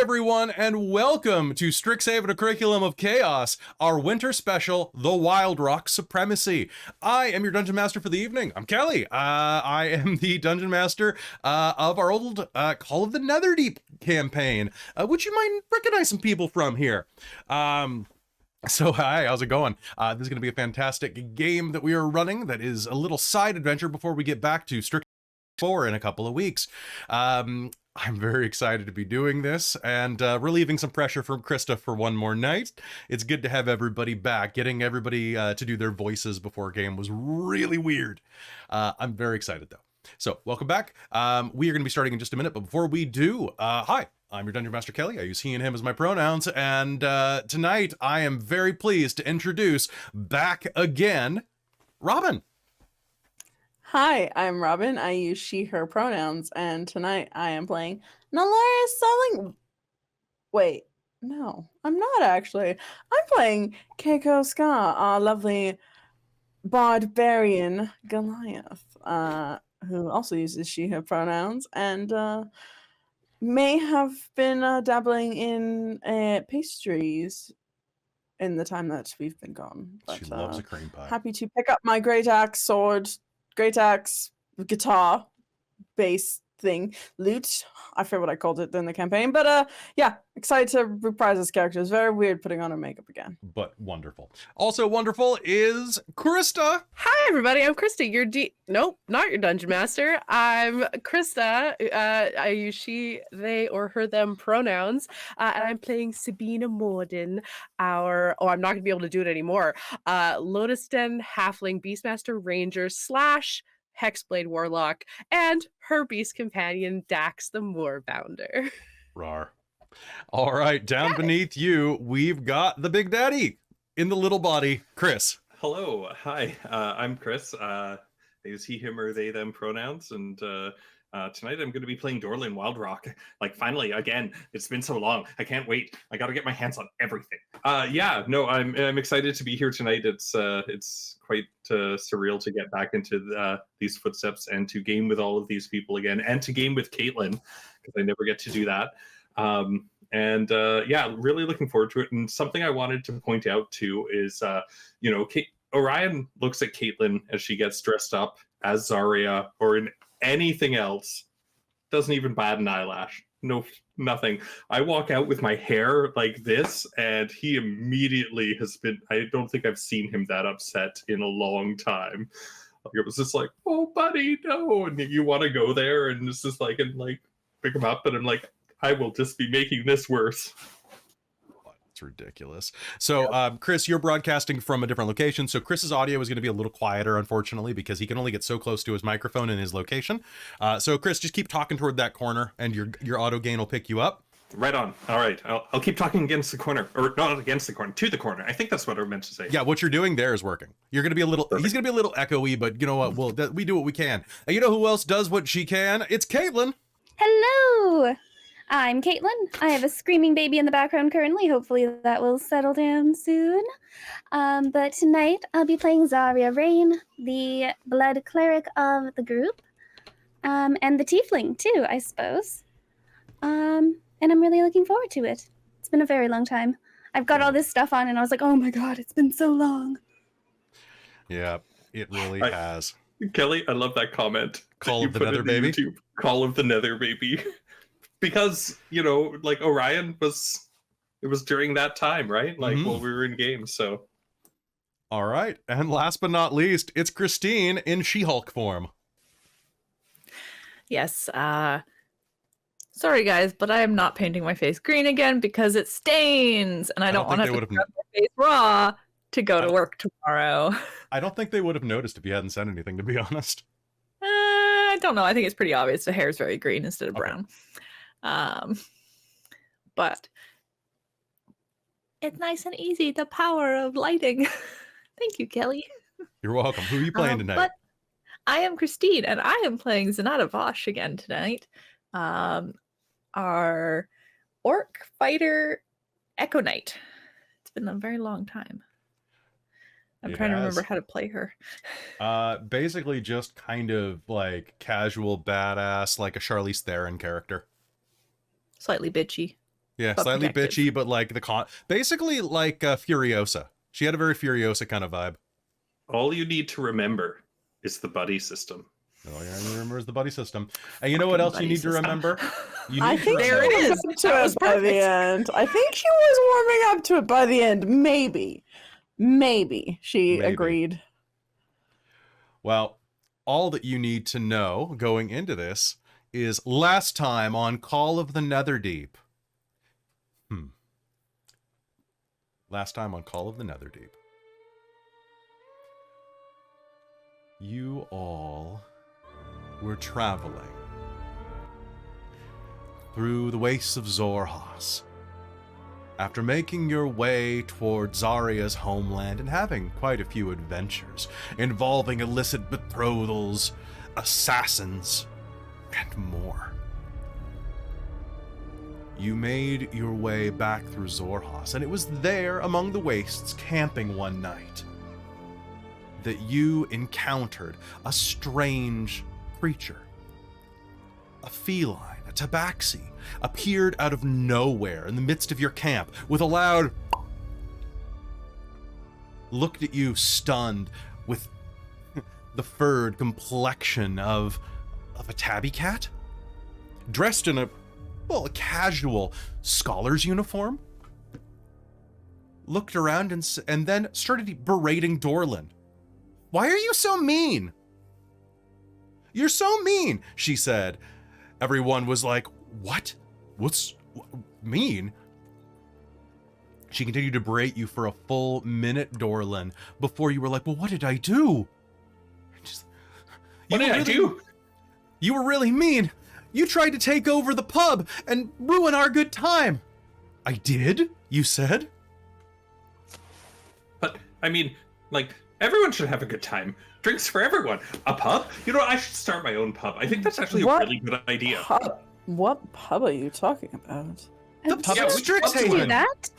everyone, and welcome to Strixhaven, a Curriculum of Chaos, our winter special, the Wildrock Supremacy. I am your Dungeon Master for the evening. I'm Kelly. I am the Dungeon Master of our old Call of the Netherdeep campaign, which you might recognize some people from here. So hi, how's it going? This is going to be a fantastic game that we are running that is a little side adventure before we get back to Strixhaven 4 in a couple of weeks. I'm very excited to be doing this and relieving some pressure from Christa for one more night. It's good to have everybody back. Getting everybody to do their voices before a game was really weird. I'm very excited though. So welcome back. We are going to be starting in just a minute, but before we do, hi, I'm your Dungeon Master Kelly. I use he and him as my pronouns, and tonight I am very pleased to introduce back again, Robin. Hi, I'm Robin. I use she, her pronouns, and tonight I am playing Nalaris Selling. Wait, no, I'm not actually. I'm playing Kaeko Skarr, our lovely barbarian Goliath, who also uses she, her pronouns, and may have been dabbling in pastries in the time that we've been gone. But, she loves a cream pie. Happy to pick up my great axe, sword, great axe, guitar, bass thing, lute. I forget what I called it in the campaign, but yeah, excited to reprise this character. It's very weird putting on her makeup again, but wonderful. Also wonderful is Christa. Hi everybody, I'm Christa. Nope, not your Dungeon Master. I'm Christa. I use she, they, or her, them pronouns, and I'm playing Sabina Moorden, I'm not gonna be able to do it anymore. Lotus Den Halfling Beastmaster Ranger / Hexblade Warlock, and her beast companion Dax the Moorbounder. Rawr. All right, down beneath you, we've got the Big Daddy in the little body, Chris. Hello, hi, I'm Chris. I use he, him, or they, them pronouns, and tonight I'm going to be playing Dorlen Wildrock. Like, finally, again, it's been so long. I can't wait. I got to get my hands on everything. Yeah, no, I'm excited to be here tonight. It's quite surreal to get back into these footsteps and to game with all of these people again, and to game with Caitlan, because I never get to do that. Yeah, really looking forward to it. And something I wanted to point out too is, Orion looks at Caitlan as she gets dressed up as Xarria or in anything else, doesn't even bat an eyelash. No, nothing. I walk out with my hair like this, and he immediately has been, I don't think I've seen him that upset in a long time. Like, it was just like, oh, buddy, no. And you want to go there, and it's just like, and like, pick him up, and I'm like, I will just be making this worse. It's ridiculous. So, Chris, you're broadcasting from a different location, so Chris's audio is going to be a little quieter, unfortunately, because he can only get so close to his microphone in his location. So, Chris, just keep talking toward that corner, and your auto gain will pick you up. Right on. All right. I'll keep talking against the corner, or not against the corner, to the corner. I think that's what I meant to say. Yeah, what you're doing there is working. You're going to be a little, perfect. He's going to be a little echoey, but you know what? We do what we can. And you know who else does what she can? It's Caitlan. Hello. I'm Caitlan. I have a screaming baby in the background currently. Hopefully that will settle down soon. But tonight I'll be playing Xarria Rainn, the blood cleric of the group, and the tiefling too, I suppose. And I'm really looking forward to it. It's been a very long time. I've got all this stuff on and I was like, oh my god, it's been so long. Yeah, it really has. Kelly, I love that comment. Call of the Nether Baby? YouTube. Call of the Nether Baby. Because, like Orion it was during that time, right? Like while we were in games, so. All right. And last but not least, it's Christine in She-Hulk form. Yes, sorry guys, but I am not painting my face green again because it stains, and I don't want to have to scrub my face raw to go to work tomorrow. I don't think they would have noticed if you hadn't said anything, to be honest. I don't know. I think it's pretty obvious. The hair is very green instead of brown. But it's nice and easy, the power of lighting. Thank you, Kelly. You're welcome. Who are you playing tonight? But I am Christine, and I am playing Zenada Vosh again tonight. Our orc fighter Echo Knight. It's been a very long time. I'm trying to remember how to play her. Basically just kind of like casual badass, like a Charlize Theron character. Slightly bitchy. Yeah, But slightly protective. bitchy, but like basically like Furiosa. She had a very Furiosa kind of vibe. All you need to remember is the buddy system. Oh yeah, you remember the buddy system. And you know what else you Buddy need to system. remember? You I need to think she There it warmed is. up to That it was by the perfect. end. I think she was warming up to it by the end. Maybe she Maybe. agreed. Well, all that you need to know going into this is last time on Call of the Netherdeep. Last time on Call of the Netherdeep. You all were traveling through the wastes of Xorhas. After making your way toward Xarria's homeland and having quite a few adventures involving illicit betrothals, assassins, and more. You made your way back through Xorhas, and it was there among the wastes, camping one night, that you encountered a strange creature. A feline, a tabaxi, appeared out of nowhere in the midst of your camp with a loud looked at you stunned with the furred complexion of a tabby cat, dressed in a casual scholar's uniform, looked around and then started berating Dorlen. Why are you so mean? You're so mean, she said. Everyone was like, what? What's mean? She continued to berate you for a full minute, Dorlen, before you were like, well, what did I do? What did I do? You were really mean. You tried to take over the pub and ruin our good time. I did, you said. But, I mean, like, everyone should have a good time. Drinks for everyone. A pub? You know, I should start my own pub. I think that's actually What? a really good idea. What pub are you talking about? The pub Yeah, at we should do Strixhaven. that?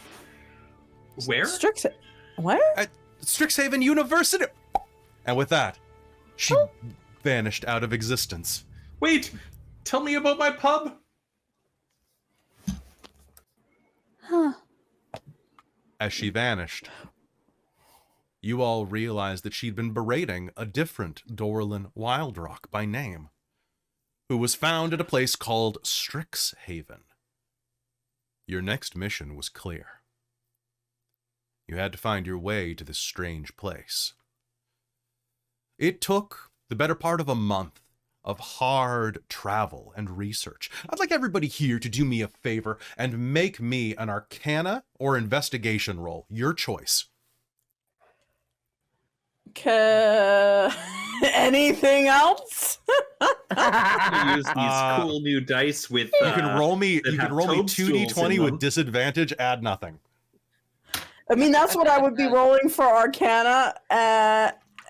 Where? Where? At Strixhaven University. And with that, she vanished out of existence. Wait, tell me about my pub. Huh. As she vanished, you all realized that she'd been berating a different Dorlen Wildrock by name, who was found at a place called Strixhaven. Your next mission was clear. You had to find your way to this strange place. It took the better part of a month of hard travel and research. I'd like everybody here to do me a favor and make me an Arcana or Investigation roll. Your choice. Anything else? I use these cool new dice with. You can roll me. that You can have roll me toadstools 2d20 in with them. disadvantage. Add nothing. I mean, that's what I would be rolling for Arcana.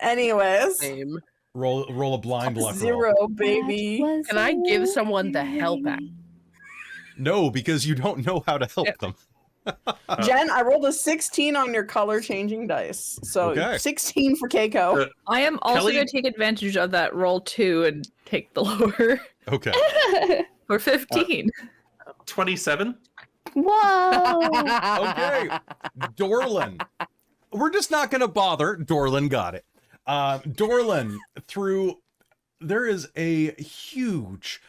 Anyways. Same. Roll a blind luck roll. 0, baby. That was Can I give someone the okay. help act? No, because you don't know how to help Yeah. them. Jen, I rolled a 16 on your color changing dice. So Okay. 16 for Kaeko. I am also Kelly- going to take advantage of that roll 2 and take the lower Okay. for 15. 27. Whoa. Okay. Dorlen. We're just not going to bother. Dorlen got it. Dorlen, there is a huge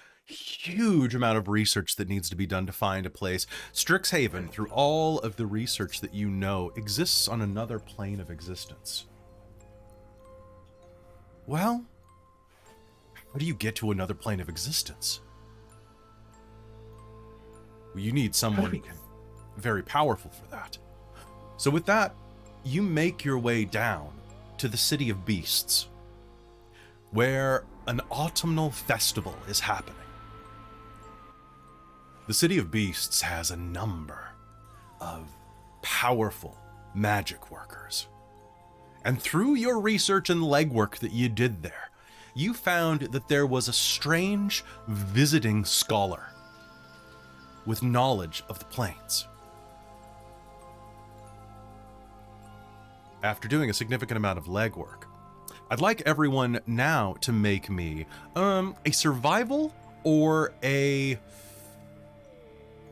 amount of research that needs to be done to find a place. Strixhaven, through all of the research that you know, exists on another plane of existence. Well, how do you get to another plane of existence? Well, you need someone very powerful for that. So with that, you make your way down to the City of Beasts, where an autumnal festival is happening. The City of Beasts has a number of powerful magic workers. And through your research and legwork that you did there, you found that there was a strange visiting scholar with knowledge of the planes. After doing a significant amount of legwork, I'd like everyone now to make me a survival or a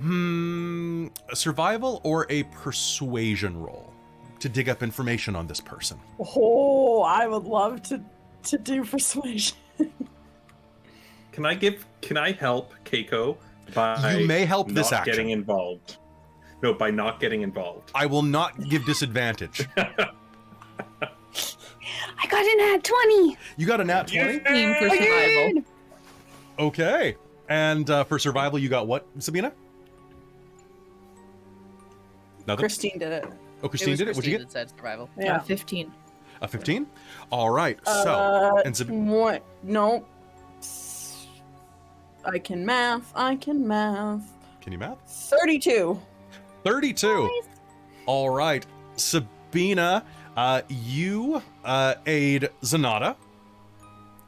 A survival or a persuasion roll to dig up information on this person. Oh, I would love to do persuasion. Can I help Kaeko by You may help this not action. getting involved? No, by not getting involved. I will not give disadvantage. I got an at 20. You got a nat 20? Team for survival. Okay. And for survival, you got what, Sabina? Nothing? Christine did it. Oh, Christine did it? What'd you get? That said survival. Yeah. 15. A 15? All right. So, and What? No. I can math. can you math? 32. 32. All right. Sabina, you aid Zenada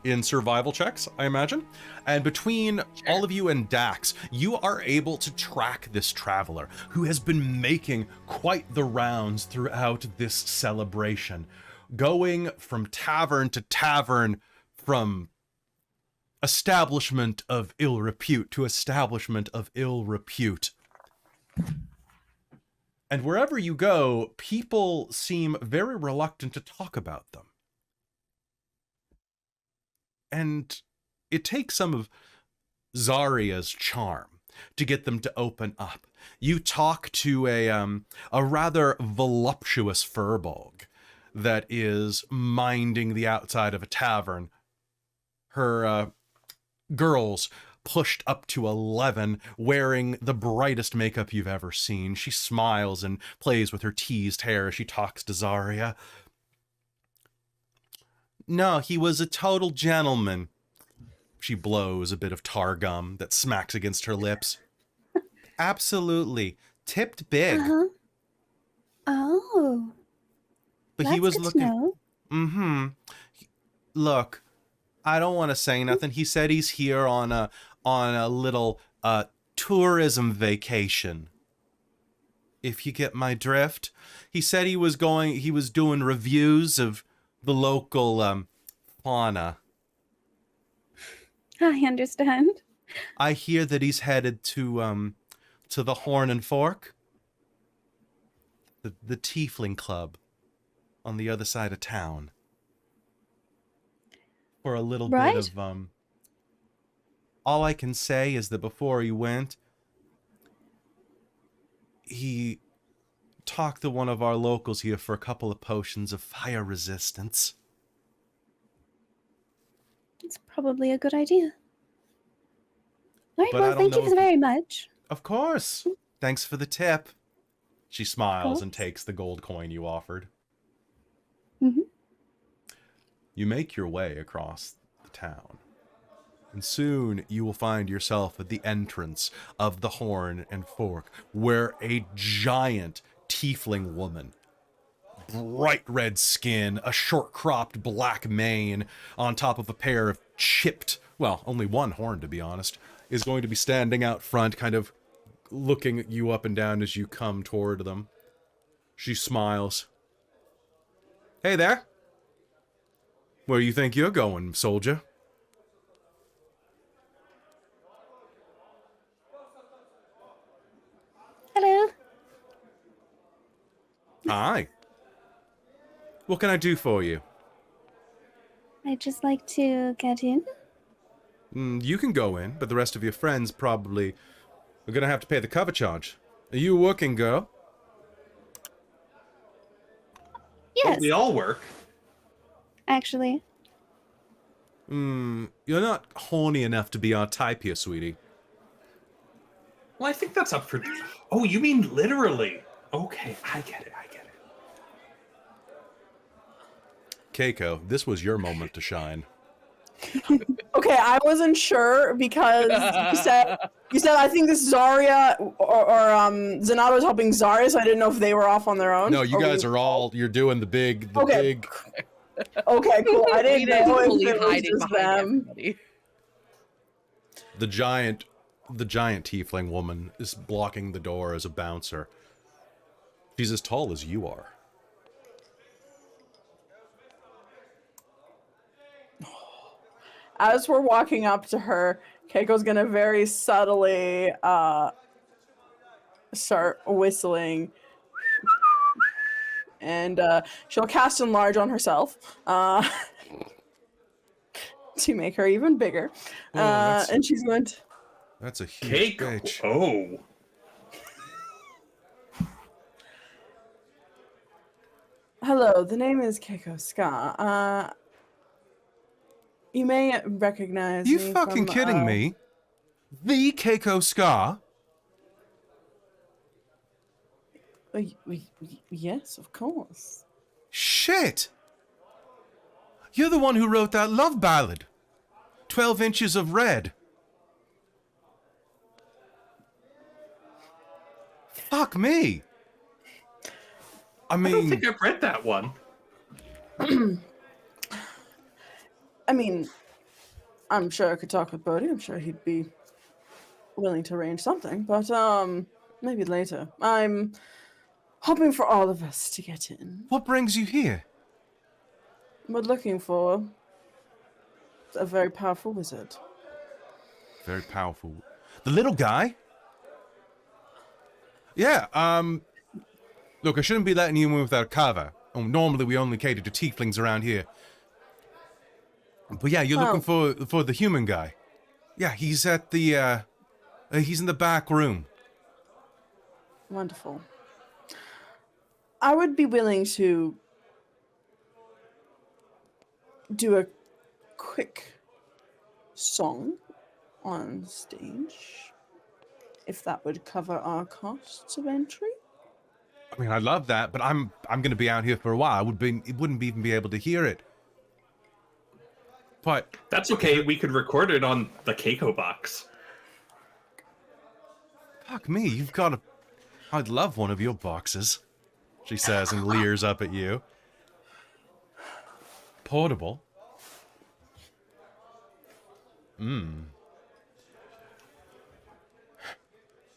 in survival checks, I imagine. And between all of you and Dax, you are able to track this traveler who has been making quite the rounds throughout this celebration, going from tavern to tavern, from establishment of ill repute to establishment of ill repute. And wherever you go, people seem very reluctant to talk about them. And it takes some of Xarria's charm to get them to open up. You talk to a rather voluptuous furbolg that is minding the outside of a tavern. Her girls pushed up to 11, wearing the brightest makeup you've ever seen. She smiles and plays with her teased hair as she talks to Xarria. No, he was a total gentleman. She blows a bit of tar gum that smacks against her lips. Absolutely. Tipped big. Uh-huh. Oh. But That's he was good to looking... know. Mm-hmm. Look, I don't want to say nothing. He said he's here on a little tourism vacation. If you get my drift. He said he was doing reviews of the local fauna. I understand. I hear that he's headed to the Horn and Fork, the Tiefling Club, on the other side of town, for a little bit of All I can say is that before he went, he talked to one of our locals here for a couple of potions of fire resistance. It's probably a good idea. All right, But I well, don't thank know you if- very much. Of course. Thanks for the tip. She smiles and course. takes the gold coin you offered. Mm-hmm. You make your way across the town, and soon you will find yourself at the entrance of the Horn and Fork, where a giant tiefling woman, bright red skin, a short-cropped black mane, on top of a pair of chipped, well, only one horn to be honest, is going to be standing out front, kind of looking at you up and down as you come toward them. She smiles. Hey there. Where do you think you're going, soldier? Hello. Hi. What can I do for you? I'd just like to get in. You can go in, but the rest of your friends probably are going to have to pay the cover charge. Are you a working girl? Yes, We all work. actually. You're not horny enough to be our type here, sweetie. Well, I think that's up for... Oh, you mean literally. Okay, I get it. Kaeko, this was your moment to shine. Okay, I wasn't sure because you said I think this is Xarria or Zenada was helping Xarria, so I didn't know if they were off on their own. No, you guys are all, you're doing the big, Okay, cool. I didn't know if Fully it was hiding just behind them. everybody. the giant tiefling woman is blocking the door as a bouncer. She's as tall as you are. As we're walking up to her, Keiko's gonna very subtly start whistling. And she'll cast Enlarge on herself to make her even bigger. And she's going to... That's a huge Kaeko. bitch. Oh. Hello, the name is Kaeko Skarr. You may recognize You me fucking from, kidding me? The Kaeko Skarr? Yes, of course. Shit! You're the one who wrote that love ballad. 12 Inches of Red. Fuck me. I I don't mean, think I've read that one. I mean, I'm sure I could talk with Bodhi. I'm sure he'd be willing to arrange something, but maybe later. I'm hoping for all of us to get in. what brings you here? We're looking for a very powerful wizard. Very powerful. The little guy? Yeah, look, I shouldn't be letting you in without cover. Oh, normally we only cater to tieflings around here. But yeah, you're looking for the human guy. Yeah, he's at the, he's in the back room. Wonderful. I would be willing to do a quick song on stage, if that would cover our costs of entry. I mean, I love that, but I'm gonna be out here for a while. It wouldn't even be able to hear it. But That's okay. We could record it on the Kaeko box. fuck me, you've got a... I'd love one of your boxes, she says and leers up at you. Portable.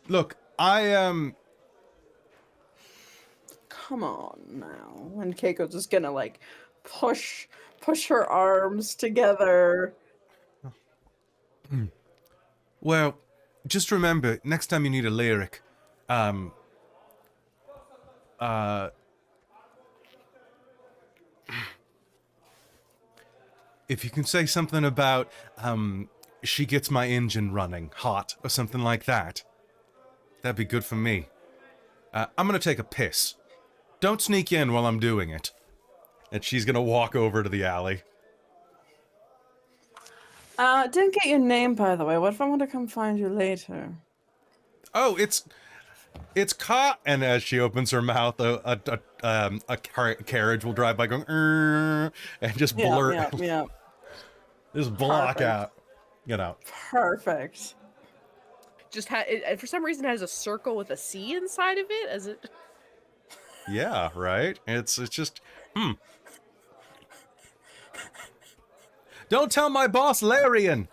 Look, I Come on now. And Keiko's just gonna like push her arms together. well, just remember, next time you need a lyric, if you can say something about, she gets my engine running hot or something like that, that'd be good for me. I'm gonna take a piss. Don't sneak in while I'm doing it. And she's gonna walk over to the alley. Didn't get your name, by the way. What if I want to come find you later? Oh, it's caught. And as she opens her mouth, a carriage will drive by going, and just blurt, Yeah. just block Perfect. out, you know. Perfect. Just for some reason it has a circle with a C inside of it. As it. Yeah, right. It's just, Don't tell my boss, Larian.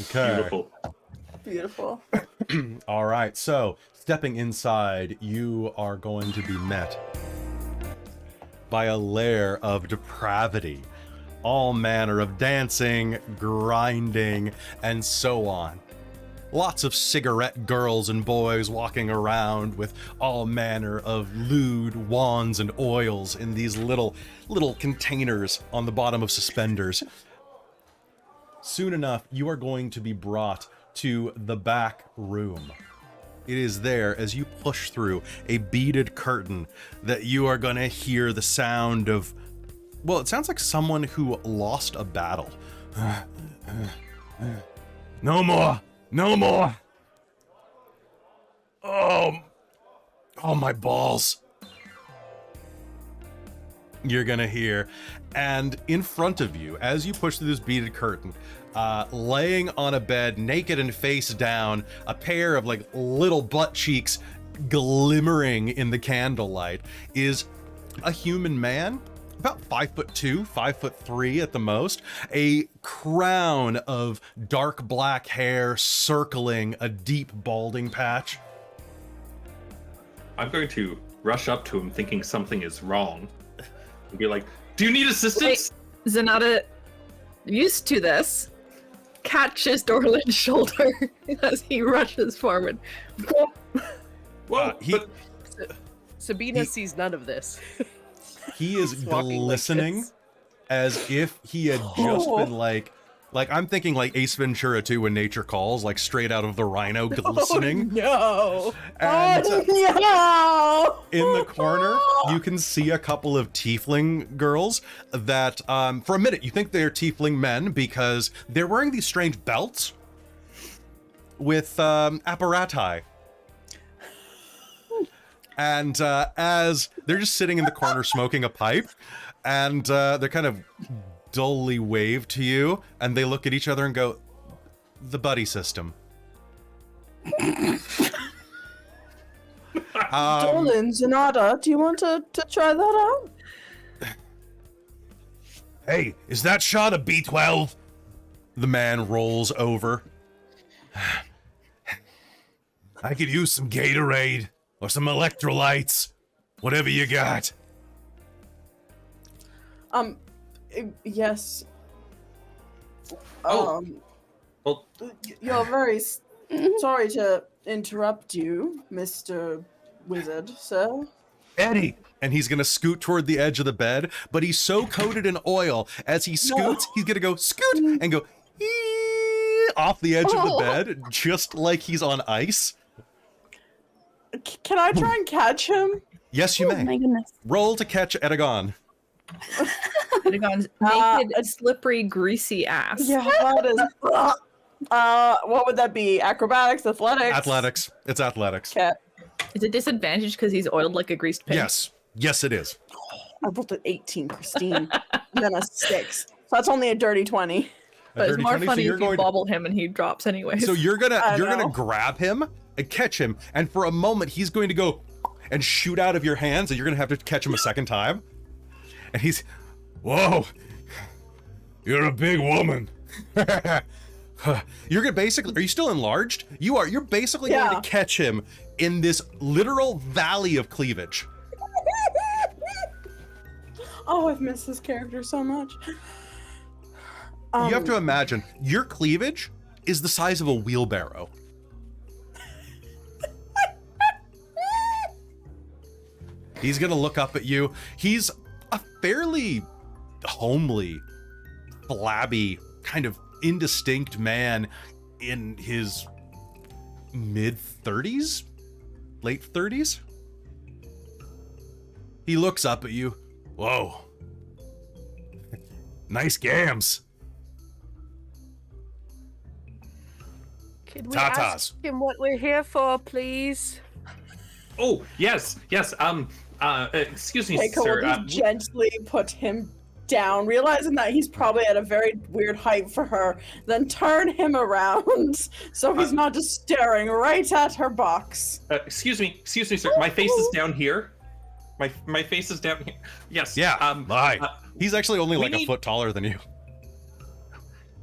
Okay. Beautiful. Beautiful. All right, so stepping inside, you are going to be met by a lair of depravity. All manner of dancing, grinding, and so on. Lots of cigarette girls and boys walking around with all manner of lewd wands and oils in these little containers on the bottom of suspenders. Soon enough, you are going to be brought to the back room. It is there, as you push through a beaded curtain, that you are going to hear the sound of, well, it sounds like someone who lost a battle. No more! No more! Oh, my balls. You're gonna hear. And in front of you, as you push through this beaded curtain, laying on a bed, naked and face down, a pair of like little butt cheeks glimmering in the candlelight, is a human man, about 5'2", 5'3" at the most, a crown of dark black hair circling a deep balding patch. I'm going to rush up to him thinking something is wrong and be like, do you need assistance? Zenada used to this. catches Dorlen's shoulder as he rushes forward. Whoa, he- Sabina He- sees none of this. He is Walking like glistening this. as if he had just been like I'm thinking like Ace Ventura 2 when nature calls, like straight out of the rhino glistening. No. And No! in the corner, you can see a couple of tiefling girls that, for a minute, you think they're tiefling men because they're wearing these strange belts with apparati. And as they're just sitting in the corner smoking a pipe, and they're kind of dully wave to you, and they look at each other and go, "The buddy system." Dorlen, Zenada, do you want to try that out? Hey, is that shot a B12? The man rolls over. I could use some Gatorade or some electrolytes, whatever you got. Yes. Oh. Well, You're very sorry to interrupt you, Mr. Wizard, sir. Eddie! And he's gonna scoot toward the edge of the bed, but he's so coated in oil, as he scoots, he's gonna go scoot and go off the edge of the bed, just like he's on ice. Can I try and catch him? Yes, you Oh may. my goodness. Roll to catch Edagon. Pentagon's naked, slippery, greasy ass. Yeah, that is. What would that be? Acrobatics, athletics? Athletics. It's athletics. Okay. Is it disadvantage because he's oiled like a greased pig? Yes. Yes, it is. I rolled an 18, Christine. Then a 6. So that's only a dirty 20. A But it's dirty more 20, so funny you're if you going to- bobble him and he drops anyways. So you're gonna I know. grab him and catch him, and for a moment he's going to go and shoot out of your hands, and you're gonna have to catch him a second time. And he's, whoa, you're a big woman. You're gonna basically, are you still enlarged? You are. You're basically going Yeah. to catch him in this literal valley of cleavage. Oh, I've missed this character so much. You have to imagine your cleavage is the size of a wheelbarrow. He's gonna look up at you. He's a fairly homely, flabby, kind of indistinct man in his mid-30s? Late 30s? He looks up at you. Whoa. Nice gams. Can we Tatas. ask him what we're here for, please? oh yes. Excuse me, Kaeko sir. will just gently put him down, realizing that he's probably at a very weird height for her, then turn him around so he's not just staring right at her box. Excuse me, sir. My face is down here. My face is down here. Yes. Yeah, lie. He's actually only we like a need- foot taller than you.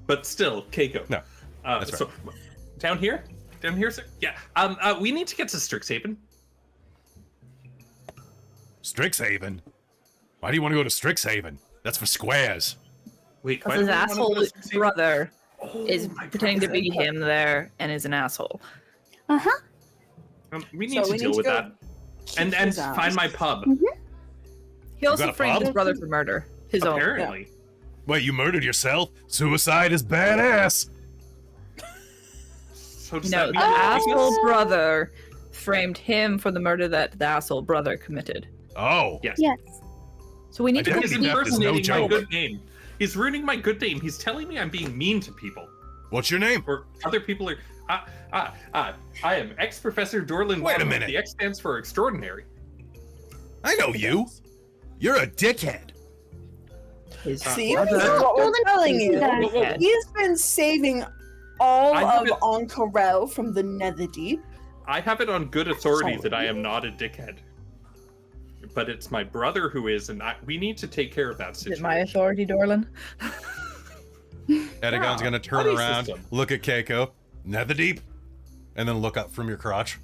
But still, Kaeko. No, that's so down here, sir. Yeah. We need to get to Strixhaven. Strixhaven? Why do you want to go to Strixhaven? That's for squares. Wait, why Because his do we wanna asshole go to Strixhaven? brother Oh, is my pretending to brother. be him there and is an asshole. Uh-huh. We need So to deal with go that. kick And his ass. find my pub. He also got a framed his problem? brother for murder. His own. Apparently. Wait, you murdered yourself? Suicide is badass. So does No, that the mean asshole brother framed him for the murder that the asshole brother committed. Oh. Yes. Yes. So we need to Identity complete theft is no impersonating my joke. good name. He's ruining my good name. He's telling me I'm being mean to people. What's your name? Or other people are. I am ex-professor Dorlen. Wait a Waddle. minute. The X stands for extraordinary. I know you. You're a dickhead. his See, brother. this is what we're telling you. Whoa, whoa, whoa. He's been saving all I have of it- Ankarel from the Netherdeep. I have it on good authority Sorry. that I am not a dickhead. But it's my brother who is, and we need to take care of that Is situation. it my authority, Dorlen? Edagon's gonna turn buddy around, system. look at Kaeko, Netherdeep, and then look up from your crotch.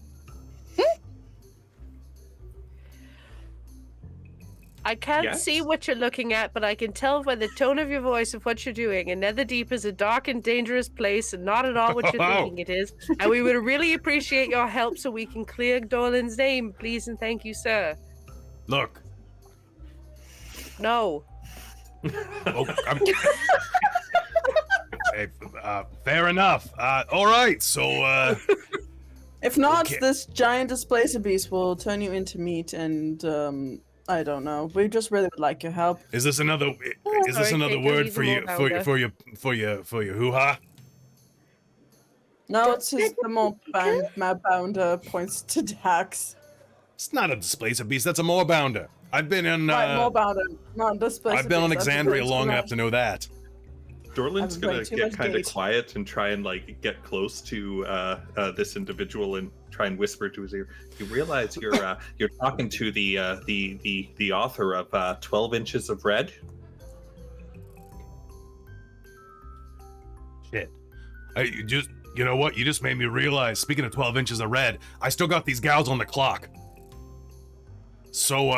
I can't see Yes? what you're looking at, but I can tell by the tone of your voice of what you're doing. And Netherdeep is a dark and dangerous place, and not at all what you're thinking it is. And we would really appreciate your help so we can clear Dorlen's name, please and thank you, sir. Look. No. Oh, hey, fair enough. All right, so If not, Okay. this giant displacer beast will turn you into meat, and I don't know. We just really would like your help. is this another Sorry, Kaeko, word he's for a you Moorhounder. for your hoo-ha? No, it's just the more bounder points to Dax. It's not a displacer beast. That's a moorbounder. I've been in Right, more bounder, not displacer I've been on beast. That's Exandria what's long going enough to know that. Dorlen's I've gonna way too get much kind of gate. quiet and try and like get close to this individual and try and whisper to his ear. You realize you're talking to the author of 12 Inches of Red. Shit. You know what? You just made me realize, speaking of 12 inches of red, I still got these gals on the clock. So,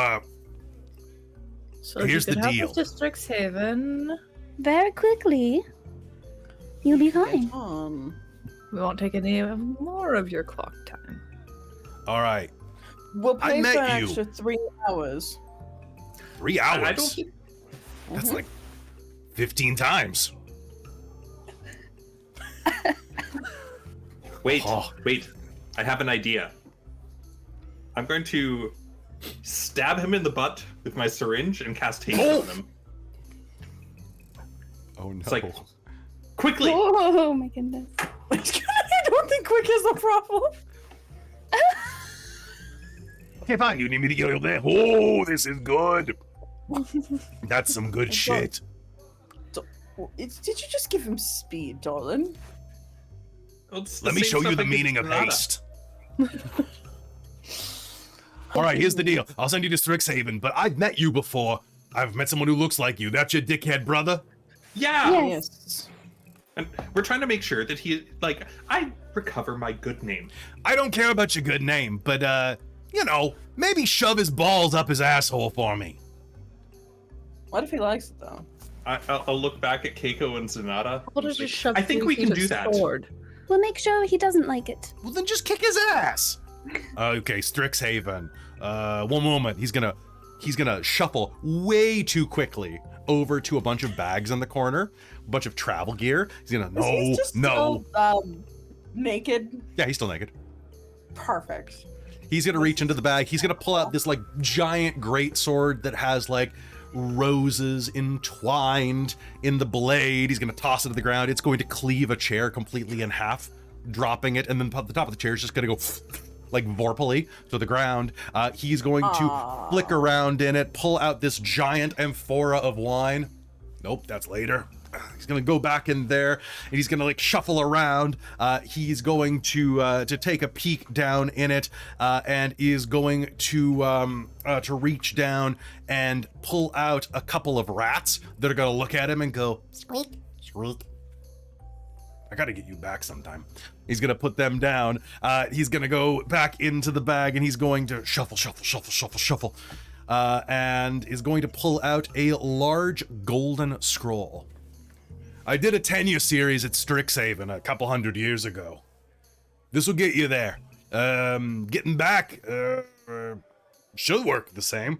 So Here's if you the could deal. help us to Strixhaven, Very quickly. You'll be fine. we won't take any more of your clock time. all right. We'll I pay met for an you. extra 3 hours. 3 hours. I don't think That's like 15 times. Wait, Oh. wait. I have an idea. I'm going to stab him in the butt with my syringe and cast haste on him. Oh no. It's like, quickly! Oh my goodness. I don't think quick is the problem. Okay, fine. You need me to get over there. Oh, this is good. That's some good shit. Did you just give him speed, Dorlen? It's the Let me same show you stuff the I give meaning of Zenada. haste. All right, here's the deal. I'll send you to Strixhaven, but I've met you before. I've met someone who looks like you. That's your dickhead brother? Yeah! Yes. Yes. And we're trying to make sure that I recover my good name. I don't care about your good name, but, maybe shove his balls up his asshole for me. What if he likes it, though? I'll look back at Kaeko and Zenada. What and is say, just shove I think 3 we feet can of do that. sword? We'll make sure he doesn't like it. Well, then just kick his ass. Okay, Strixhaven. One moment. He's gonna shuffle way too quickly over to a bunch of bags in the corner, a bunch of travel gear. He's gonna He's just no. still, naked. Yeah, he's still naked. Perfect. He's gonna reach into the bag. He's gonna pull out this like giant great sword that has like roses entwined in the blade. He's gonna toss it to the ground. It's going to cleave a chair completely in half, dropping it, and then the top of the chair is just gonna go like vorpally to the ground. He's going to flick around in it, pull out this giant amphora of wine. Nope, that's later. He's gonna go back in there and he's gonna like shuffle around. He's going to take a peek down in it and is going to reach down and pull out a couple of rats that are gonna look at him and go, squeak, squeak. I gotta get you back sometime. He's gonna put them down. He's gonna go back into the bag and he's going to shuffle, and is going to pull out a large golden scroll. I did a tenure series at Strixhaven a couple 100 years ago. This will get you there. Getting back should work the same.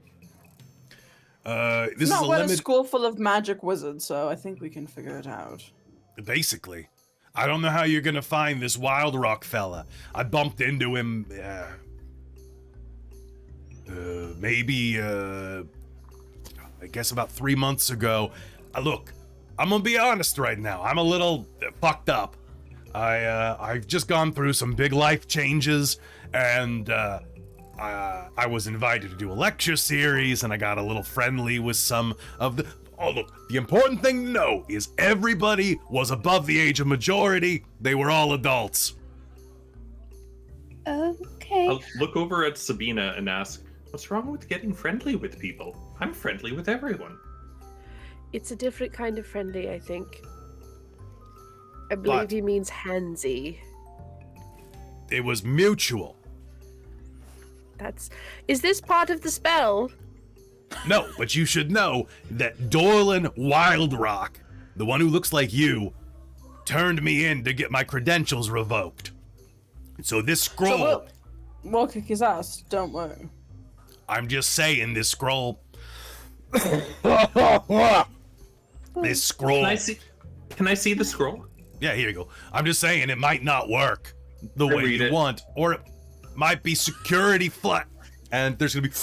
This is No, a we're a limit. school full of magic wizards, so I think we can figure it out. Basically, I don't know how you're gonna find this Wildrock fella. I bumped into him. Maybe I guess about 3 months ago. Look, I'm gonna be honest right now. I'm a little fucked up. I've just gone through some big life changes, and I was invited to do a lecture series, and I got a little friendly with some of the. Oh, look, the important thing to know is everybody was above the age of majority. They were all adults. Okay. I'll look over at Sabina and ask, what's wrong with getting friendly with people? I'm friendly with everyone. It's a different kind of friendly, I think. I believe But- he means handsy. It was mutual. Is this part of the spell? No, but you should know that Dorlen Wildrock, the one who looks like you, turned me in to get my credentials revoked. So this scroll... So we'll kick his ass, don't worry. I'm just saying, this scroll... this scroll... Can I see the scroll? Yeah, here you go. I'm just saying it might not work the way read you it. want, or it might be security flat. And there's gonna be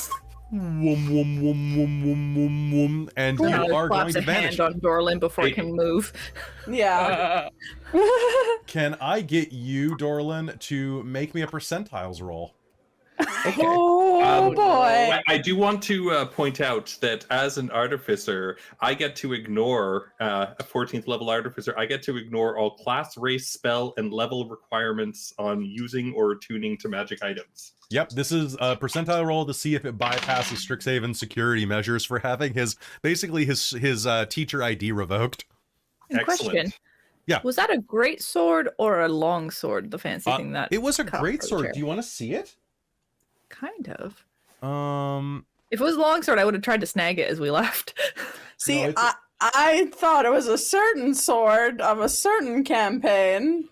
wum, wum, wum, wum, wum, wum, wum, and you are going Claps to a vanish. hand on Dorlen before he Hey. can move. Yeah. Can I get you, Dorlen, to make me a percentiles roll? Oh boy. I do want to point out that as an artificer, I get to ignore a 14th level artificer. I get to ignore all class, race, spell, and level requirements on using or tuning to magic items. Yep, this is a percentile roll to see if it bypasses Strixhaven security measures for having his teacher ID revoked. Excellent. Question. Yeah. Was that a great sword or a long sword? The fancy thing that It was a caught great for the sword. chair? Do you want to see it? Kind of. If If it was a long sword, I would have tried to snag it as we left. See, No, it's- I thought it was a certain sword of a certain campaign.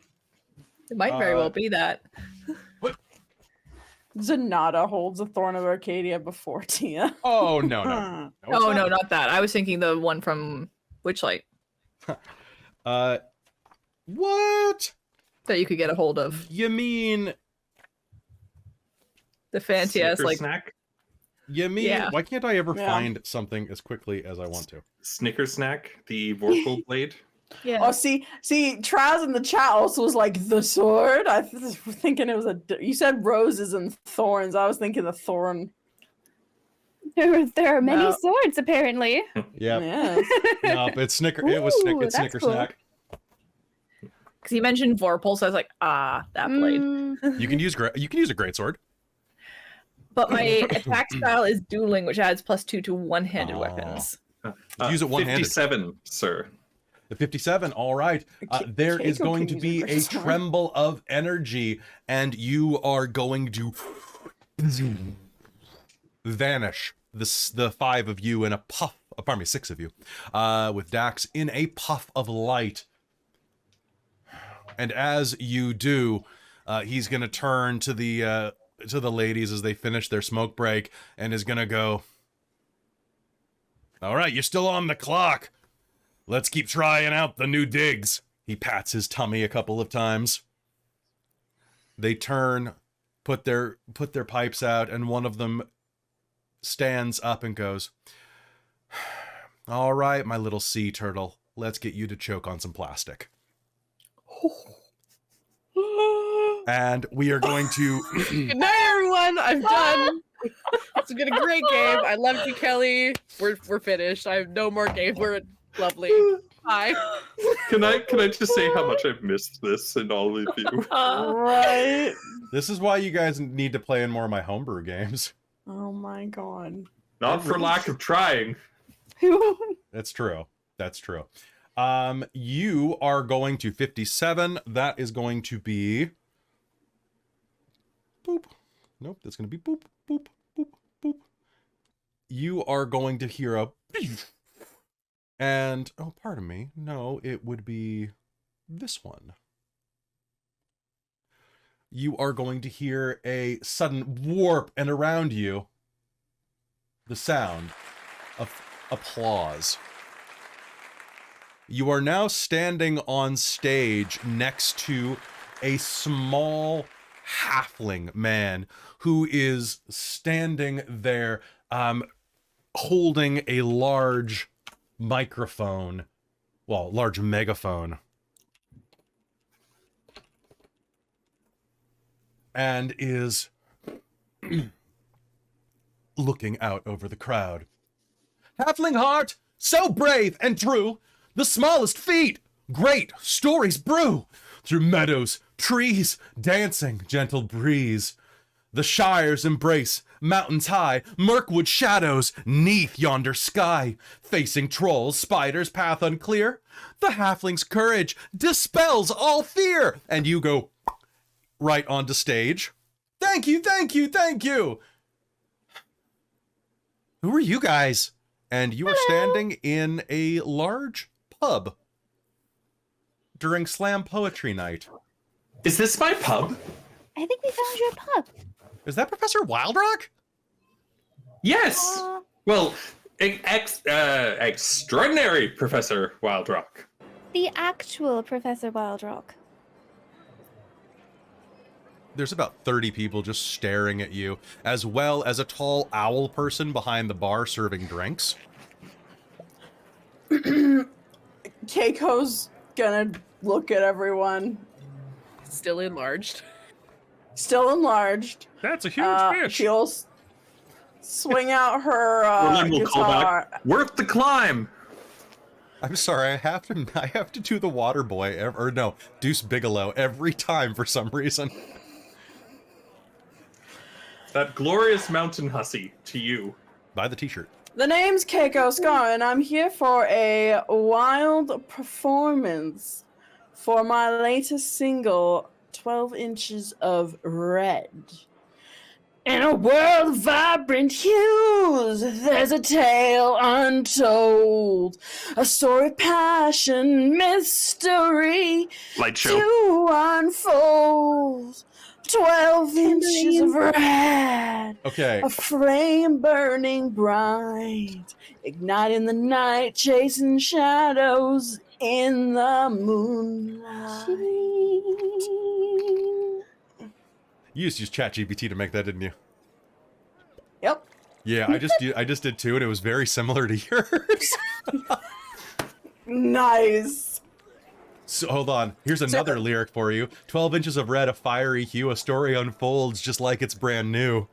It might very well be that. Zenada holds a Thorn of Arcadia before Tia. Oh no. Huh. it's Oh not. no, not that. I was thinking the one from Witchlight What? that you could get a hold of. You mean? The fancy ass Snicker like snack? Yeah. Why can't I ever Yeah. find something as quickly as I want to? Snicker snack, the Vorpal blade. yeah. Oh, see, Traz in the chat also was like the sword. I was thinking it was you said roses and thorns. I was thinking the thorn. There are many No. swords, apparently. Yep. Yes. Nope. It's Snicker. It was Ooh, It's that's Snicker cool. snack. Because you mentioned Vorpal, so I was like, that blade. Mm, You can use a great sword. But my attack style is dueling, which adds +2 to one-handed Aw. weapons. Use it one-handed. 57, sir. The 57. All right. There is Kaeko going can to use be a great a sword. tremble of energy, and you are going to vanish. The 5 of you in a puff. Pardon me, 6 of you, with Dax in a puff of light. And as you do, he's gonna turn to the ladies as they finish their smoke break, and is gonna go, "All right, you're still on the clock. Let's keep trying out the new digs." He pats his tummy a couple of times. They turn, put their pipes out, and one of them stands up and goes, "All right, my little sea turtle, let's get you to choke on some plastic." And we are going to Good night, everyone. I'm done. It's been a great game. I loved you, Kelly. We're finished. I have no more games. We're lovely. Bye. Can I just say how much I've missed this and all of you? Right. This is why you guys need to play in more of my homebrew games. Oh my god. Not for lack of trying. That's true. That's true. You are going to 57. That is going to be boop. Nope, that's going to be boop, boop, boop, boop. You are going to hear a beef. And, oh, pardon me. No, it would be this one. You are going to hear a sudden warp, and around you, the sound of applause. You are now standing on stage next to a small halfling man who is standing there holding a large microphone, well, large megaphone, and is looking out over the crowd. "Halfling heart, so brave and true, the smallest feet, great stories brew, through meadows, trees, dancing, gentle breeze. The shires embrace, mountains high, Mirkwood shadows, neath yonder sky, facing trolls, spiders, path unclear. The halfling's courage dispels all fear." And you go right onto stage. "Thank you, thank you, thank you." Who are you guys? And you are standing in a large pub during slam poetry night. Is this my pub? I think we found your pup. Is that Professor Wildrock? Yes. Well, extraordinary Professor Wildrock. The actual Professor Wildrock. There's about 30 people just staring at you, as well as a tall owl person behind the bar serving drinks. Kaiko's gonna look at everyone. Still enlarged. Still enlarged. That's a huge fish. She'll swing out her Dorlen will call guitar. back. Worth the climb. I'm sorry, I have to do the water boy, Deuce Bigelow every time for some reason. That glorious mountain hussy to you. Buy the t-shirt. The name's Kaeko Skarr, and I'm here for a wild performance for my latest single, 12 Inches of Red. In a world of vibrant hues, there's a tale untold, a story of passion, mystery Light show. to unfold. 12 inches of red, Okay. a flame burning bright, igniting the night, chasing shadows in the moonlight. You just used ChatGPT to make that, didn't you? Yep. Yeah, I just did too, and it was very similar to yours. Nice. So hold on. Here's another lyric for you. 12 inches of red, a fiery hue, a story unfolds just like it's brand new.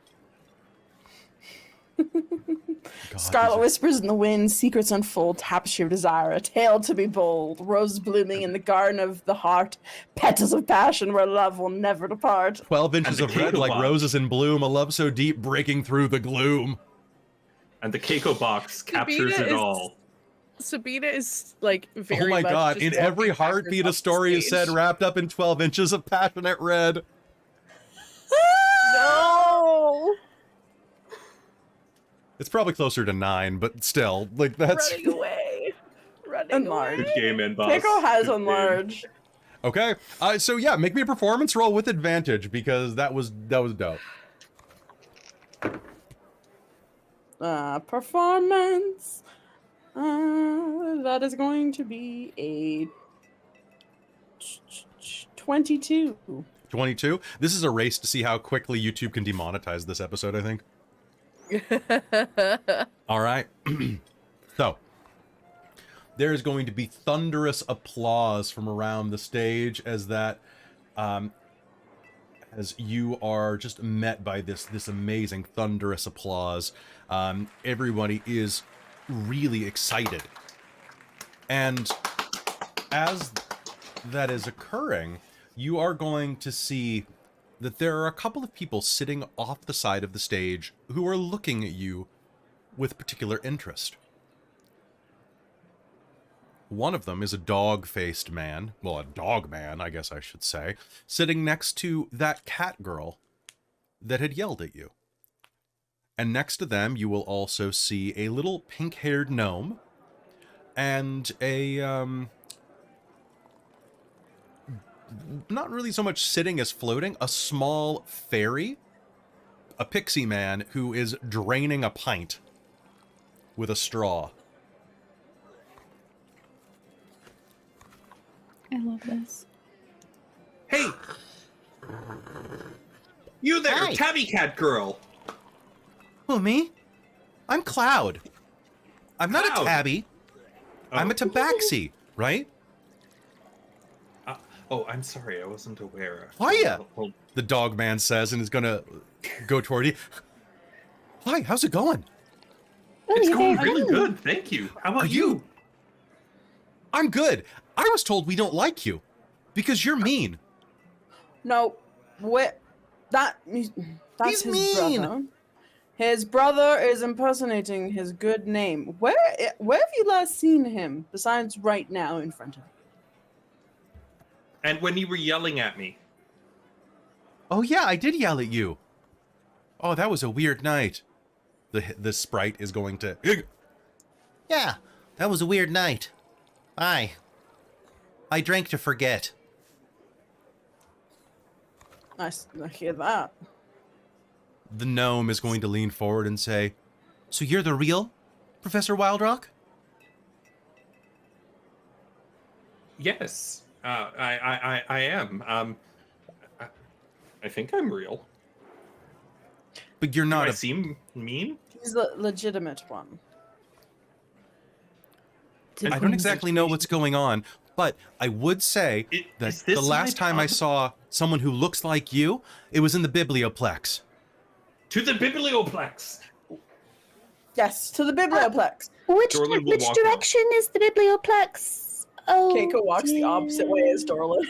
Scarlet whispers in the wind, secrets unfold, tapestry of desire, a tale to be bold, roses blooming in the garden of the heart, petals of passion where love will never depart. 12 inches And of the red like Kaeko roses in bloom, a love so deep breaking through the gloom. And the Kaeko box captures Sabina it is- all. Sabina is like very. Oh my much god, just in every walking backwards heartbeat a off the story is said stage. wrapped up in 12 inches of passionate red. No! It's probably closer to 9, but still, like that's... Running away. Running Enlarged. away. Good game, man, boss. Kaeko has Good game. enlarged. Okay, so yeah, make me a performance roll with advantage, because that was dope. Performance. That is going to be a 22. 22. This is a race to see how quickly YouTube can demonetize this episode, I think. All right. So, there is going to be thunderous applause from around the stage as that, as you are just met by this amazing thunderous applause. Everybody is really excited. And as that is occurring, you are going to see that there are a couple of people sitting off the side of the stage who are looking at you with particular interest. One of them is a dog-faced man, well, a dog man, I guess I should say, sitting next to that cat girl that had yelled at you. And next to them, you will also see a little pink-haired gnome and a, not really so much sitting as floating, a small fairy, a pixie man who is draining a pint with a straw. I love this. Hey! You there, Hi. tabby cat girl! Who, me? I'm Cloud. I'm not Cloud? a tabby. I'm a tabaxi, right? Oh, I'm sorry, I wasn't aware. Are ya? Hold- The dog man says and is gonna go toward you. Hi, how's it going? It's you're going very really cute. good, thank you. How about Are you- I'm good. I was told we don't like you because you're mean. No, that's He's his mean. brother. His brother is impersonating his good name. Where have you last seen him besides right now in front of you? And when you were yelling at me, Oh yeah, I did yell at you. Oh, that was a weird night. the sprite is going to. Yeah, that was a weird night. I drank to forget. I hear that. The gnome is going to lean forward and say, "So you're the real Professor Wildrock?" Yes, I am. I think I'm real. But you're Do not I a. seem mean? He's the legitimate one. I don't exactly know what's going on, but I would say that is this the last my time I pub? saw someone who looks like you, it was in the Biblioplex. To the Biblioplex. Yes, to the Biblioplex. Which Dorlen will walk direction is the Biblioplex? Oh, Keiko walks the opposite way as Dorlen.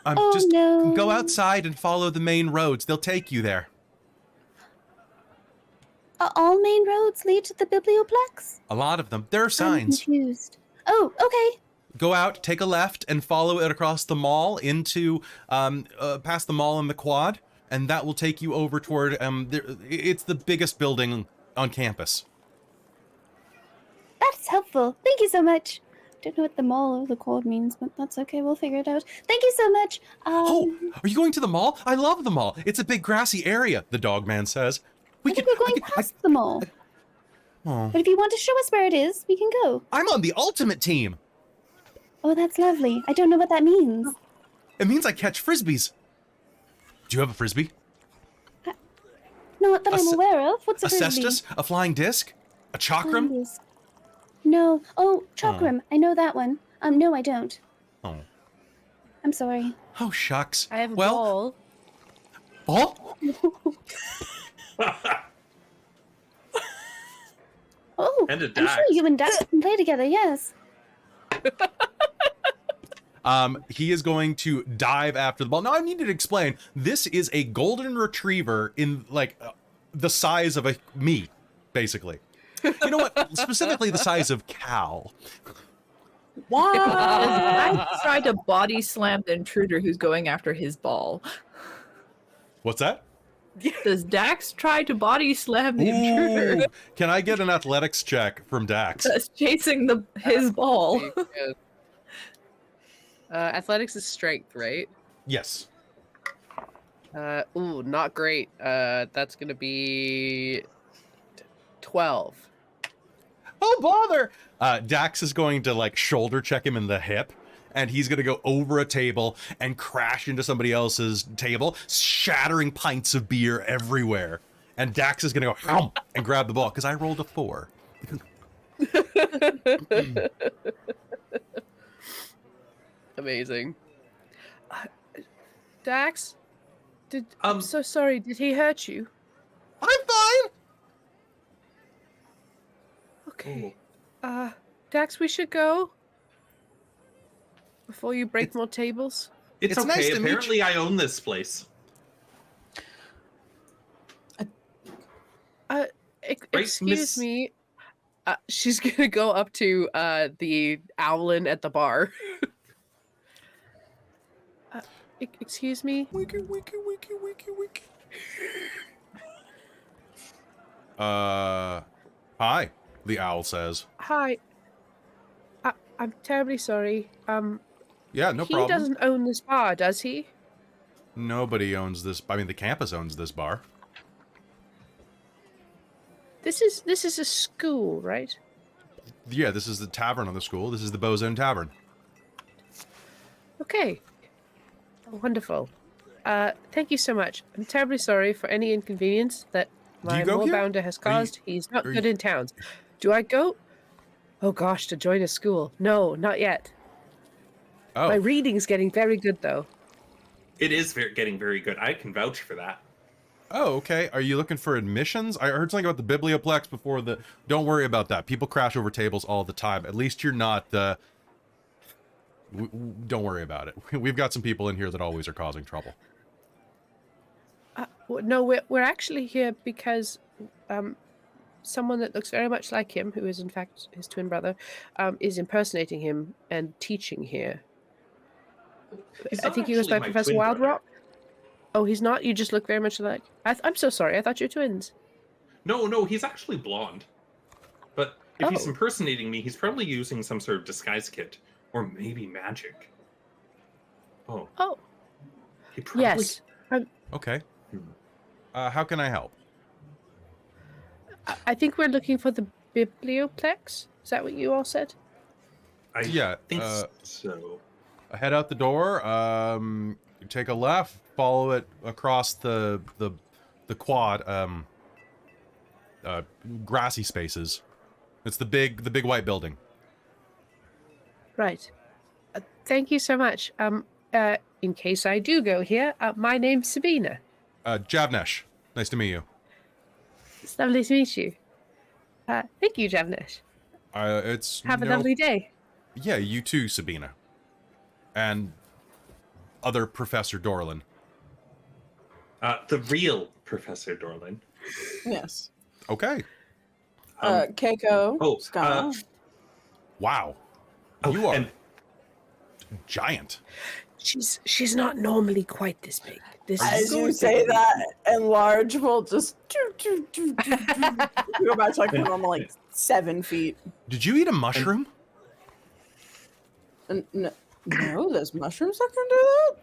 Oh, Just no. go outside and follow the main roads. They'll take you there. All main roads lead to the Biblioplex? A lot of them. There are I'm signs. confused. Oh, okay. Go out, take a left, and follow it across the mall into past the mall and the quad, and that will take you over toward it's the biggest building on campus. That's helpful. Thank you so much. Don't know what the mall or the quad means, but that's okay. We'll figure it out. Thank you so much. Oh, are you going to the mall? I love the mall. It's a big grassy area, the dog man says. I think we're going past the mall. Oh, But if you want to show us where it is, we can go. I'm on the ultimate team. Oh, that's lovely. I don't know what that means. It means I catch frisbees. Do you have a frisbee? Not that I'm aware of. What's a A frisbee? cestus? A flying disc? A chakram? Frisbees. No. Oh, chakram. I know that one. No, I don't. Oh. I'm sorry. Oh, shucks. I have a well, ball. ball? Oh, And a I'm sure Dax. you and Dax can play together, yes. He is going to dive after the ball. Now I need to explain. This is a golden retriever in the size of me, basically. You know what? Specifically the size of Cal. What? I tried to body slam the intruder who's going after his ball. What's that? Does Dax try to body slam the intruder Ooh, can I get an athletics check from Dax? that's chasing his ball? Athletics is strength, right? Yes. Ooh, not great. That's gonna be 12. Oh, bother! Dax is going to shoulder check him in the hip, and he's going to go over a table and crash into somebody else's table, shattering pints of beer everywhere. And Dax is going to go "Hum," and grab the ball because I rolled a 4. Amazing. Dax, I'm Um, so sorry. Did he hurt you? I'm fine. Okay. Dax, we should go before you break more tables. It's It's okay. nice to meet Apparently, I own this place. Excuse Miss- me. She's gonna go up to the owlin at the bar. Excuse me. Wiki, wiki, wiki, wiki, wiki. Hi, the owl says. Hi. I'm terribly sorry. Yeah, no he problem. doesn't own this bar, does he? Nobody owns this. I mean, the campus owns this bar. This is a school, right? Yeah, this is the tavern on the school. This is the Bozone Tavern. Okay. Wonderful. Thank you so much. I'm terribly sorry for any inconvenience that my you go here? moorbounder has Are you- caused. He's not are good you- in towns. Do I go? Oh gosh, to join a school. No, not yet. Oh, My reading's getting very good though. It is getting very good. I can vouch for that. oh, okay. Are you looking for admissions? I heard something about the Biblioplex before. Don't worry about that. People crash over tables all the time. At least you're not the. Don't worry about it. We've got some people in here that always are causing trouble. No, we're actually here because someone that looks very much like him, who is in fact his twin brother, is impersonating him and teaching here. He's I not think he goes actually by my Professor twin brother. Wildrock. Oh, he's not? You just look very much alike. I'm so sorry. I thought you were twins. No, he's actually blonde. But if he's Oh. impersonating me, he's probably using some sort of disguise kit. Or maybe magic. Oh. Oh, He probably... yes. Okay. Hmm. How can I help? I think we're looking for the biblioplex. Is that what you all said? I Yeah, think so. Head out the door. You take a left, follow it across the quad. Grassy spaces. It's the big white building. Right. Thank you so much. In case I do go here, my name's Sabina. Javnesh. Nice to meet you. It's lovely to meet you. Thank you, Javnesh. It's Have a no- lovely day. Yeah, you too, Sabina. And other Professor Dorlen. The real Professor Dorlen. Yes. Okay. Kaeko. oh, Skarr. Wow. Oh, You are and giant. She's not normally quite this big. This Are As you you going say to- that, and Large will just go back to like the normal, like 7 feet. Did you eat a mushroom? No, there's mushrooms that can do that.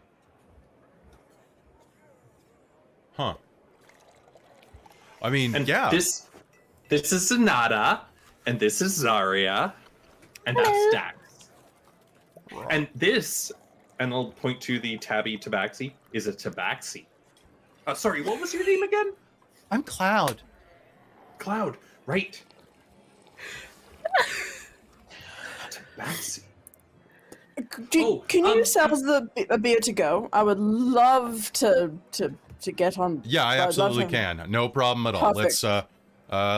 Huh. I mean, and yeah. this is Zenada, and this is Xarria, and Hello. that's Dax. And this, and I'll point to the tabby tabaxi, is a tabaxi. Sorry, what was your name again? I'm Cloud. Cloud, right. Tabaxi. Can you sell a beer to go? I would love to get on. Yeah, I I'd love absolutely to- can. No problem at all. Perfect. Let's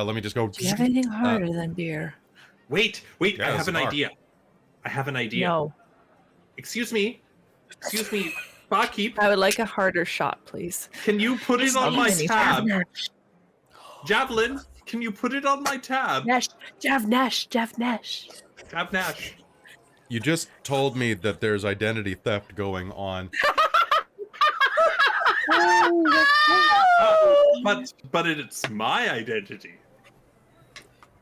let me just go. Do you have anything harder than beer? Wait, Yeah, I this have an is hard. idea. I have an idea. No. Excuse me, barkeep, I would like a harder shot, please. can you put it on my Any tab? Javnesh. Javelin, can you put it on my tab? Javnesh. Tab Nash. You just told me that there's identity theft going on. But it's my identity.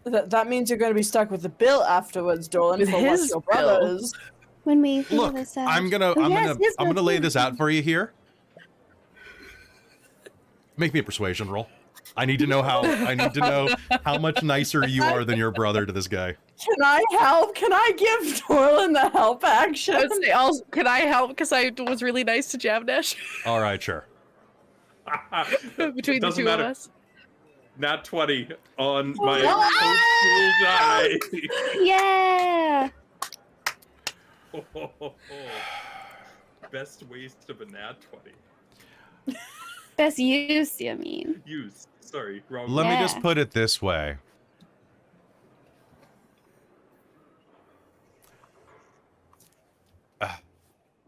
That means you're going to be stuck with the bill afterwards, Dorlen, With for what his your bill. brothers. When we figure Look, this out. I'm gonna Oh, yes, his I'm gonna lay bill this too. out for you here. Make me a persuasion roll. I need to know how much nicer you are than your brother to this guy. Can I help? Can I give Dorlen the help action? I would say, also, can I help? Because I was really nice to Javnesh All right, sure. between the Doesn't two matter. of us. Nat 20 on my Ah! cool die. Yeah. Best waste of a nat 20. Best use, you mean. Use. Sorry, wrong. Let me Yeah. just put it this way.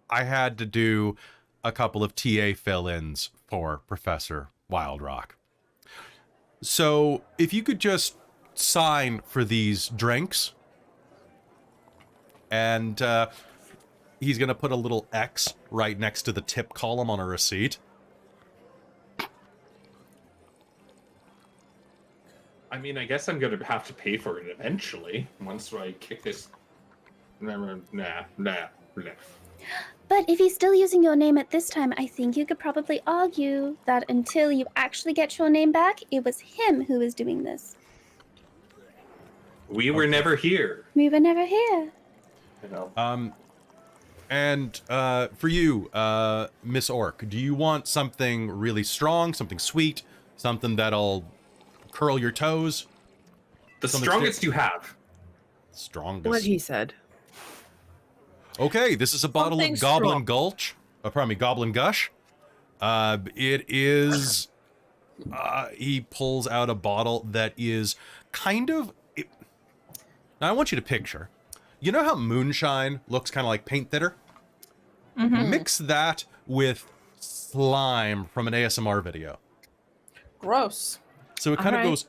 I had to do a couple of TA fill-ins for Professor Wildrock. So if you could just sign for these drinks, and he's gonna put a little X right next to the tip column on a receipt. I mean, I guess I'm gonna have to pay for it eventually. Once I kick this. Nah. But if he's still using your name at this time, I think you could probably argue that until you actually get your name back, it was him who was doing this. We were never here. We were never here. You know. And for you, Miss Orc, do you want something really strong, something sweet, something that'll curl your toes? The something strongest you have. Strongest. What he said. Okay, this is a bottle Something of Goblin strong. Gulch. Pardon me, Goblin Gush. It is. He pulls out a bottle that is kind of. Now I want you to picture. You know how moonshine looks kind of like paint thinner? Mix that with slime from an ASMR video. Gross. So it kind of Alright. goes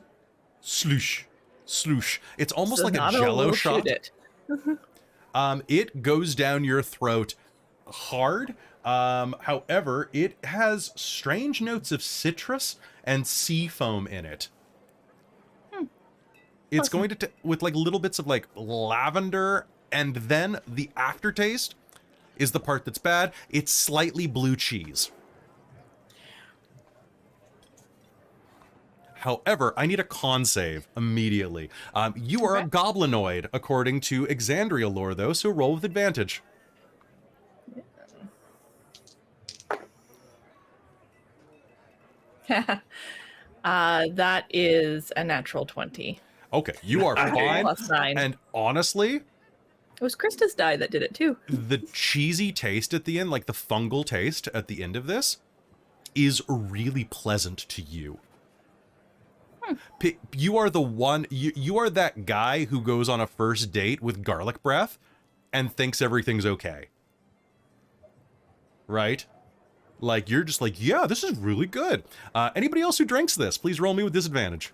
sloosh, sloosh. It's almost like a Zenada Jello will shot. shoot it. It goes down your throat hard. However, it has strange notes of citrus and sea foam in it. It's Awesome. going to, with like little bits of like lavender, and then the aftertaste is the part that's bad. It's slightly blue cheese. However, I need a con save immediately. You are a goblinoid, according to Xandria lore, though, so roll with advantage. That is a natural 20. Okay, you are Okay. fine. Plus 9. And honestly, It was Christa's die that did it too. the cheesy taste at the end, like the fungal taste at the end of this, is really pleasant to you. You are the one, you are that guy who goes on a first date with garlic breath and thinks everything's okay. Right? Like, you're just like, yeah, this is really good. Anybody else who drinks this, please roll me with disadvantage.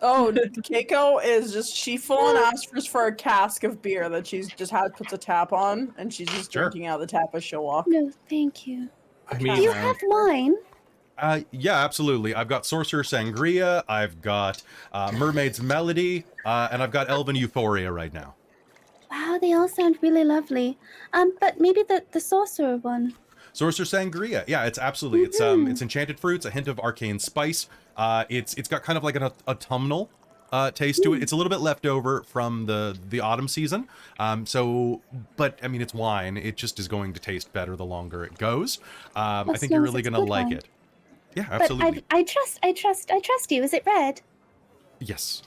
Oh, Kaeko is just, she full on asks for a cask of beer that she's just puts a tap on, and she's just Sure. drinking out the tap as she'll walk. No, thank you. I Do mean, you have wine? Yeah, absolutely. I've got Sorcerer Sangria, I've got Mermaid's Melody, and I've got Elven Euphoria right now. Wow, they all sound really lovely. But maybe the sorcerer one. Sorcerer Sangria, yeah, it's absolutely, it's enchanted fruits, a hint of arcane spice. It's got kind of like an autumnal taste to it. It's a little bit left over from the autumn season. But I mean, it's wine. It just is going to taste better the longer it goes. I As think you're long as really it's gonna good like wine. it. Yeah, But absolutely. I trust you. Is it red? Yes,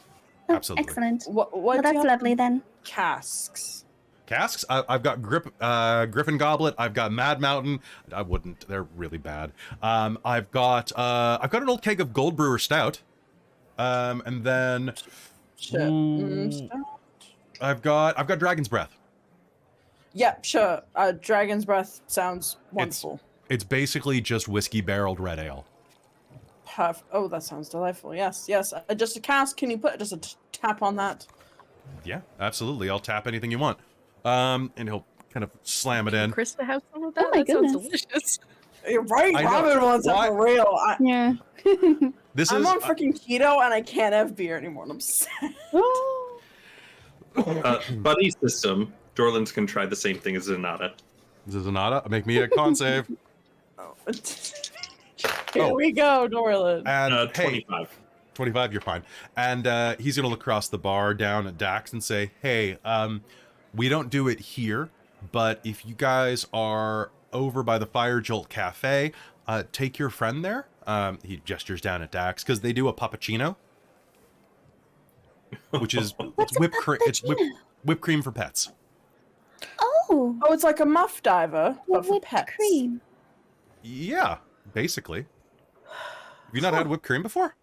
Oh, absolutely. excellent. What Well, do you that's have lovely then. casks? Casks, I've got Griffin Goblet. I've got Mad Mountain. I wouldn't. They're really bad. I've got an old keg of Gold Brewer Stout. And then Shit. I've got Dragon's Breath. Yep, sure. Dragon's Breath sounds wonderful. It's basically just whiskey barreled red ale. Oh, that sounds delightful. Yes, yes. Just a cask. Can you put just a tap on that? Yeah, absolutely. I'll tap anything you want. And he'll kind of slam it in. Krista have some of that? Oh my That sounds goodness. delicious. You're right. I know. Robin wants it Why- for real. Yeah. This I'm is on freaking keto and I can't have beer anymore. And I'm sad. buddy system. Dorlen's can try the same thing as Zenada. Zenada. Make me a con save. Here Oh. we go, Dorlen. And hey, 25. 25, you're fine. And he's gonna look across the bar down at Dax and say, "Hey, we don't do it here, but if you guys are over by the Fire Jolt Cafe, take your friend there." He gestures down at Dax because they do a puppuccino, which is What's a it's whipped cream for pets. Oh, Oh, it's like a muff diver, but for whipped pets. cream. Yeah, basically. Have you not had whipped cream before?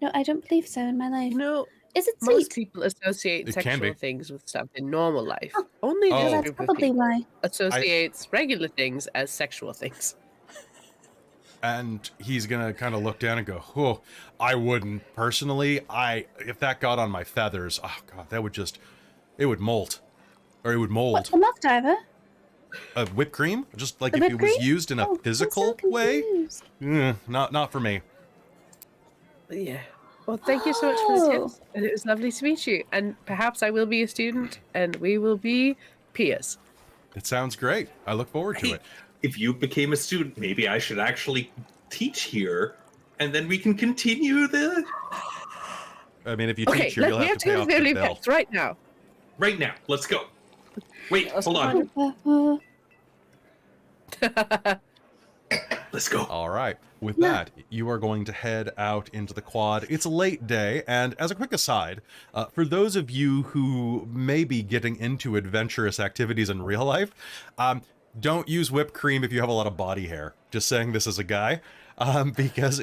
No, I don't believe so in my life. You know, Is it most sweet? people associate It can sexual be. things with stuff in normal life. Oh, Only Oh. this That's group of probably people why. associates regular things as sexual things. And he's gonna kind of look down and go, "Oh, I wouldn't personally. If that got on my feathers, oh god, it would molt, or it would mold. What's a muff diver? Whipped cream, just like The if it whipped was cream? used in a Oh, I'm so physical way. confused. Not for me. Yeah. Well, thank you so much for the Oh. tips. And it was lovely to meet you. And perhaps I will be a student and we will be peers. It sounds great. I look forward to Hey, it. if you became a student, maybe I should actually teach here, and then we can continue the I mean, if you Okay, teach here, you'll we have to pay to off go the to bill. pets right now. right now. Let's go. Wait, Let's hold on. find Let's go. All right. With Yeah. that, you are going to head out into the quad. It's a late day, and as a quick aside, for those of you who may be getting into adventurous activities in real life, don't use whipped cream if you have a lot of body hair. Just saying this as a guy, because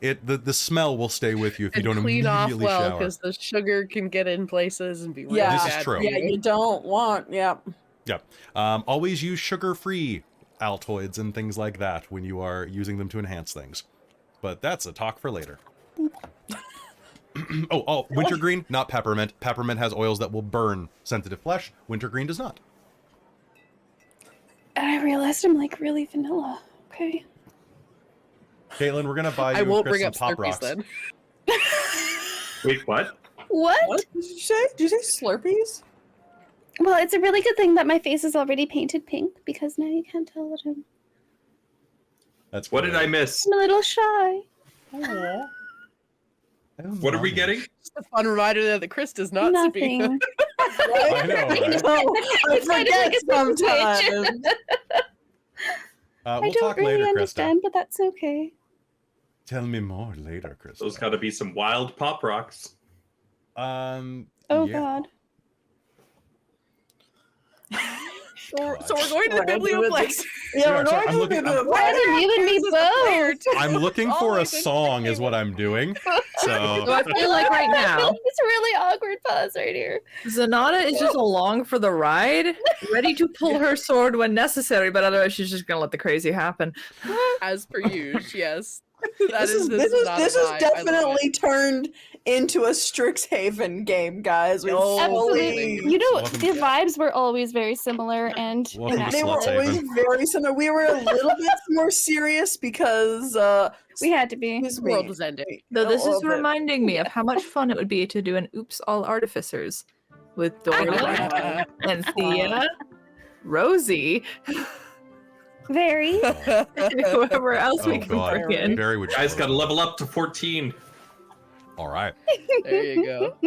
the smell will stay with you if you And don't clean off immediately well shower. because the sugar can get in places and be really Yeah, This is bad true. for Yeah, you. you don't want. Yep. Yep. Always use sugar-free Altoids and things like that when you are using them to enhance things. But that's a talk for later. Wintergreen, not peppermint. Peppermint has oils that will burn sensitive flesh. Wintergreen does not. And I realized I'm like really vanilla. Okay. Caitlin, we're gonna buy you I and won't Chris bring some up Pop Slurpees Rocks. then. Wait, what? What? What did you say? Did you say Slurpees? Well, it's a really good thing that my face is already painted pink because now you can't tell that That's What did I miss? I'm a little shy. What are we getting? Just a fun reminder there that Christa's not Sabina. Nothing. I know, right? I forget sometimes. I We'll don't talk really later, Christa. understand, but that's okay. Tell me more later, Christa. Those got to be some wild pop rocks. Oh yeah. God. So we're going to the Biblioplex. Yeah, we're sorry, going I'm to looking- the I'm- Why do you and me both? I'm looking All for I a think song is is what I'm doing. So So I feel like right now, It's a really awkward pause right here. Zenada is just along for the ride, ready to pull her sword when necessary, but otherwise she's just gonna let the crazy happen. As per usual, yes. This is definitely turned into a Strixhaven game, guys. We Oh, fully- You know, Welcome the to- vibes were always very similar and Welcome to and They were Slutshaven. always very similar. We were a little bit more serious because we had to be. excuse The world me. was ending. Though this A is little bit. reminding me of how much fun it would be to do an Oops All Artificers with Dorlen and Thea, Rosie, Very. and whoever else we Oh can god, bring in. Barry would Guys show got to it. level up to 14. All right. There you go.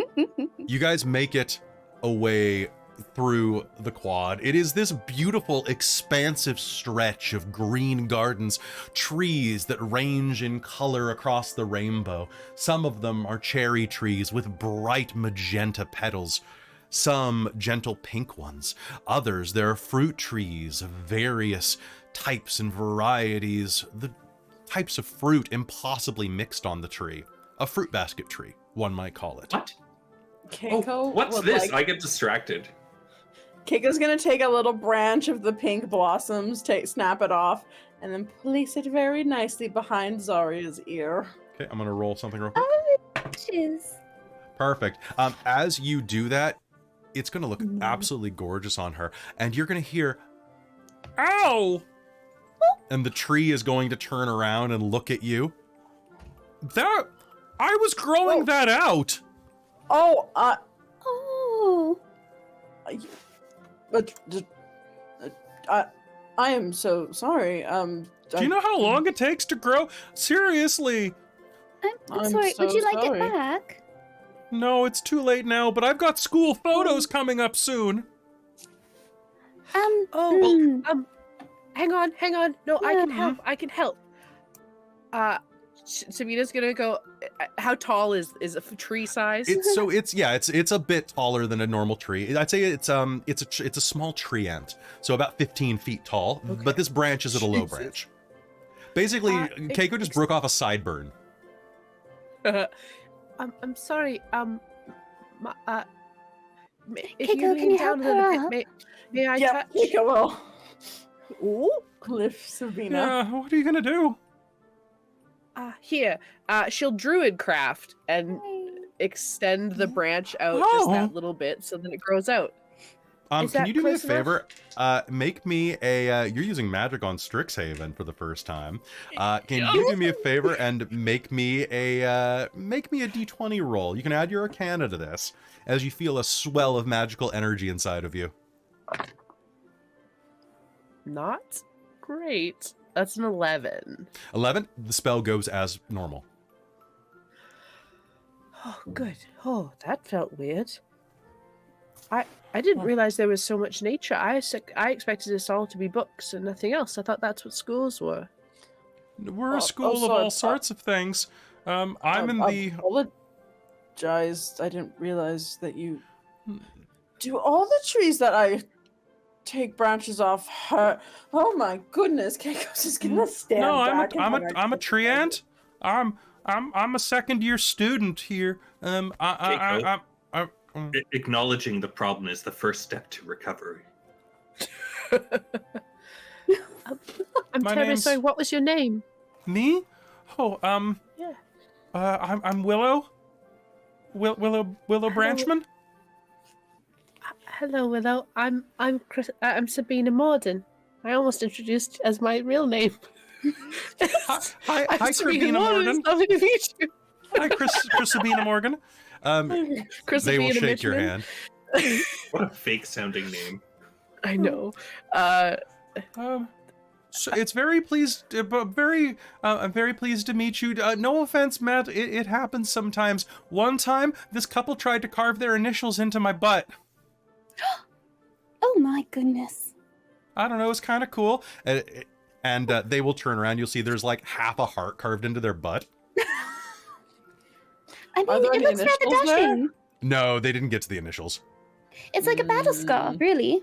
You guys make it away through the quad. It is this beautiful, expansive stretch of green gardens, trees that range in color across the rainbow. Some of them are cherry trees with bright magenta petals, some gentle pink ones. Others, there are fruit trees of various types and varieties, the types of fruit impossibly mixed on the tree. A fruit basket tree, one might call it. What? Keiko Oh, what's would this? like- I get distracted. Keiko's gonna take a little branch of the pink blossoms, snap it off, and then place it very nicely behind Xarria's ear. Okay, I'm gonna roll something real quick. Jeez. Perfect. As you do that, it's gonna look absolutely gorgeous on her, and you're gonna hear, "Ow!" And the tree is going to turn around and look at you. I was growing Whoa. that out. Oh, Oh. but I am so sorry. Do you know how long it takes to grow? Seriously. I'm I'm sorry. Would so you like sorry. it back? No, it's too late now, but I've got school photos coming up soon. Oh, hmm. hang on. No, I can Yeah. help. I can help. Sabina's gonna go. How tall is a tree size? It's a bit taller than a normal tree. I'd say it's a small tree ant, so about 15 feet tall. Okay. But this branch is at a low Jesus. branch. Basically, Keiko just broke off a sideburn. I'm sorry. If Keiko, you can lean you down help a her little up? bit, may I Yeah, touch? Keiko will Ooh. lift Sabina. Yeah, what are you gonna do? Here. She'll druid craft and extend the branch out just Oh. that little bit so that it grows out. Is Can that you do me a close enough? favor? Make me a. You're using magic on Strixhaven for the first time. Can you do me a favor and make me a D20 roll? You can add your Arcana to this as you feel a swell of magical energy inside of you. Not great. That's an 11. 11. The spell goes as normal. Oh, good. Oh, that felt weird. I didn't realize there was so much nature. I expected this all to be books and nothing else. I thought that's what schools were. We're a Oh, school of sorry, all sorts of things. I'm in the. Apologize. I didn't realize that you. Do all the trees that I take branches off hurt? Oh my goodness, Keiko's just gonna stand No, back. and have I'm a her tree ant. I'm a second year student here. Acknowledging the problem is the first step to recovery. I'm My terribly name's- sorry. What was your name? Me? Oh, Yeah. I'm Willow. Willow Branchman. Hello, Willow. I'm Sabina Moorden. I almost introduced you as my real name. Hi, I'm Sabina Moorden. Morgan. It's lovely to meet you. Hi, Chris Sabina Morgan. Christa they will being a shake your Michelin. hand. What a fake sounding name. I know. So it's very pleased, I'm very pleased to meet you. No offense, Matt. It happens sometimes. One time, this couple tried to carve their initials into my butt. Oh my goodness. I don't know. It's kind of cool. And they will turn around. You'll see there's like half a heart carved into their butt. I Are mean, there it any looks rather initials there? dashing. No, they didn't get to the initials. It's like a battle scar, really.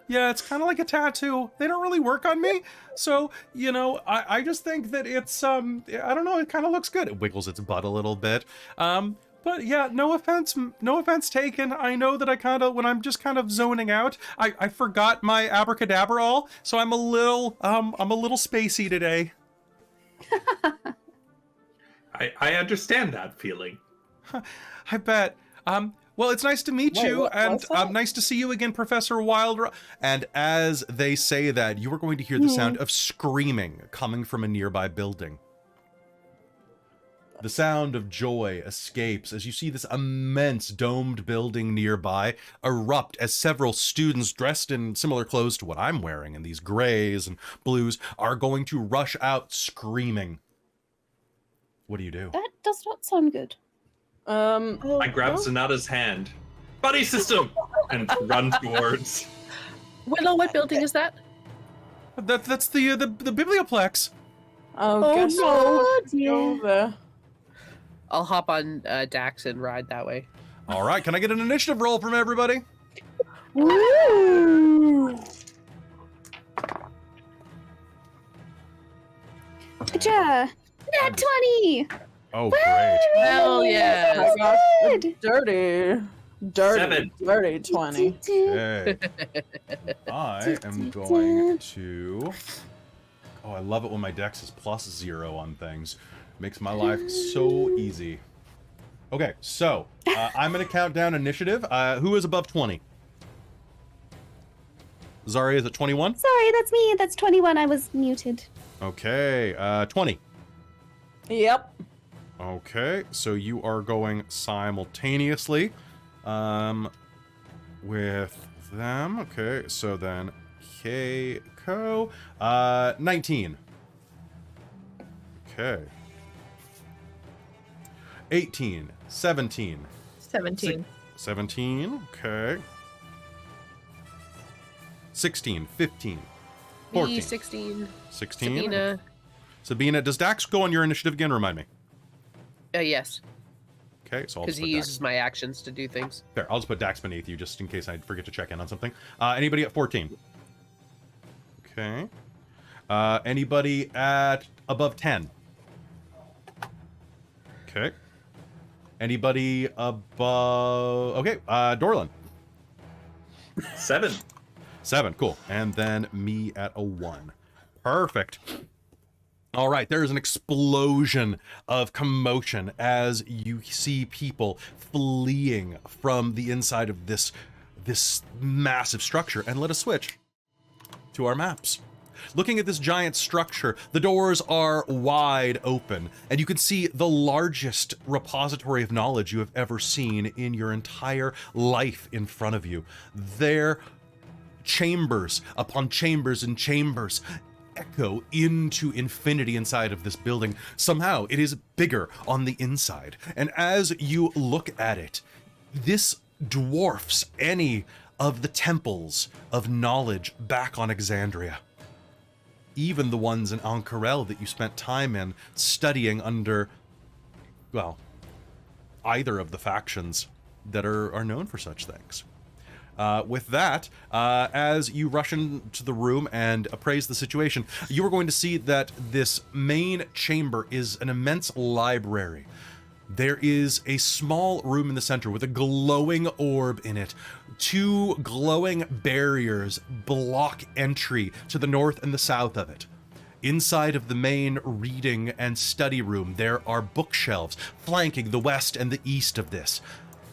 Yeah, it's kind of like a tattoo. They don't really work on me. So, you know, I just think that it's, I don't know, it kind of looks good. It wiggles its butt a little bit. But yeah, no offense taken. I know that when I'm just kind of zoning out, I forgot my abracadabra all, so I'm a little spacey today. I understand that feeling. I bet. Well, it's nice to meet Wait, you, what and was that? nice to see you again, Professor Wildrock. And as they say that, you are going to hear the sound of screaming coming from a nearby building. The sound of joy escapes as you see this immense domed building nearby erupt as several students dressed in similar clothes to what I'm wearing, and these grays and blues are going to rush out screaming. What do you do? That does not sound good. I grab Zenada's hand. Buddy system! And run towards. Willow, what building is that? That's the biblioplex. Oh, guess no. we'll go there. I'll hop on Dax and ride that way. All right, can I get an initiative roll from everybody? Woo! Gotcha! Nat 20! Oh, great. Hell yes. I got a Good. dirty 20. Okay. I am going to... Oh, I love it when my dex is +0 on things. Makes my life so easy. Okay, so I'm going to count down initiative. Who is above 20? Xarria is at 21? Sorry, that's me. That's 21. I was muted. Okay, 20. Yep. Okay, so you are going simultaneously with them. Okay, so then Kaeko, 19. Okay. 18, 17. 17. 17, okay. 16, 15, 14. Me, 16. 16. Sabina. Sabina, does Dax go on your initiative again? Remind me. Yes, Okay, so I'll because just he put Dax. uses my actions to do things. There, I'll just put Dax beneath you just in case I forget to check in on something. Anybody at 14? Okay. Anybody at above 10? Okay. Anybody above... Okay, Dorlen. 7. 7, cool. And then me at a 1. Perfect. All right, there is an explosion of commotion as you see people fleeing from the inside of this massive structure. And let us switch to our maps. Looking at this giant structure, the doors are wide open, and you can see the largest repository of knowledge you have ever seen in your entire life in front of you. There, chambers upon chambers and chambers echo into infinity inside of this building. Somehow it is bigger on the inside, and as you look at it, this dwarfs any of the temples of knowledge back on Exandria. Even the ones in Ankarel that you spent time in studying under, well, either of the factions that are known for such things. With that, as you rush into the room and appraise the situation, you are going to see that this main chamber is an immense library. There is a small room in the center with a glowing orb in it. 2 glowing barriers block entry to the north and the south of it. Inside of the main reading and study room, there are bookshelves flanking the west and the east of this,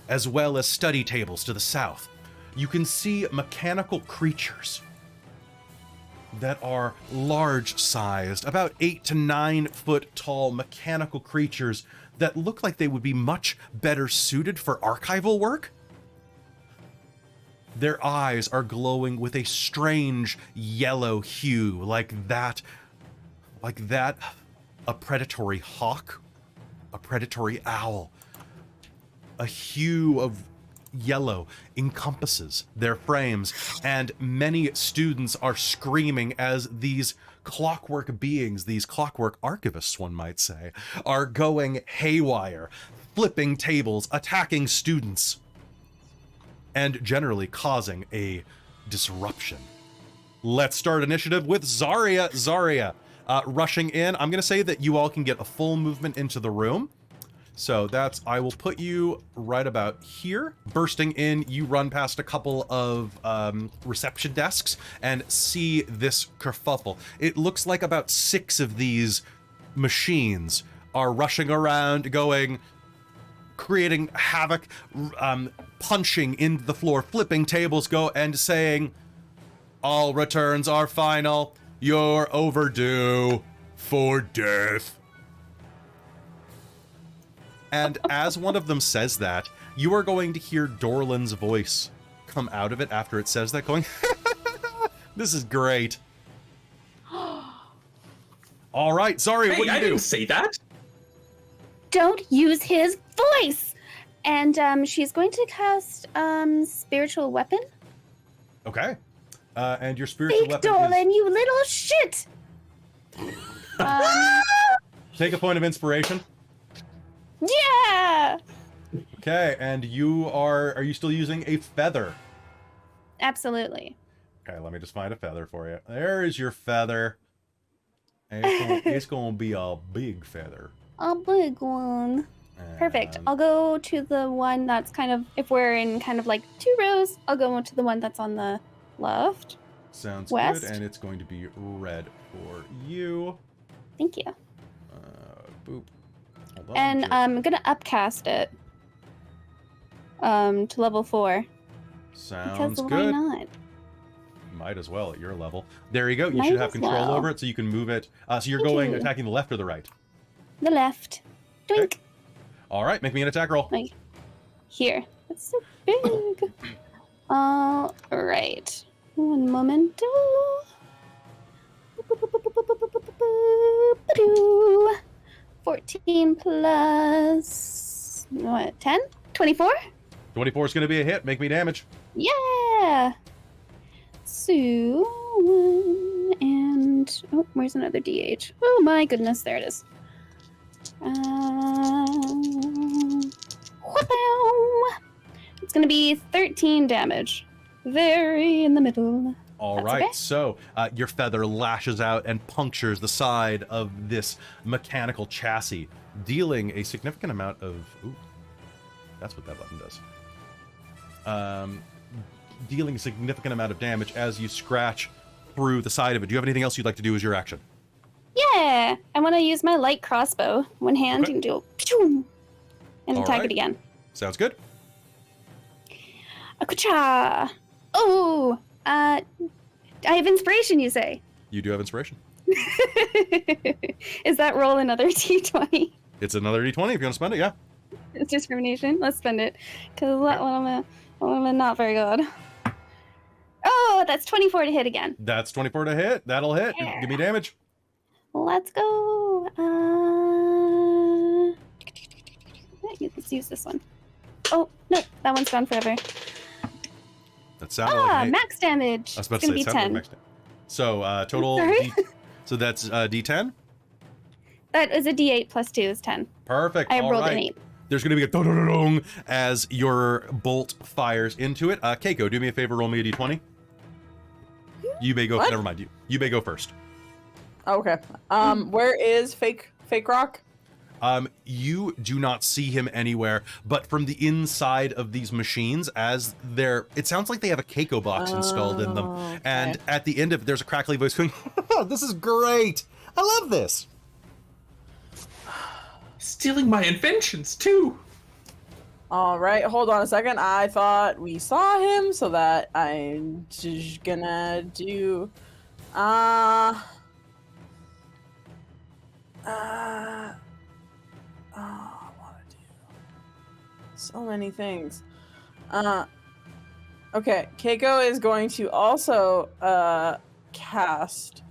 as well as study tables to the south. You can see mechanical creatures that are large-sized, about 8 to 9 foot tall mechanical creatures that look like they would be much better suited for archival work. Their eyes are glowing with a strange yellow hue, like that, a predatory hawk, a predatory owl. A hue of yellow encompasses their frames, and many students are screaming as these clockwork beings, these clockwork archivists, one might say, are going haywire, flipping tables, attacking students, and generally causing a disruption. Let's start initiative with Xarria. Xarria, rushing in. I'm going to say that you all can get a full movement into the room. So that's, I will put you right about here. Bursting in, you run past a couple of reception desks and see this kerfuffle. It looks like about 6 of these machines are rushing around, creating havoc, punching into the floor, flipping tables, and saying, "All returns are final. You're overdue for death." And as one of them says that, you are going to hear Dorlen's voice come out of it after it says that, going, "This is great." All right, Xarria, what do you I do? didn't say that. Don't use his voice! And she's going to cast Spiritual Weapon. Okay. And your spiritual Fake weapon Dorlen, is... you little shit! Take a point of inspiration. Yeah! Okay, and are you still using a feather? Absolutely. Okay, let me just find a feather for you. There is your feather. And it's gonna be a big feather. A big one. Perfect. And I'll go to the one that's kind of, if we're in kind of like 2 rows, I'll go to the one that's on the left. sounds west. good, and it's going to be red for you. Thank you. Boop. Hold on, And check. I'm gonna upcast it to level 4. Sounds Because why good. not? Might as well at your level. There you go. You Might should have as control well. over it, so you can move it. So you're Thank going you. attacking the left or the right. The left. Doink. Okay. All right, make me an attack roll. Like here. That's so big. All right. One moment. 14 plus what? 10? 24? 24 is going to be a hit. Make me damage. Yeah. So 1 and oh, where's another DH? Oh my goodness, there it is. Wha-pow. It's gonna be 13 damage. Very in the middle. All That's right, okay. so your feather lashes out and punctures the side of this mechanical chassis, dealing a significant amount of... Ooh, that's what that button does. Dealing a significant amount of damage as you scratch through the side of it. Do you have anything else you'd like to do as your action? Yeah, I want to use my light crossbow. One hand Okay. and do a pew, and All attack right. it again. Sounds good. Akucha! Oh, I have inspiration, you say? You do have inspiration. Is that roll another d20? It's another d20 if you want to spend it, yeah. It's discrimination. Let's spend it, because that one I'm not very good. Oh, that's 24 to hit again. That's 24 to hit. That'll hit. Yeah. Give me damage. Let's go. Let's use this one. Oh, no, that one's gone forever. That sounded like... Hey, Max damage. I was about It's to say, gonna it be sounded 10. like max damage. So, total... Sorry? So that's d10? That is a d8 plus 2 is 10. Perfect. I All rolled right. an 8. There's going to be a dong as your bolt fires into it. Kaeko, do me a favor, roll me a d20. You may go. What? Never mind. You may go first. Okay. Where is fake rock? You do not see him anywhere, but from the inside of these machines, as they're, it sounds like they have a Kaeko box installed in them. Okay. And at the end of it, there's a crackly voice going, "This is great. I love this." Stealing my inventions too. All right, hold on a second. I thought we saw him, so that I'm just gonna do. So many things. Okay, Kaeko is going to also cast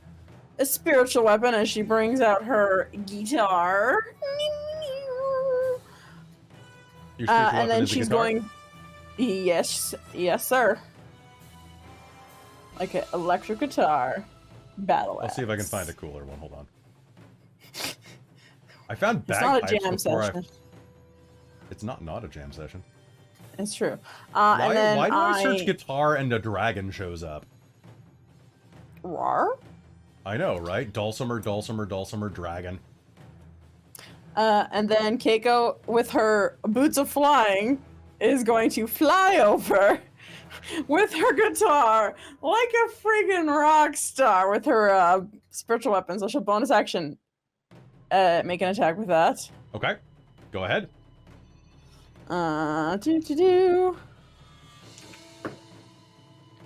a spiritual weapon as she brings out her guitar. Your spiritual weapon And then is a she's guitar? going. Yes, sir. Like an electric guitar battle. I'll see if I can find a cooler one. Hold on. I found It's not a bagpipes jam before session. It's not a jam session. It's true. Why, And then why do I search guitar and a dragon shows up? Rar? I know, right? Dulcimer, dulcimer, dulcimer, dragon. And then Kaeko, with her boots of flying, is going to fly over with her guitar like a friggin' rock star with her spiritual weapon. So she'll bonus action make an attack with that. Okay, go ahead.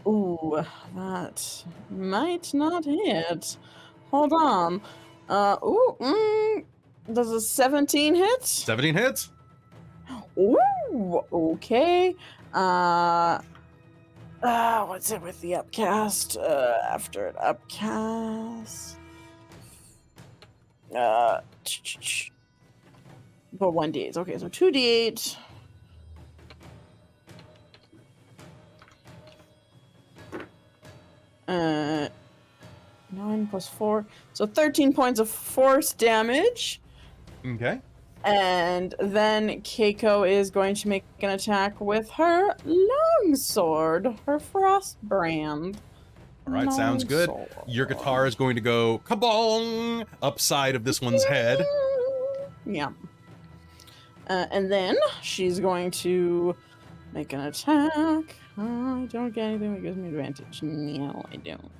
Ooh, that might not hit. Hold on. Does a 17 hit? 17 hits. Ooh, okay. What's it with the upcast? After an upcast. But 1d8. Okay, so 2d8. Uh, 9 plus 4. So 13 points of force damage. Okay. And then Kaeko is going to make an attack with her longsword, her frost brand. All right, sounds good. Your guitar is going to go kabong upside of this one's head. Yeah. And then she's going to make an attack. I don't get anything that gives me advantage. No, I don't.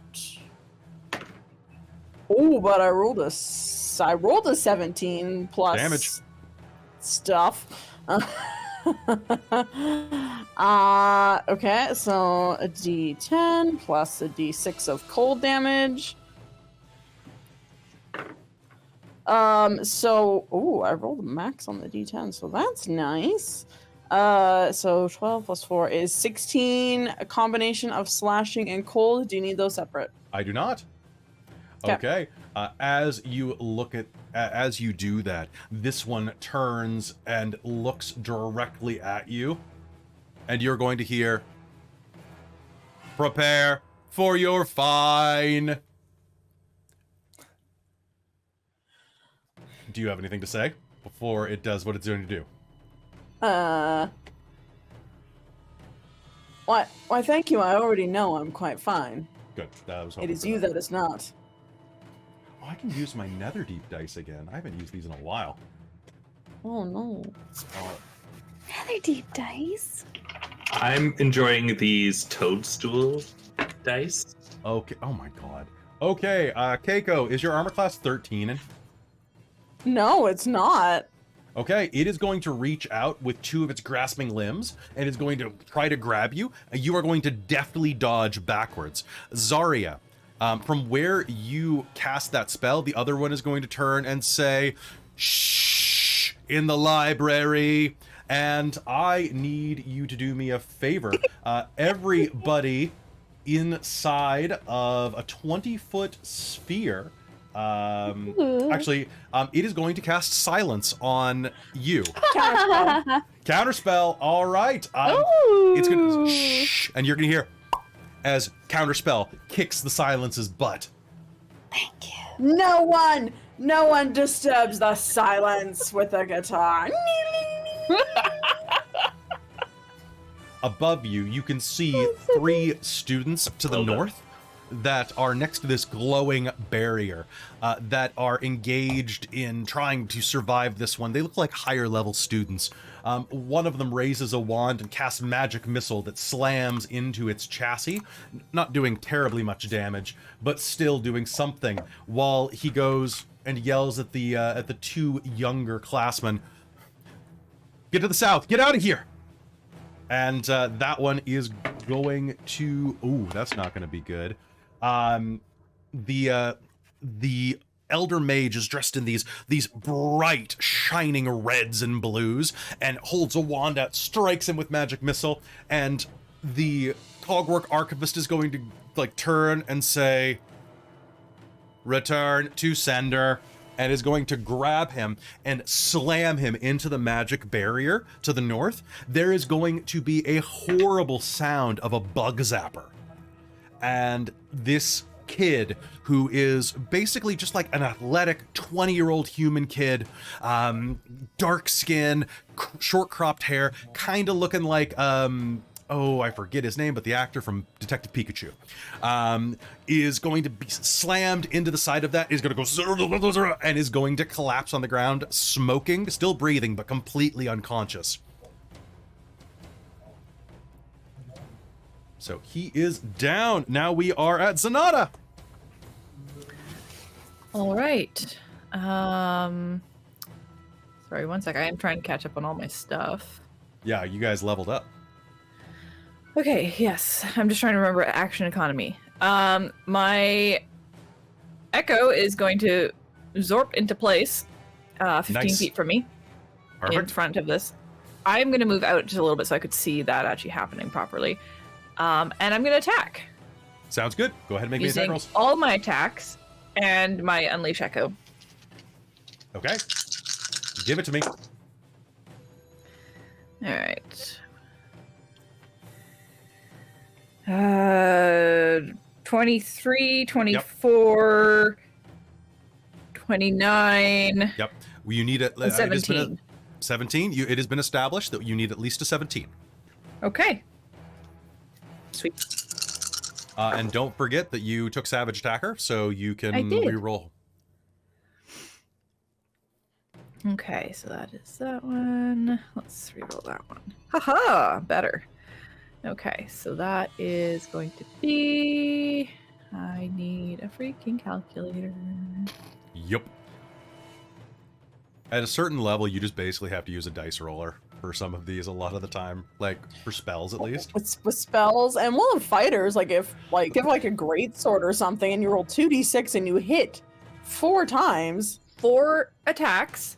Oh, but I rolled a 17 plus damage stuff. Okay, so a d10 plus a d6 of cold damage. So, I rolled a max on the d10, so that's nice. So 12 plus 4 is 16, a combination of slashing and cold. Do you need those separate? I do not. Okay. As you look at, as you do that, this one turns and looks directly at you, and you're going to hear, "Prepare for your fine." Do you have anything to say before it does what it's going to do? Why, thank you. I already know I'm quite fine. Good. It is you that is not. Oh, I can use my Netherdeep dice again. I haven't used these in a while. Oh, no. Netherdeep dice. I'm enjoying these toadstool dice. Okay. Oh my god. Okay, Kaeko, is your armor class 13? No, it's not. Okay, it is going to reach out with two of its grasping limbs and is going to try to grab you. You are going to deftly dodge backwards. Xarria, from where you cast that spell, the other one is going to turn and say, "Shh, in the library." And I need you to do me a favor. Everybody inside of a 20-foot sphere, actually, it is going to cast silence on you. Counterspell. All right. It's gonna shh, and you're gonna hear as Counterspell kicks the silence's butt. Thank you. No one disturbs the silence with a guitar. Above you, you can see 3 students to the north that are next to this glowing barrier that are engaged in trying to survive this one. They look like higher level students. One of them raises a wand and casts magic missile that slams into its chassis, not doing terribly much damage, but still doing something, while he goes and yells at the 2 younger classmen, "Get to the south, get out of here!" And that one is going to, ooh, that's not going to be good. The elder mage is dressed in these bright, shining reds and blues, and holds a wand out, strikes him with magic missile, and the Cogwork Archivist is going to like turn and say, "Return to sender," and is going to grab him and slam him into the magic barrier to the north. There is going to be a horrible sound of a bug zapper. And this kid, who is basically just like an athletic 20-year-old human kid, dark skin, short cropped hair, kind of looking like, I forget his name, but the actor from Detective Pikachu, is going to be slammed into the side of that, is going to go, and is going to collapse on the ground, smoking, still breathing, but completely unconscious. So he is down. Now we are at Zenada. All right. Sorry, one sec. I am trying to catch up on all my stuff. Yeah, you guys leveled up. Okay, yes. I'm just trying to remember action economy. My Echo is going to zorp into place 15 Nice. feet from me in Perfect. front of this. I'm going to move out just a little bit so I could see that actually happening properly. And I'm going to attack Sounds good. Go ahead and make me attack using rolls. all my attacks and my Unleash Echo. Okay. Give it to me. All right. 23, 24, 29, Yep. Well, you need it. and 17. 17. It has been established that you need at least a 17. Okay. Sweet. And don't forget that you took Savage Attacker, so you can I did. reroll. Okay, so that is that one. Let's reroll that one. Haha, better. Okay, so that is going to be... I need a freaking calculator. Yep. At a certain level, you just basically have to use a dice roller for some of these a lot of the time, like for spells at least. With spells, and one of fighters, like if a great sword or something, and you roll 2d6 and you hit 4 times. 4 attacks.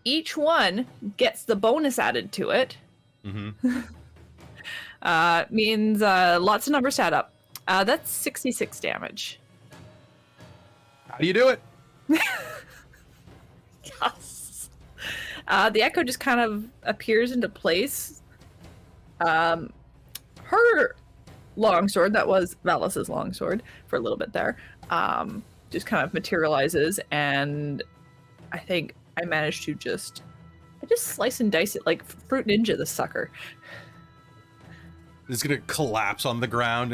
Each one gets the bonus added to it. Mm-hmm. Means lots of numbers add up. That's 66 damage. How do you do it? Yes. The Echo just kind of appears into place. Her longsword, that was Valis's longsword for a little bit there, just kind of materializes, and I think I managed to just slice and dice it like Fruit Ninja, the sucker. It's gonna collapse on the ground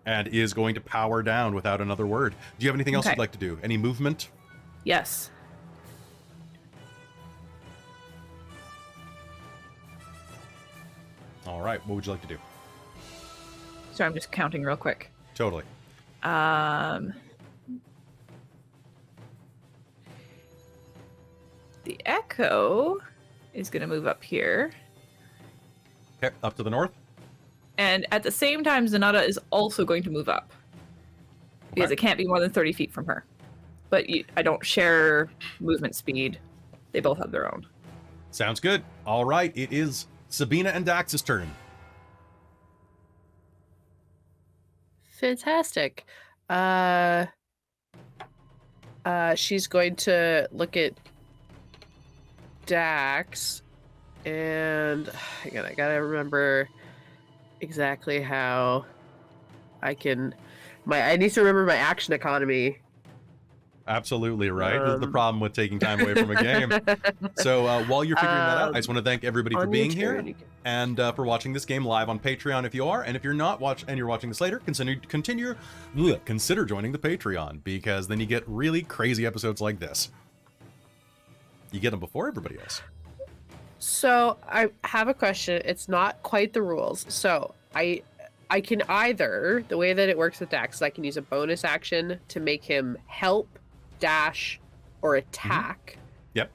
and is going to power down without another word. Do you have anything else Okay. you'd like to do? Any movement? Yes. All right. What would you like to do? So I'm just counting real quick. Totally. The Echo is going to move up here. Okay. Up to the north. And at the same time, Zenada is also going to move up. Because Okay. it can't be more than 30 feet from her. But I don't share movement speed. They both have their own. Sounds good. All right. It is Sabina and Dax's turn. Fantastic. She's going to look at Dax, and hang on, I gotta remember exactly how I can. I need to remember my action economy. Absolutely right. This is the problem with taking time away from a game. So while you're figuring that out, I just want to thank everybody for On being your here turn, you can- and for watching this game live on Patreon if you are, and if you're not and you're watching this later, consider joining the Patreon, because then you get really crazy episodes like this. You get them before everybody else. So I have a question. It's not quite the rules. So I can either, the way that it works with Dax is I can use a bonus action to make him help, dash, or attack. Yep.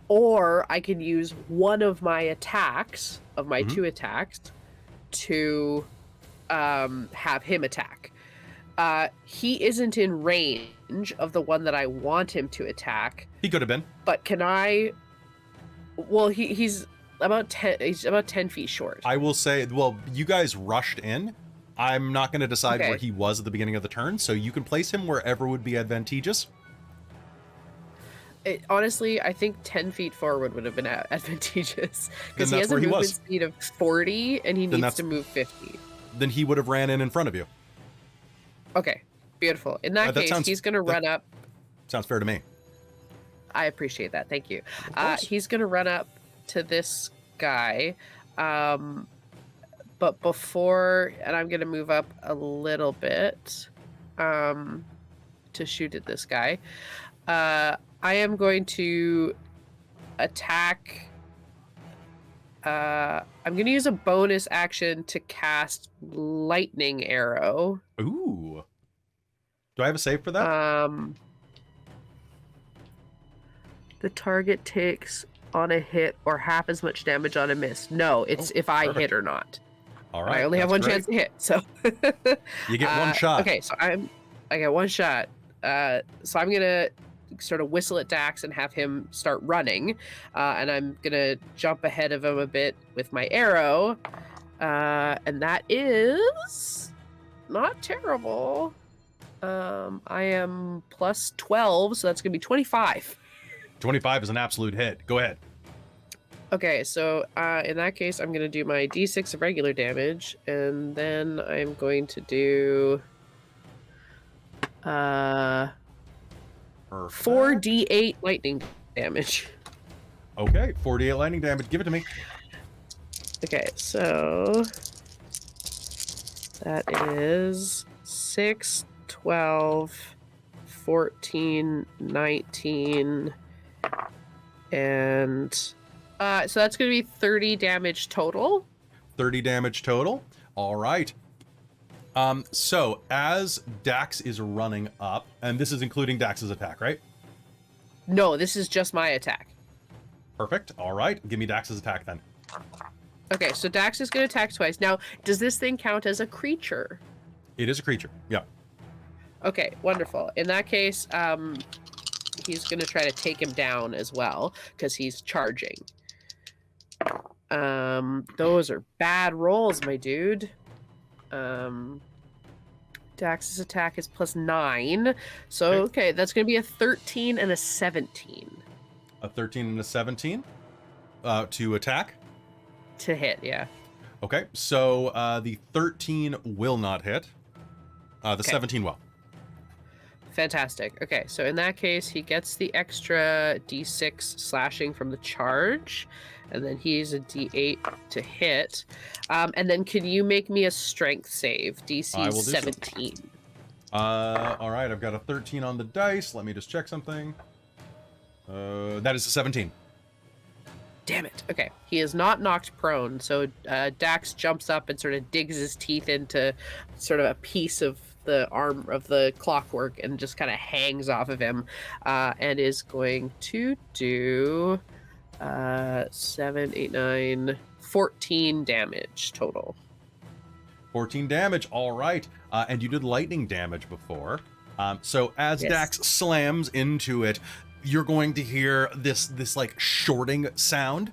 Or I can use one of my attacks, of my Mhm. 2 attacks, to have him attack. He isn't in range of the one that I want him to attack. He could have been. But can I? Well, he's about 10. He's about 10 feet short. I will say, well, you guys rushed in. I'm not going to decide where he was at the beginning of the turn, so you can place him wherever would be advantageous. Honestly, I think 10 feet forward would have been advantageous because he that's has a where he movement was. speed of 40 and he Then needs to move 50. Then he would have ran in front of you. Okay, beautiful. In that case, he's going to run up. Sounds fair to me. I appreciate that. Thank you. Of course. He's going to run up to this guy. But before, and I'm going to move up a little bit to shoot at this guy. I am going to attack. I'm going to use a bonus action to cast Lightning Arrow. Ooh. Do I have a save for that? The target takes on a hit or half as much damage on a miss. No, it's if I perfect. hit or not. All right. I only have one chance to hit, so You get one shot. Okay, so I got one shot. So I'm gonna sort of whistle at Dax and have him start running, and I'm gonna jump ahead of him a bit with my arrow, and that is not terrible. I am plus 12, so that's gonna be 25. 25 is an absolute hit. Go ahead. Okay, so in that case, I'm going to do my d6 of regular damage, and then I'm going to do 4d8 lightning damage. Okay, 48 lightning damage. Give it to me. Okay, so that is 6, 12, 14, 19, and so that's going to be 30 damage total. 30 damage total. All right. So as Dax is running up, and this is including Dax's attack, right? No, this is just my attack. Perfect. All right. Give me Dax's attack then. Okay, so Dax is going to attack twice. Now, does this thing count as a creature? It is a creature. Yeah. Okay, wonderful. In that case, he's going to try to take him down as well, because he's charging. Those are bad rolls, my dude. Dax's attack is plus 9. So, okay, that's going to be a 13 and a 17. A 13 and a 17 to attack. To hit, yeah. Okay, so the 13 will not hit. The 17 will. Fantastic. Okay, so in that case, he gets the extra d6 slashing from the charge, and then he's a d8 to hit. And then can you make me a strength save? DC 17. So. All right, I've got a 13 on the dice. Let me just check something. That is a 17. Damn it. Okay, he is not knocked prone, so Dax jumps up and sort of digs his teeth into sort of a piece of the arm of the clockwork and just kind of hangs off of him, and is going to do 7, 8, 9, 14 damage total. 14 damage, all right. And you did lightning damage before. So as Dax slams into it, you're going to hear this like shorting sound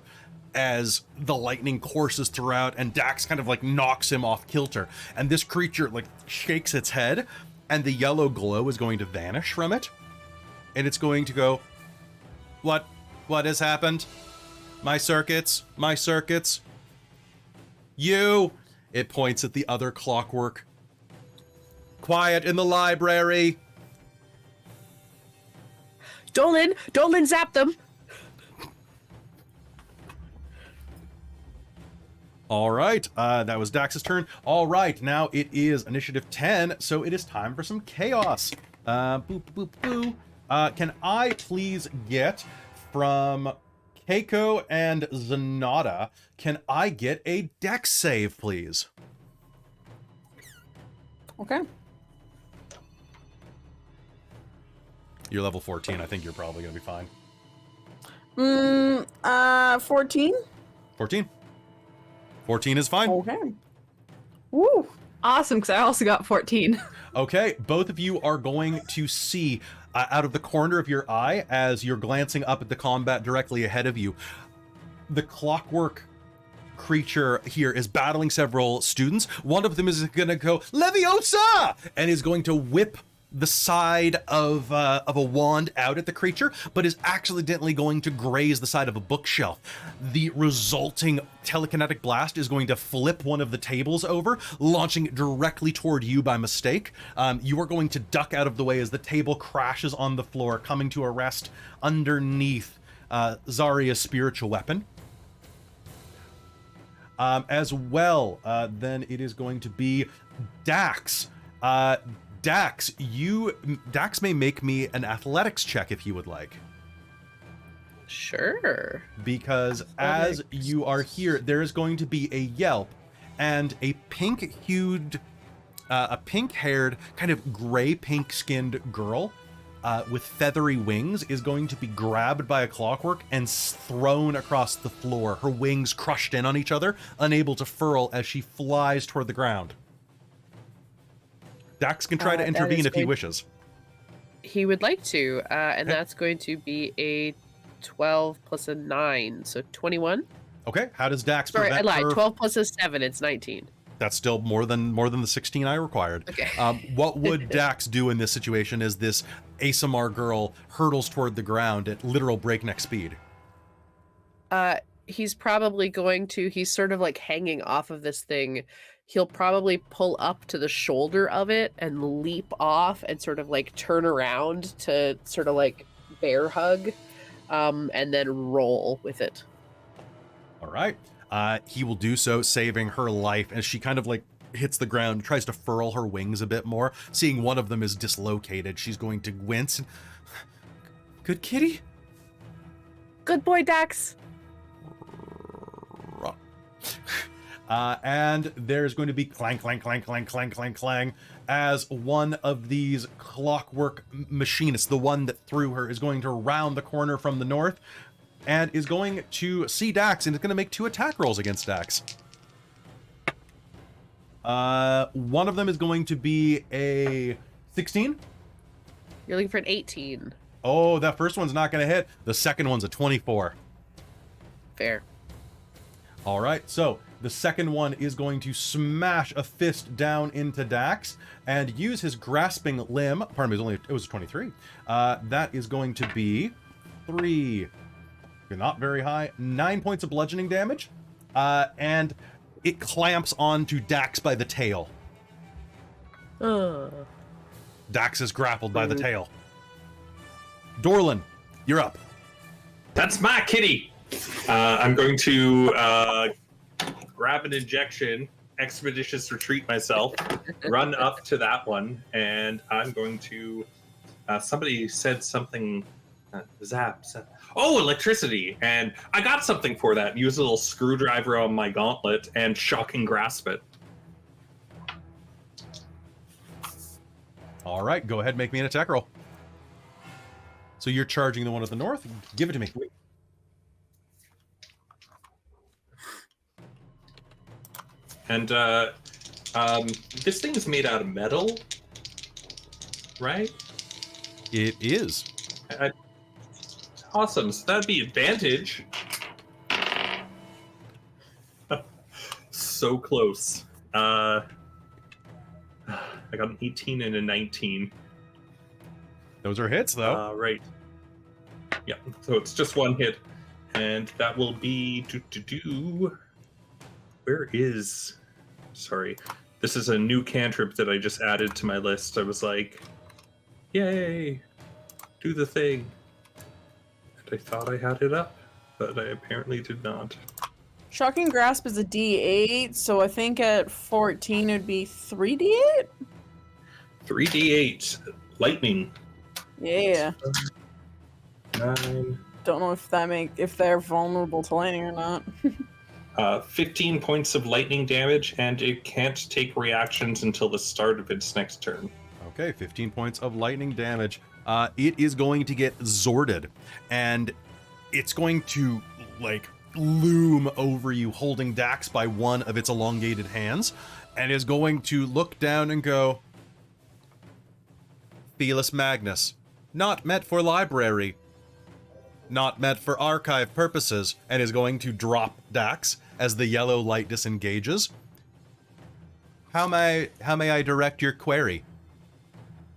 as the lightning courses throughout, and Dax kind of like knocks him off kilter. And this creature like shakes its head, and the yellow glow is going to vanish from it. And it's going to go, What has happened? My circuits. You! It points at the other clockwork. Quiet in the library. Dorlen, zap them. All right, that was Dax's turn. All right, now it is initiative 10, so it is time for some chaos. Boop, boop, boo. Can I please get from Kaeko and Zenada, can I get a dex save, please? Okay. You're level 14. I think you're probably going to be fine. 14? 14. 14 is fine. Okay. Woo. Awesome, because I also got 14. Okay, both of you are going to see out of the corner of your eye as you're glancing up at the combat directly ahead of you. The clockwork creature here is battling several students. One of them is going to go Leviosa and is going to whip the side of a wand out at the creature, but is accidentally going to graze the side of a bookshelf. The resulting telekinetic blast is going to flip one of the tables over, launching it directly toward you by mistake. You are going to duck out of the way as the table crashes on the floor, coming to a rest underneath Xarria's spiritual weapon. As well, then it is going to be Dax. Dax may make me an athletics check if you would like. Sure. Because as you are here, there is going to be a yelp, and a pink-haired, kind of gray pink-skinned girl with feathery wings is going to be grabbed by a clockwork and thrown across the floor, her wings crushed in on each other, unable to furl as she flies toward the ground. Dax can try to intervene if he wishes. He would like to, and that's going to be a 12 plus a 9, so 21. Okay, how does Dax Sorry, prevent I lied. her... 12 plus a 7, it's 19. That's still more than the 16 I required. Okay. What would Dax do in this situation as this ASMR girl hurtles toward the ground at literal breakneck speed? He's probably going to, he's sort of like hanging off of this thing. He'll probably pull up to the shoulder of it and leap off and sort of like turn around to sort of like bear hug, and then roll with it. All right. He will do so, saving her life as she kind of like hits the ground, tries to furl her wings a bit more. Seeing one of them is dislocated, she's going to wince. Good kitty? Good boy, Dax. And there's going to be clang, clang, clang, clang, clang, clang, clang, as one of these clockwork machinists, the one that threw her, is going to round the corner from the north and is going to see Dax and is going to make 2 attack rolls against Dax. One of them is going to be a 16. You're looking for an 18. Oh, that first one's not going to hit. The second one's a 24. Fair. All right, so the second one is going to smash a fist down into Dax and use his grasping limb. Pardon me, it was 23. That is going to be 3. Not very high. 9 points of bludgeoning damage. And it clamps onto Dax by the tail. Dax is grappled by the tail. Dorlen, you're up. That's my kitty. I'm going to grab an injection, expeditious retreat myself, run up to that one, and I'm going to. Somebody said something. Zap. Oh, electricity! And I got something for that. Use a little screwdriver on my gauntlet and shocking grasp it. All right, go ahead, make me an attack roll. So you're charging the one at the north. Give it to me. And this thing is made out of metal, right? It is. Awesome. So that'd be advantage. So close. I got an 18 and a 19. Those are hits, though. Right. Yeah. So it's just one hit, and that will be Where is? Sorry, this is a new cantrip that I just added to my list. I was like, "Yay, do the thing!" And I thought I had it up, but I apparently did not. Shocking Grasp is a D8, so I think at 14 it would be 3D8? 3d8 lightning. Yeah. 9. Don't know if they're vulnerable to lightning or not. 15 points of lightning damage, and it can't take reactions until the start of its next turn. Okay, 15 points of lightning damage. It is going to get Zorded, and it's going to, like, loom over you, holding Dax by one of its elongated hands, and is going to look down and go, Felis Magnus, not meant for library, not meant for archive purposes, and is going to drop Dax as the yellow light disengages. How may I direct your query?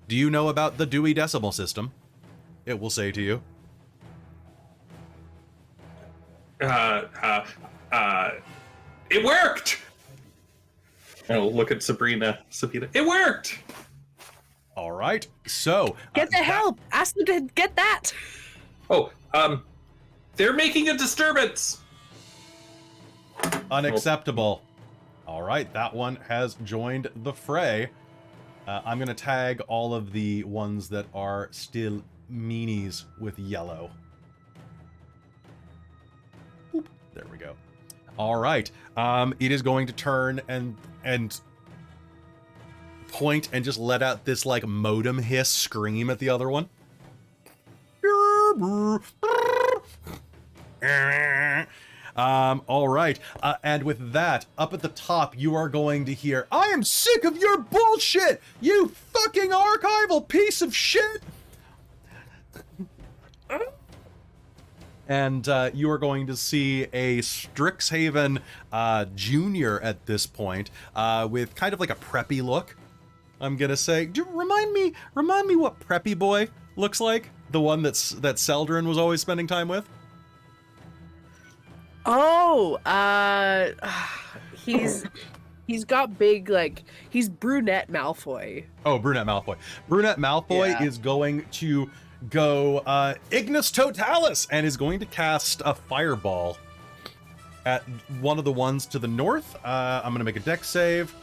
Do you know about the Dewey Decimal System? It will say to you. It worked! I'll look at Sabina. It worked! All right, so... Get the help! Ask them to get that! Oh, they're making a disturbance! Unacceptable. All right, that one has joined the fray. I'm going to tag all of the ones that are still meanies with yellow. Boop. There we go. All right. It is going to turn and point and just let out this like modem hiss scream at the other one. All right. And with that, up at the top, you are going to hear, I am sick of your bullshit, you fucking archival piece of shit. And you are going to see a Strixhaven junior at this point, with kind of like a preppy look. I'm gonna say, remind me what preppy boy looks like, the one that Seldrin was always spending time with. Oh, he's got big, like, he's brunette Malfoy. Oh, brunette Malfoy. Brunette Malfoy Yeah. is going to go Ignis Totalis and is going to cast a fireball at one of the ones to the north. I'm going to make a dex save.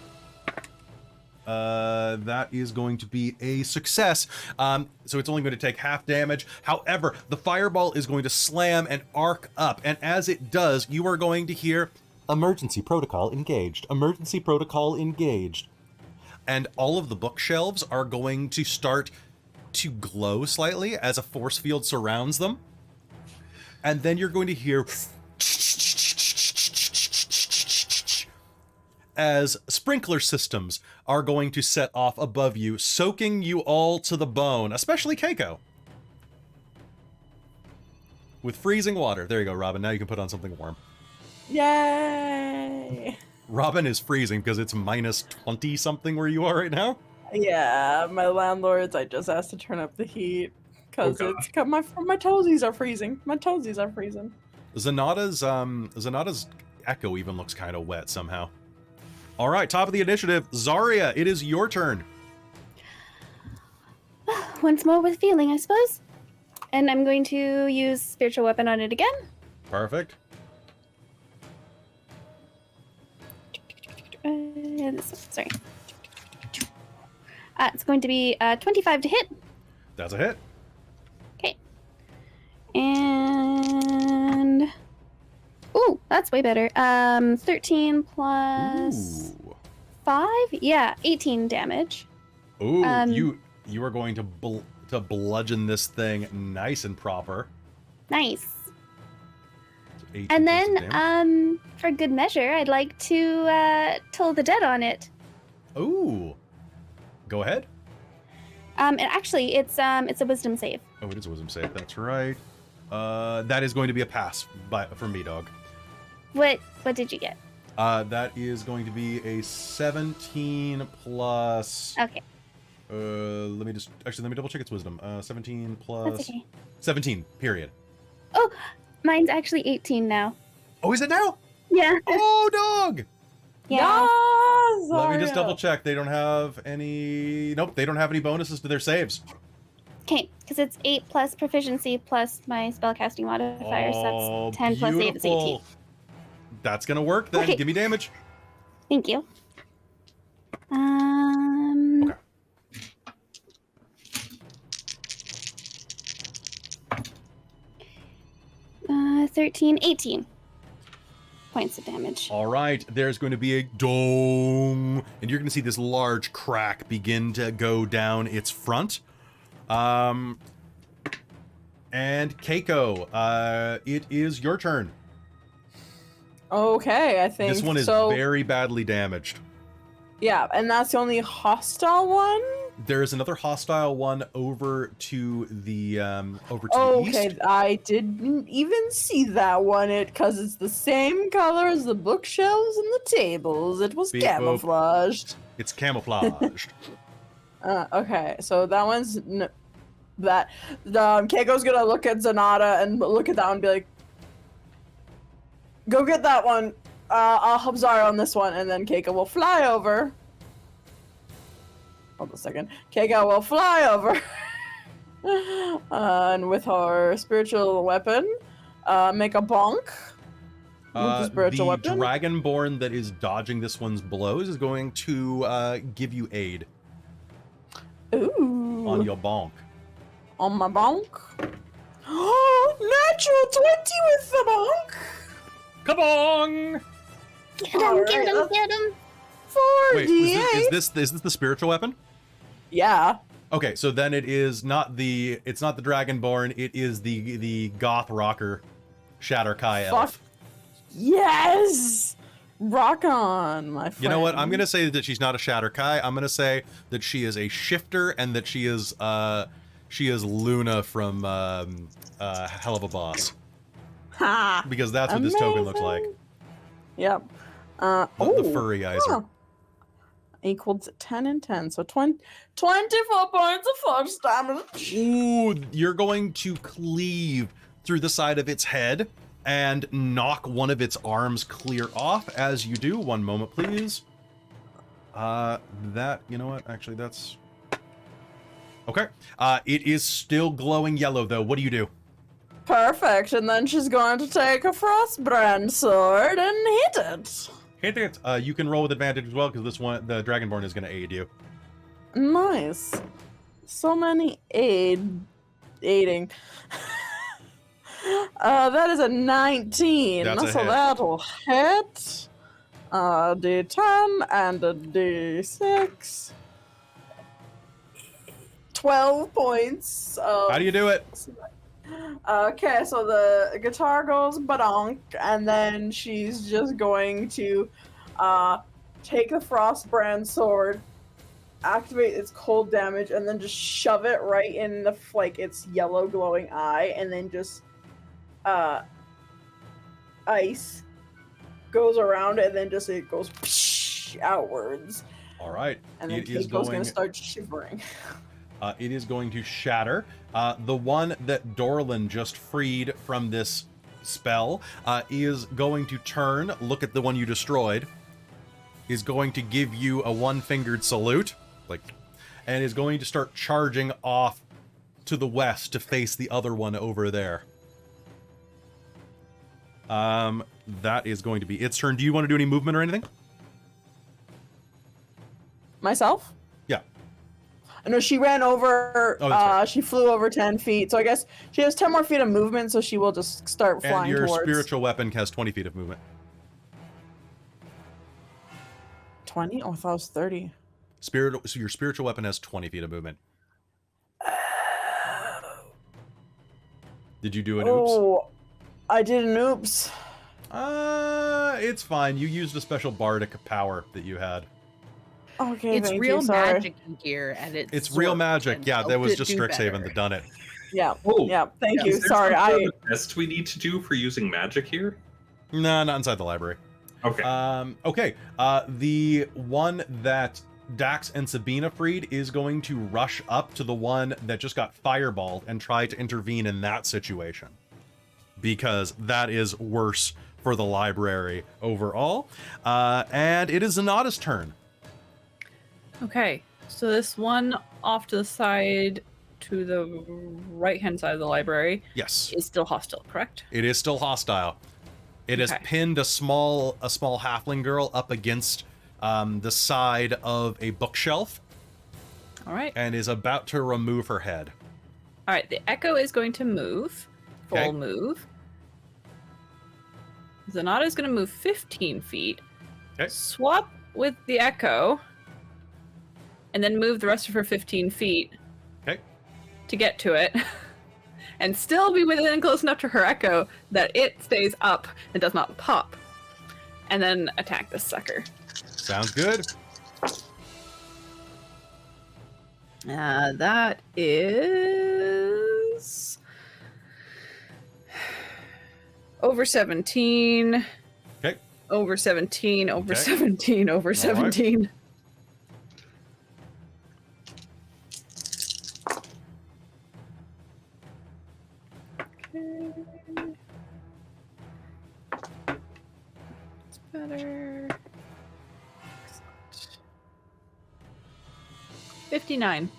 That is going to be a success. So it's only going to take half damage. However, the fireball is going to slam and arc up. And as it does, you are going to hear emergency protocol engaged. Emergency protocol engaged. And all of the bookshelves are going to start to glow slightly as a force field surrounds them. And then you're going to hear as sprinkler systems are going to set off above you, soaking you all to the bone, especially Kaeko. With freezing water. There you go, Robin. Now you can put on something warm. Yay! Robin is freezing because it's minus 20 something where you are right now. Yeah, my landlords, I just asked to turn up the heat because Oh, it's got my toesies are freezing. My toesies are freezing. Zenada's echo even looks kind of wet somehow. All right, top of the initiative, Xarria, it is your turn. Once more with feeling, I suppose. And I'm going to use spiritual weapon on it again. Perfect. Sorry. It's going to be 25 to hit. That's a hit. Okay. And ooh, that's way better. 13 plus Ooh. 5. Yeah, 18 damage. Ooh, you are going to bludgeon this thing nice and proper. Nice. So 18 And points of damage. then, for good measure, I'd like to toll the dead on it. Ooh. Go ahead. And actually, it's a wisdom save. Oh, it is a wisdom save. That's right. That is going to be a pass for me, dog. What did you get? That is going to be a 17 plus. Okay, Let me double check its wisdom. 17 plus. that's okay. 17. Period. Oh, mine's actually 18 now. Oh, is it now? Yeah. Oh, dog. Yeah. Let me just double check. They don't have any. Nope, they don't have any bonuses to their saves. Okay, because it's 8 plus proficiency plus my spellcasting modifier, so Oh, that's 10 plus 8 is 18. beautiful. That's gonna work then. Okay. Give me damage. Thank you. Okay. 13, 18 points of damage. All right, there's going to be a dome, and you're going to see this large crack begin to go down its front. And Kaeko, it is your turn. Okay, I think This one is so. very badly damaged. Yeah, and that's the only hostile one. There's another hostile one over to the Okay, east. I didn't even see that one. Because it's the same color as the bookshelves and the tables. It was Beep boop. camouflaged. It's camouflaged. Okay, so that one's that. Kaiko's gonna look at Zenada and look at that one and be like, "Go get that one. I'll help Xarria on this one," and then Kaiko will fly over. Hold on a second. Kaiko will fly over, and with her spiritual weapon, make a bonk. With the spiritual the weapon. Dragonborn that is dodging this one's blows is going to give you aid Ooh. on your bonk. On my bonk. Natural 20 with the bonk. Kabong! Get him, Alright, get him, that's- get him. 4d8. Wait, is this the spiritual weapon? Yeah. Okay, so then it's not the Dragonborn, it is the goth rocker Shatter Kai elf. Fuck. Yes! Rock on, my friend. You know what? I'm gonna say that she's not a Shatter Kai. I'm gonna say that she is a shifter and that she is Luna from Hell of a Boss. Ha! Because that's what this token looks like. Yep. The Ooh, furry geyser. huh. Equals 10 and 10, so 24 points of force damage. Ooh, you're going to cleave through the side of its head and knock one of its arms clear off. As you do, one moment, please. You know what? Actually, that's... Okay. It is still glowing yellow, though. What do you do? Perfect, and then she's going to take a Frostbrand sword and hit it. Hit it. You can roll with advantage as well, because this one, the Dragonborn, is going to aid you. Nice. So many aiding. That is a 19. That's a so hit. that'll hit. D10 and a D6. 12 points. How do you do it? Okay, so the guitar goes badonk, and then she's just going to take the Frostbrand sword, activate its cold damage, and then just shove it right in the its yellow glowing eye, and then just ice goes around, and then just it goes outwards, All right. and then It is Keiko's going. gonna start shivering. It is going to shatter. The one that Dorlen just freed from this spell is going to turn, look at the one you destroyed, is going to give you a one-fingered salute, and is going to start charging off to the west to face the other one over there. That is going to be its turn. Do you want to do any movement or anything? Myself? Yeah. No, she ran over. Oh, that's right. She flew over 10 feet, so I guess she has 10 more feet of movement. So she will just start And flying your towards. spiritual weapon has 20 feet of movement. 20? Oh, I thought it was 30. So your spiritual weapon has 20 feet of movement. Did you do an oops? Oh, I did an oops. It's fine. You used a special bardic power that you had. Okay, It's thank real you, sorry. magic in here, and It's real magic. and Yeah, that helped was it just do Strixhaven better. that done it. Yeah, Oh, yeah, thank is you. there Sorry, some sort I. of test we need to do for using magic here? No, not inside the library. Okay. Okay. The one that Dax and Sabina freed is going to rush up to the one that just got fireballed and try to intervene in that situation, because that is worse for the library overall. And it is Zenada's turn. Okay, so this one off to the side, to the right-hand side of the library, Yes, is still hostile, correct? it is still hostile. It has Okay. pinned a small halfling girl up against the side of a bookshelf All right. and is about to remove her head. All right, the Echo is going to move. Full Okay. move. Zenada is going to move 15 feet. Okay. Swap with the Echo. And then move the rest of her 15 feet. Okay. To get to it. And still be within close enough to her Echo that it stays up and does not pop. and then attack this sucker. Sounds good. That is over 17. Okay. Over 17, over Okay. 17, over All right. 17. Okay. It's better. 59.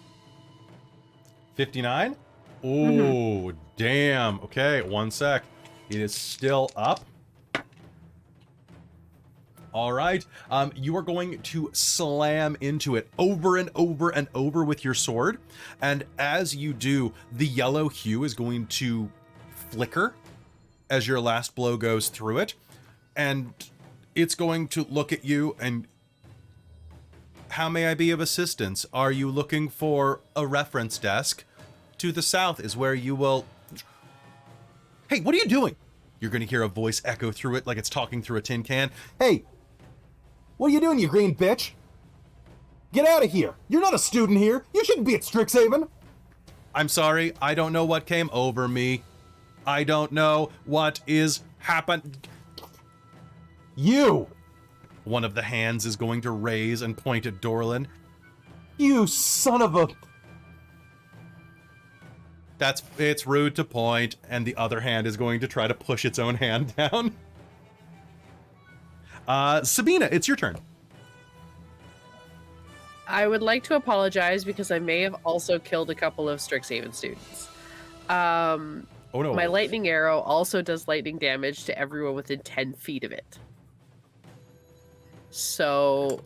59? Oh, damn. Okay, one sec. It is still up. All right. You are going to slam into it over and over and over with your sword. And as you do, the yellow hue is going to flicker as your last blow goes through it. And it's going to look at you and... How may I be of assistance? Are you looking for a reference desk? To the south is where you will... Hey, what are you doing? You're going to hear a voice echo through it like it's talking through a tin can. Hey, what are you doing, you green bitch? Get out of here. You're not a student here. You shouldn't be at Strixhaven. I'm sorry. I don't know what came over me. I don't know what is happening. You! One of the hands is going to raise and point at Dorlen. You son of a... It's rude to point, and the other hand is going to try to push its own hand down. Sabina, it's your turn. I would like to apologize because I may have also killed a couple of Strixhaven students. Oh no. My lightning arrow also does lightning damage to everyone within 10 feet of it. So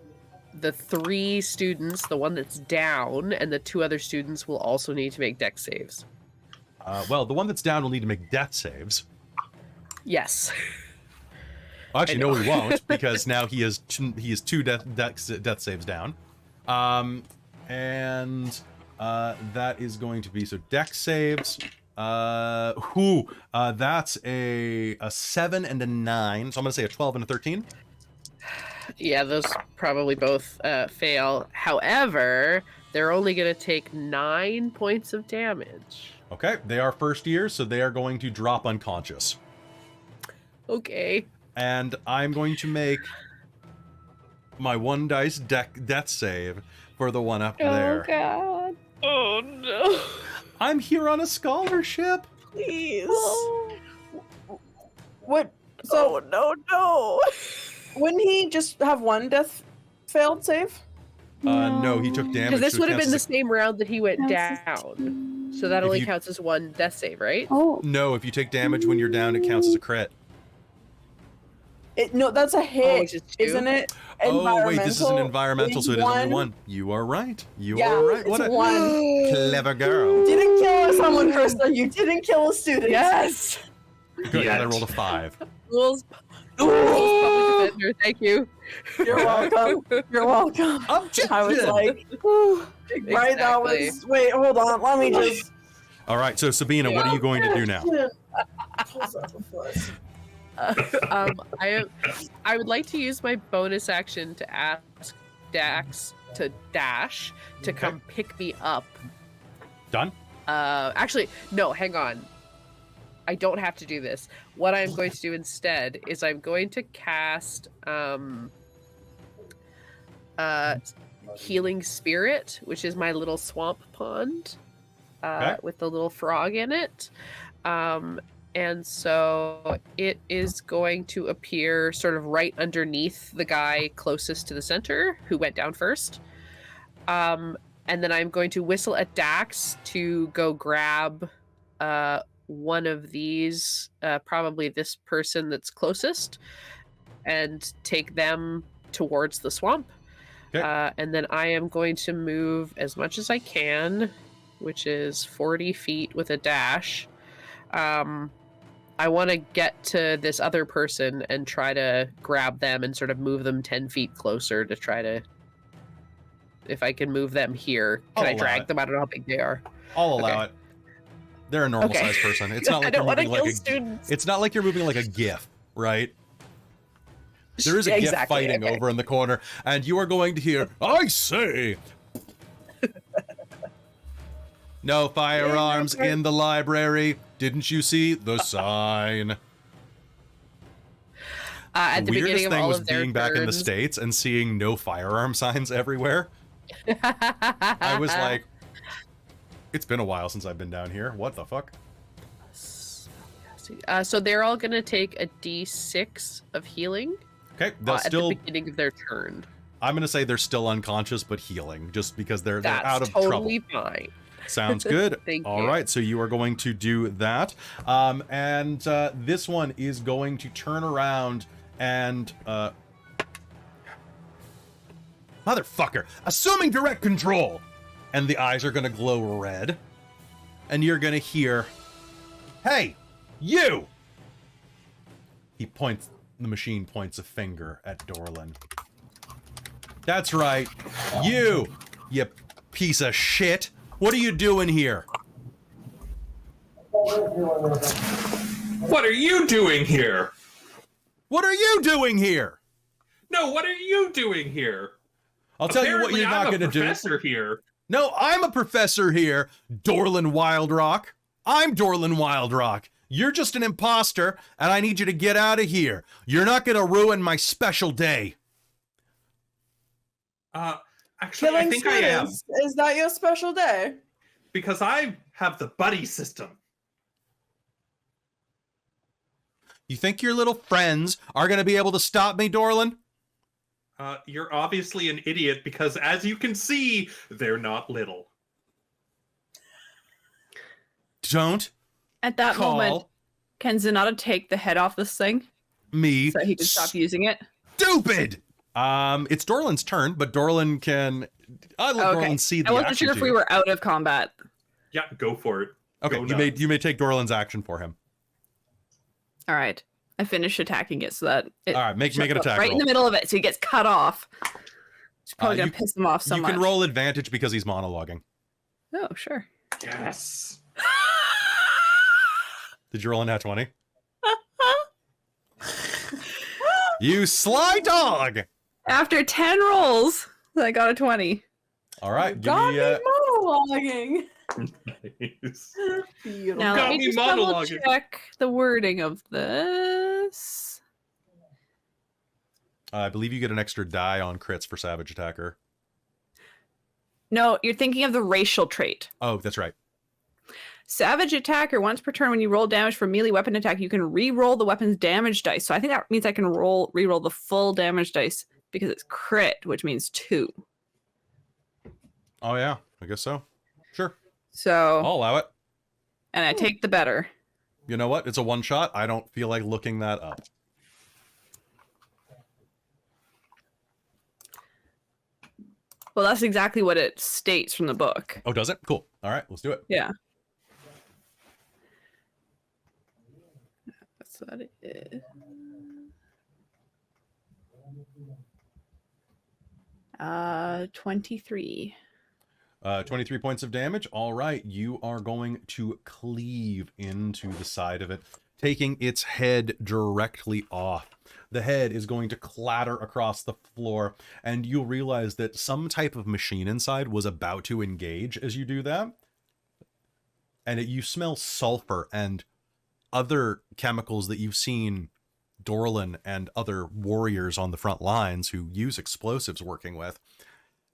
the 3 students, the one that's down, and the 2 other students will also need to make dex saves. Well, the one that's down will need to make death saves. Yes. Well, actually, no, he won't, because now he is 2 death saves down. And that is going to be, so dex saves. That's a 7 and a 9. So I'm going to say a 12 and a 13. Yeah, those probably both fail. However, they're only going to take 9 points of damage. Okay, they are first year, so they are going to drop unconscious. Okay. And I'm going to make my 1 dice death save for the one up there. God. Oh, no. I'm here on a scholarship. Please. What? So no. wouldn't he just have 1 death failed save? No, he took damage. Because this so it would have been the counts as same round that he went Counts as down. So that If only you- counts as 1 death save, right? Oh, No, if you take damage when you're down, it counts as a crit. No, that's a Oh, hit, which is 2? isn't it? Oh, wait, this is an environmental, so it is only one. 1. You are right. You Yeah, are right. What it's a 1. clever girl. You didn't kill someone, Christa. You didn't kill a student. Yes. Good, Yet. I rolled a 5. Rules public defender, thank you. You're welcome. You're welcome. I was like, whew. Right, that Exactly. was... Wait, hold on. Let me just... All right, so Sabina, what are you going to do now? I would like to use my bonus action to ask Dax to dash to Okay. come pick me up. Done? Actually, no, hang on. I don't have to do this. What I'm going to do instead is I'm going to cast Healing Spirit, which is my little swamp pond Okay. with the little frog in it. And so it is going to appear sort of right underneath the guy closest to the center who went down first. And then I'm going to whistle at Dax to go grab one of these, probably this person that's closest, and take them towards the swamp. Okay. And then I am going to move as much as I can, which is 40 feet with a dash. I want to get to this other person and try to grab them and sort of move them 10 feet closer to try to... If I can move them here, can I'll I allow drag it. them? I don't know how big they are. I'll allow Okay. it. They're a normal Okay. sized person. It's not I like don't you're want to moving kill like a students. It's not like you're moving like a GIF, right? There is a gift Exactly, fighting okay. over in the corner, and you are going to hear, I say! No firearms in the library. Didn't you see the sign? At the beginning weirdest of thing all was of their being back in the turns. States and seeing no firearm signs everywhere. I was like, it's been a while since I've been down here. What the fuck? So they're all gonna take a D6 of healing Okay, they'll at still. the beginning of their turn. I'm gonna say they're still unconscious but healing, just because they're That's out of totally trouble. fine. Sounds good. Thank All you. right, so you are going to do that, and this one is going to turn around and motherfucker, assuming direct control, and the eyes are gonna glow red, and you're gonna hear, "Hey, you!" He points. The machine points a finger at Dorlen. That's right, you piece of shit. What are you doing here? What are you doing here? What are you doing here? No, what are you doing here? I'll tell you what you're not going to do. Professor here. No, I'm a professor here, Dorlen Wildrock. I'm Dorlen Wildrock. You're just an imposter, and I need you to get out of here. You're not going to ruin my special day. Actually, I think I am. Is that your special day? Because I have the buddy system. You think your little friends are going to be able to stop me, Dorlen? You're obviously an idiot because, as you can see, they're not little. Don't At that call moment, can Zenada take the head off this thing me so he can stop using it? stupid. It's Dorlen's turn, but Dorlen can. I let Dorlen see the I wasn't action sure if to we you. were out of combat. Yeah, go for it. Okay, Go you may take Dorlen's action for him. All right. I finished attacking it so that it All right, make an shows up attack right roll. in the middle of it, so he gets cut off. It's probably gonna you- piss him off so you much. can roll advantage because he's monologuing. Oh, sure. Yes. Did you roll a nat 20? You sly dog! After 10 rolls, I got a 20. All right, give Got me. me monologuing. Nice. Beautiful. Now got let me me just double monologuing. check the wording of this. I believe you get an extra die on crits for Savage Attacker. No, you're thinking of the racial trait. Oh, that's right. Savage Attacker, once per turn when you roll damage for melee weapon attack, you can re-roll the weapon's damage dice. So I think that means I can re-roll the full damage dice because it's crit, which means 2. Oh, yeah, I guess so. Sure, So, I'll allow it. and I take the better. You know what? It's a one shot. I don't feel like looking that up. Well, that's exactly what it states from the book. Oh, does it? Cool. All right, let's do it. Yeah. That's what it is. 23. 23 points of damage. All right, you are going to cleave into the side of it, taking its head directly off. The head is going to clatter across the floor, and you'll realize that some type of machine inside was about to engage as you do that. And you smell sulfur and other chemicals that you've seen Dorlen and other warriors on the front lines who use explosives working with.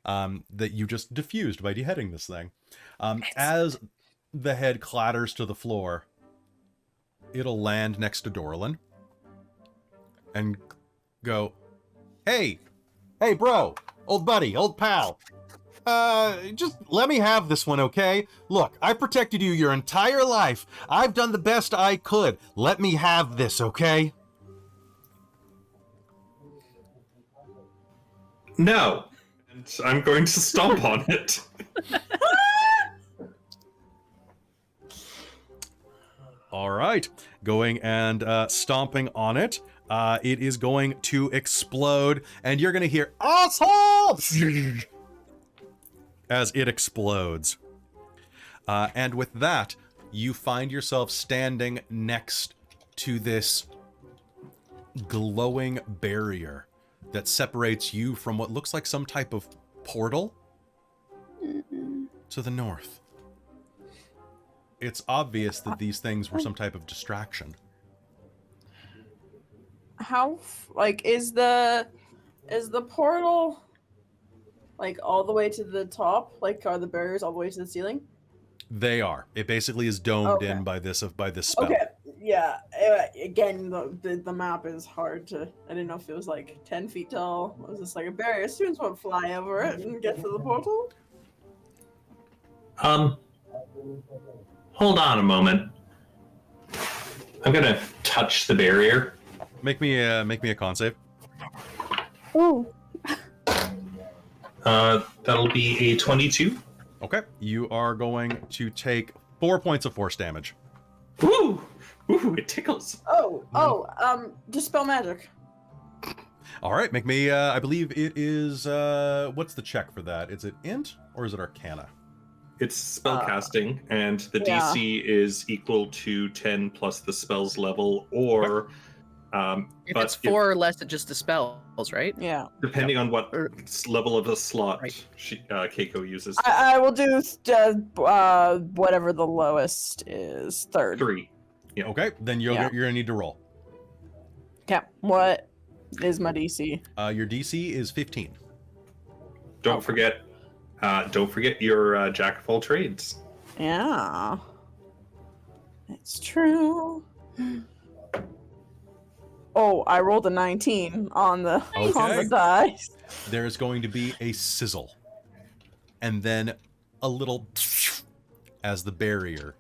That you just diffused by beheading this thing. As the head clatters to the floor, it'll land next to Dorlen and go, hey, bro, old buddy, old pal, just let me have this one, okay? Look, I protected you your entire life. I've done the best I could. Let me have this, okay? No. And I'm going to stomp on it. All right, going and stomping on it. It is going to explode, and you're going to hear asshole as it explodes. And with that, you find yourself standing next to this glowing barrier that separates you from what looks like some type of portal to the north. It's obvious that these things were some type of distraction. How like is the portal like all the way to the top? Like are the barriers all the way to the ceiling? They are. It basically is domed Okay. in by this spell. Okay. Yeah. Again, the map is hard to. I didn't know if it was like 10 feet tall. Was this like a barrier? Students won't fly over it and get to the portal. Hold on a moment. I'm gonna touch the barrier. Make me a con save. Oh, That'll be a 22. Okay. You are going to take 4 points of force damage. Ooh, it tickles. Dispel magic. All right. Make me. I believe it is. What's the check for that? Is it int or is it arcana? It's spellcasting, and the yeah. DC is equal to 10 plus the spell's level, or If but it's 4 or less, it just dispels, right? Yeah. depending on what Or- level of the slot Right. Kaeko uses. I will do whatever the lowest is. Third. 3. Okay. Then you're gonna need to roll. Okay. What is my DC? Your DC is 15. Don't forget your jack of all trades. Yeah. It's true. Oh, I rolled a 19 on the on Okay. the dice. There is going to be a sizzle, and then a little as the barrier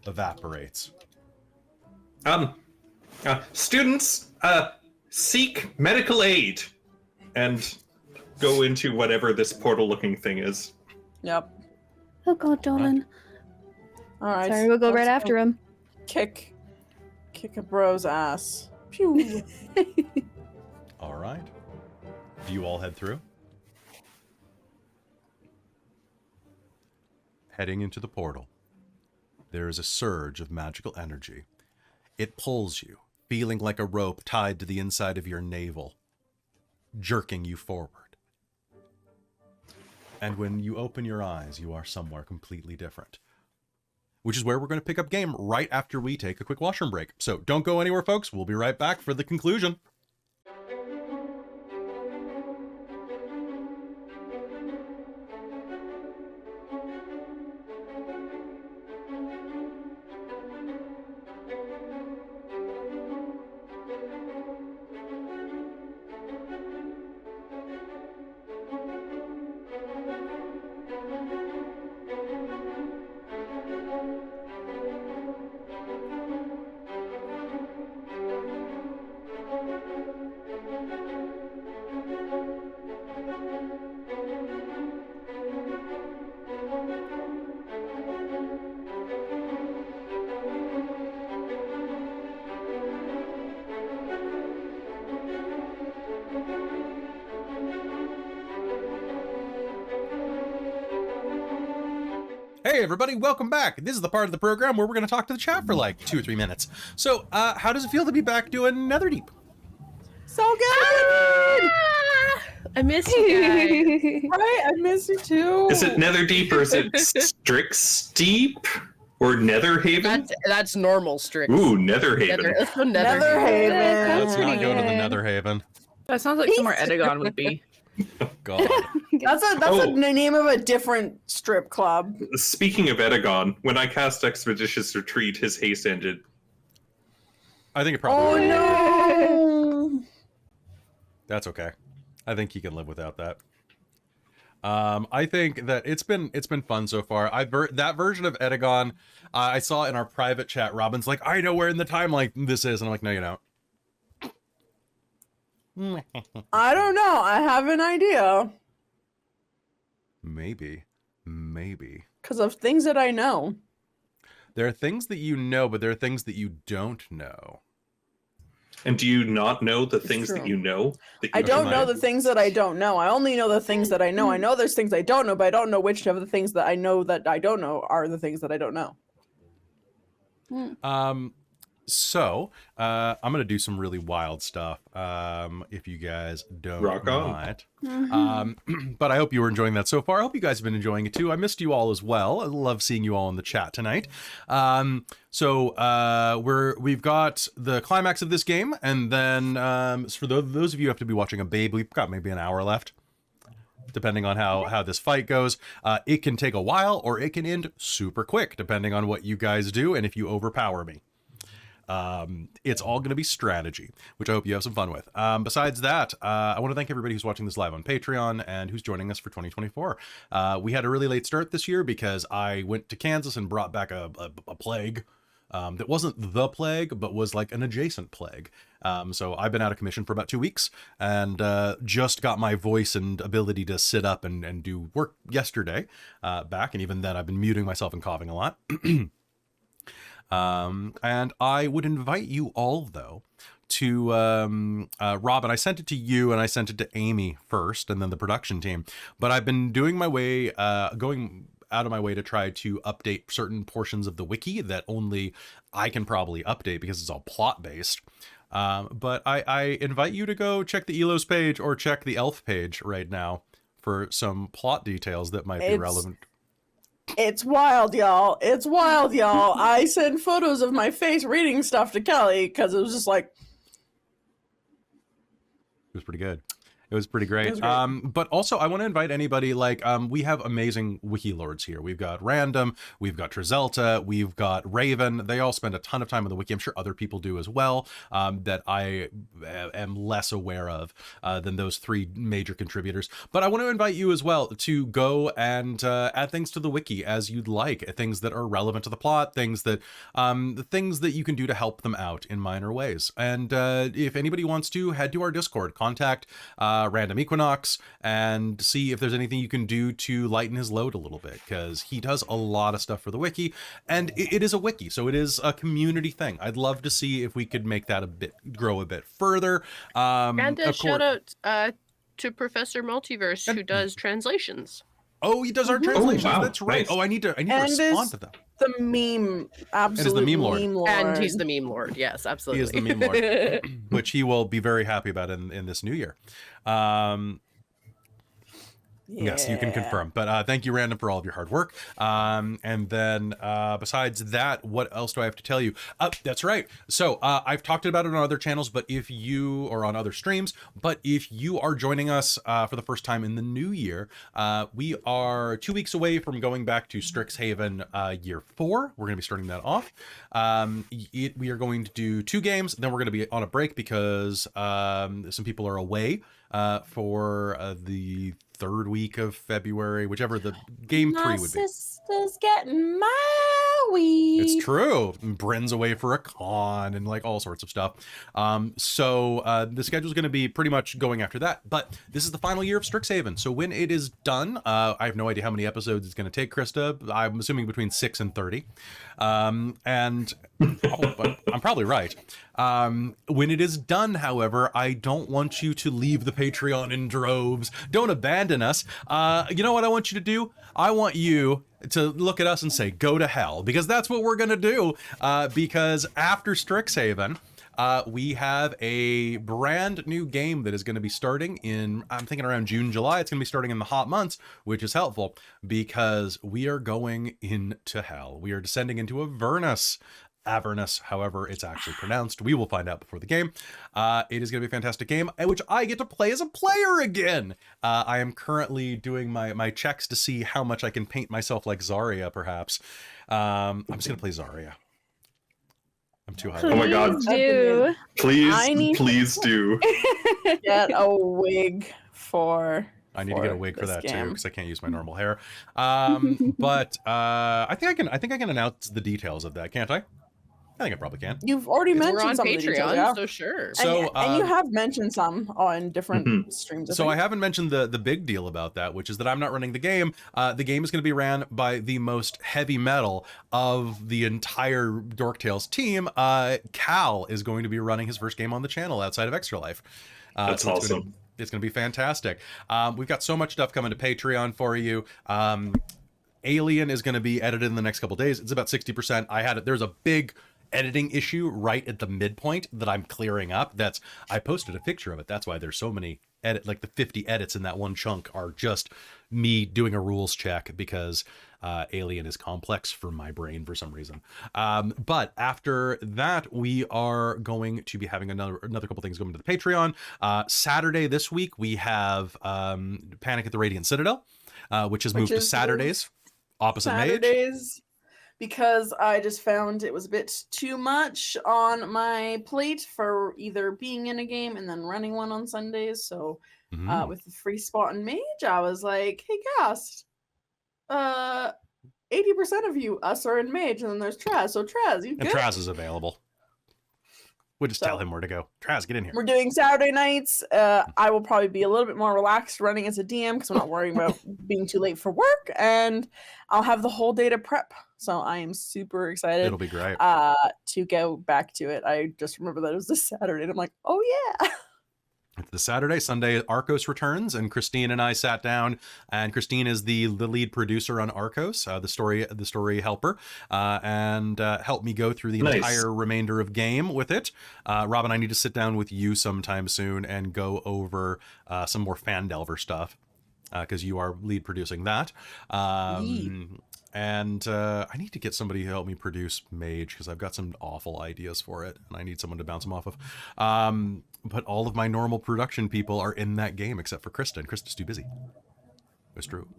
evaporates. Students, seek medical aid and go into whatever this portal-looking thing is. Yep. oh God, Dorlen. All right. Sorry, we'll go right let's after him. Kick a bro's ass. Pew. All right. Do you all head through? Heading into the portal, there is a surge of magical energy. It pulls you, feeling like a rope tied to the inside of your navel, jerking you forward. And when you open your eyes, you are somewhere completely different. Which is where we're going to pick up game right after we take a quick washroom break. So don't go anywhere, folks. We'll be right back for the conclusion. Hey everybody, welcome back. This is the part of the program where we're going to talk to the chat for like 2 or 3 minutes. So, how does it feel to be back doing Netherdeep? So good. I miss you guys. Right? I miss you too. Is it Netherdeep or is it Strixdeep or Netherhaven? That's normal Strix. Ooh, Netherhaven. Let's go Netherhaven. Let's not go to the good. Netherhaven. That sounds like somewhere Edagon would be. God. That's Oh. a name of a different strip club. Speaking of Edagon, when I cast Expeditious Retreat, his haste ended. I think it probably. Oh no. That's okay. I think he can live without that. I think that it's been fun so far. That version of Edagon, I saw in our private chat. Robin's like, I know where in the timeline this is, and I'm like, no, you don't. I don't know. I have an idea Maybe. because of things that I know. There are things that you know, but there are things that you don't know. And do you not know the things true. that you know? That you I don't know know? the things that I don't know. I only know the things that I know. I know there's things I don't know, but I don't know which of the things that I know that I don't know are the things that I don't know. So I'm gonna do some really wild stuff. If you guys don't Rock on. mind. Mhm. But I hope you were enjoying that so far. I hope you guys have been enjoying it too. I missed you all as well. I love seeing you all in the chat tonight. We've got the climax of this game, and then for those of you who have to be watching a babe, we've got maybe an hour left, depending on how this fight goes. It can take a while, or it can end super quick, depending on what you guys do and if you overpower me. It's all going to be strategy, which I hope you have some fun with. Besides that, I want to thank everybody who's watching this live on Patreon and who's joining us for 2024. We had a really late start this year because I went to Kansas and brought back a plague that wasn't the plague, but was like an adjacent plague. So I've been out of commission for about 2 weeks, and just got my voice and ability to sit up and do work yesterday back. And even then, I've been muting myself and coughing a lot. And I would invite you all, though, to Rob, and I sent it to you and I sent it to Amy first, and then the production team. But I've been doing my way, going out of my way to try to update certain portions of the wiki that only I can probably update because it's all plot based. But I invite you to go check the Elos page or check the Elf page right now for some plot details that might be relevant. It's wild, y'all. It's wild, y'all. I sent photos of my face reading stuff to Kelly because it was just like... It was pretty good. It was pretty great. It was great. But also, I want to invite anybody, like, we have amazing wiki lords here. We've got Random, we've got Trizelta, we've got Raven. They all spend a ton of time on the wiki. I'm sure other people do as well, that I am less aware of than those three major contributors. But I want to invite you as well to go and add things to the wiki as you'd like, things that are relevant to the plot, things that you can do to help them out in minor ways. And if anybody wants to, head to our Discord, contact Random Equinox, and see if there's anything you can do to lighten his load a little bit, because he does a lot of stuff for the wiki, and it is a wiki, so it is a community thing. I'd love to see if we could make that grow a bit further. And a shout out to Professor Multiverse, who does translations. Oh, he does our translations. wow. That's right. Nice. Oh, I need to respond to them. The meme, absolute meme lord. meme lord. And he's the meme lord. Yes, absolutely. He is the meme lord, which he will be very happy about in this new year. Yes, you can confirm. But thank you, Random, for all of your hard work. And then besides that, what else do I have to tell you? That's right. So I've talked about it on other channels, but or on other streams, but if you are joining us for the first time in the new year, we are 2 weeks away from going back to Strixhaven year 4. We're going to be starting that off. We are going to do 2 games, then we're going to be on a break because some people are away for the 3rd week of February, whichever the game 3 would be. My sister's getting married. It's true. Bryn's away for a con and like all sorts of stuff. So the schedule is going to be pretty much going after that. But this is the final year of Strixhaven. So when it is done, I have no idea how many episodes it's going to take, Christa. I'm assuming between 6 and 30. But I'm probably right. When it is done, however, I don't want you to leave the Patreon in droves. Don't abandon us. You know what I want you to do? I want you to look at us and say, go to hell, because that's what we're going to do. Because after Strixhaven, we have a brand new game that is going to be starting in, I'm thinking around June, July. It's going to be starting in the hot months, which is helpful because we are going into hell. We are descending into Avernus, however it's actually pronounced. We will find out before the game. It is going to be a fantastic game, which I get to play as a player again. I am currently doing my checks to see how much I can paint myself like Xarria, perhaps. I'm just going to play Xarria. I'm too high. Please Oh my God. do. Please do. Get a wig for... I need to get a wig for this that too, game. because I can't use my normal hair. But I think I can announce the details of that, can't I? I think I probably can. You've already We're mentioned on some of the details, Patreon, yeah. so sure. So, and you have mentioned some on different streams. So I haven't mentioned the big deal about that, which is that I'm not running the game. The game is going to be ran by the most heavy metal of the entire Dork Tales team. Cal is going to be running his first game on the channel outside of Extra Life. That's awesome. It's going to be fantastic. We've got so much stuff coming to Patreon for you. Alien is going to be edited in the next couple days. It's about 60%. There's a big editing issue right at the midpoint that I'm clearing up. I posted a picture of it. That's why there's so many like the 50 edits in that one chunk are just me doing a rules check because Alien is complex for my brain for some reason. But after that, we are going to be having another couple things going to the Patreon. Saturday this week, we have Panic at the Radiant Citadel, which has moved to Saturdays, opposite Saturdays, because I just found it was a bit too much on my plate for either being in a game and then running one on Sundays. So with the free spot in Mage, I was like, hey, cast, 80% of you, us are in Mage, and then there's Traz. So Traz, you good? And Traz is available. We'll just tell him where to go. Traz, get in here. We're doing Saturday nights. I will probably be a little bit more relaxed running as a DM because I'm not worrying about being too late for work, and I'll have the whole day to prep. So I am super excited. It'll be great. To go back to it. I just remember that it was this Saturday, and I'm like, oh yeah. It's the Saturday. Sunday, Arcos returns, and Christine and I sat down, and Christine is the lead producer on Arcos, the story helper, and helped me go through the entire remainder of game with it. Robin, I need to sit down with you sometime soon and go over some more Fandelver stuff, because you are lead producing that. And I need to get somebody to help me produce Mage, because I've got some awful ideas for it, and I need someone to bounce them off of. But all of my normal production people are in that game, except for Christa, and Krista's too busy. It's true.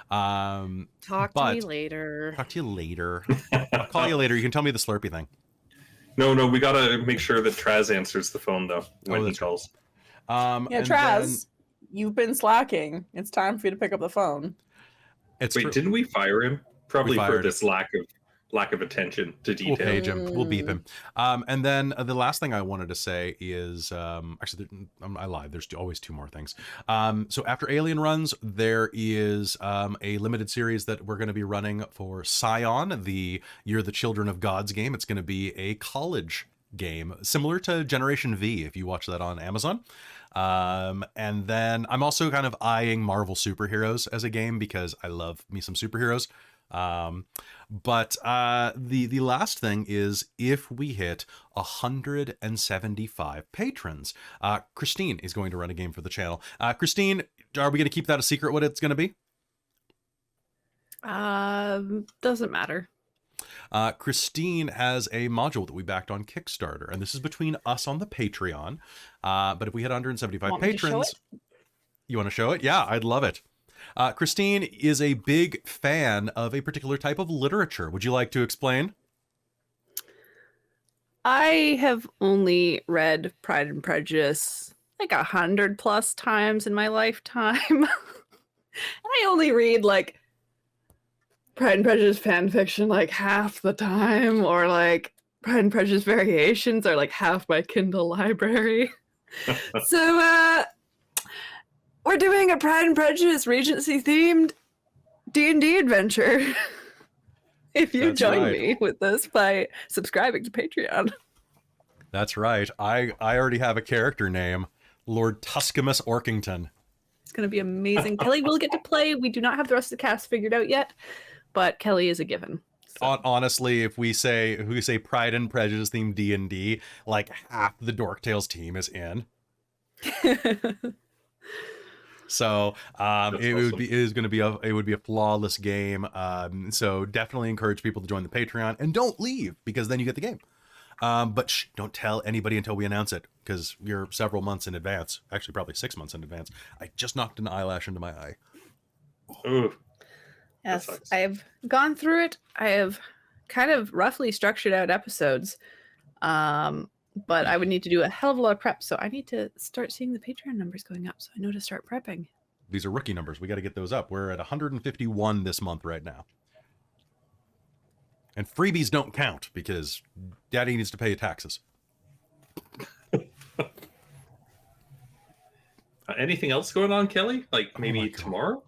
Talk to me later. Talk to you later. I'll call you later. You can tell me the Slurpee thing. No, we gotta make sure that Traz answers the phone, though, when he calls. Yeah, Traz, you've been slacking. It's time for you to pick up the phone. Wait, didn't we fire him? Probably for this lack of attention to detail. We'll page him. We'll beep him. And then the last thing I wanted to say is, actually, I lied. There's always two more things. So after Alien runs, there is a limited series that we're going to be running for Scion, the You're the Children of Gods game. It's going to be a college game, similar to Generation V, if you watch that on Amazon. And then I'm also kind of eyeing Marvel superheroes as a game because I love me some superheroes. But the last thing is, if we hit 175 patrons, Christine is going to run a game for the channel. Christine, are we going to keep that a secret what it's going to be? Doesn't matter. Christine has a module that we backed on Kickstarter, and this is between us on the Patreon. But if we hit 175 patrons, you want to show it? Yeah, I'd love it. Christine is a big fan of a particular type of literature. Would you like to explain? I have only read Pride and Prejudice like 100+ times in my lifetime. And I only read like Pride and Prejudice fan fiction like half the time, or like Pride and Prejudice variations are like half my Kindle library. So we're doing a Pride and Prejudice Regency themed D&D adventure. If you join me with this by subscribing to Patreon. That's right. I already have a character name, Lord Tuscamus Orkington. It's going to be amazing. Kelly will get to play. We do not have the rest of the cast figured out yet, but Kelly is a given. So. Honestly, if we say Pride and Prejudice themed D&D, like half the Dork Tales team is in. So it would be a flawless game. So definitely encourage people to join the Patreon, and don't leave, because then you get the game. But don't tell anybody until we announce it, because we're several months in advance. Actually, probably 6 months in advance. I just knocked an eyelash into my eye. Ooh. Yes, I have gone through it. I have kind of roughly structured out episodes. But I would need to do a hell of a lot of prep, so I need to start seeing the Patreon numbers going up, so I know to start prepping. These are rookie numbers. We got to get those up. We're at 151 this month right now. And freebies don't count, because Daddy needs to pay taxes. Anything else going on, Kelly? Like maybe tomorrow?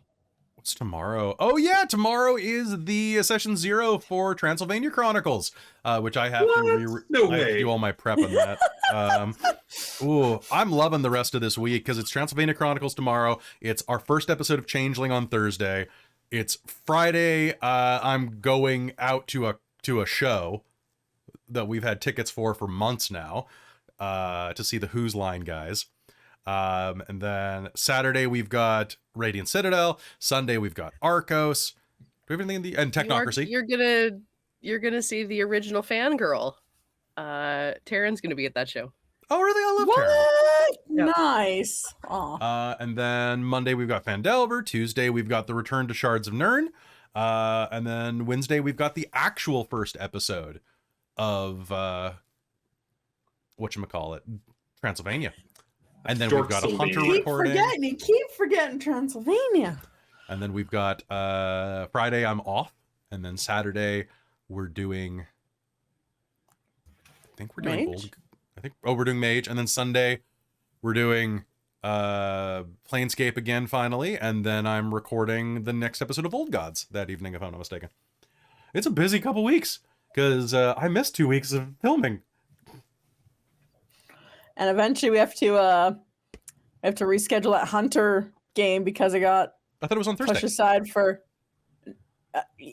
What's tomorrow? Oh yeah, tomorrow is the session 0 for Transylvania Chronicles, which I have to do all my prep on that. I'm loving the rest of this week, because it's Transylvania Chronicles tomorrow. It's our first episode of Changeling on Thursday. It's Friday. I'm going out to a show that we've had tickets for months now, to see the Who's Line guys. And then Saturday we've got Radiant Citadel. Sunday we've got Arcos. Do we have anything in the and Technocracy? You're gonna see the original fangirl. Taryn's gonna be at that show. Oh, really? I love What? Taryn. Yep. Nice. Aw. And then Monday we've got Fandelver. Tuesday we've got the Return to Shards of Nirn. And then Wednesday we've got the actual first episode of whatchamacallit, Transylvania. And then we've got a Hunter recording. You keep forgetting Transylvania. And then we've got Friday I'm off. And then Saturday we're doing, I think we're doing Mage? we're doing Mage. And then Sunday we're doing Planescape again finally. And then I'm recording the next episode of Old Gods that evening, if I'm not mistaken. It's a busy couple weeks because I missed 2 weeks of filming. And eventually we have to reschedule that Hunter game because it got I thought it was on Thursday. pushed aside for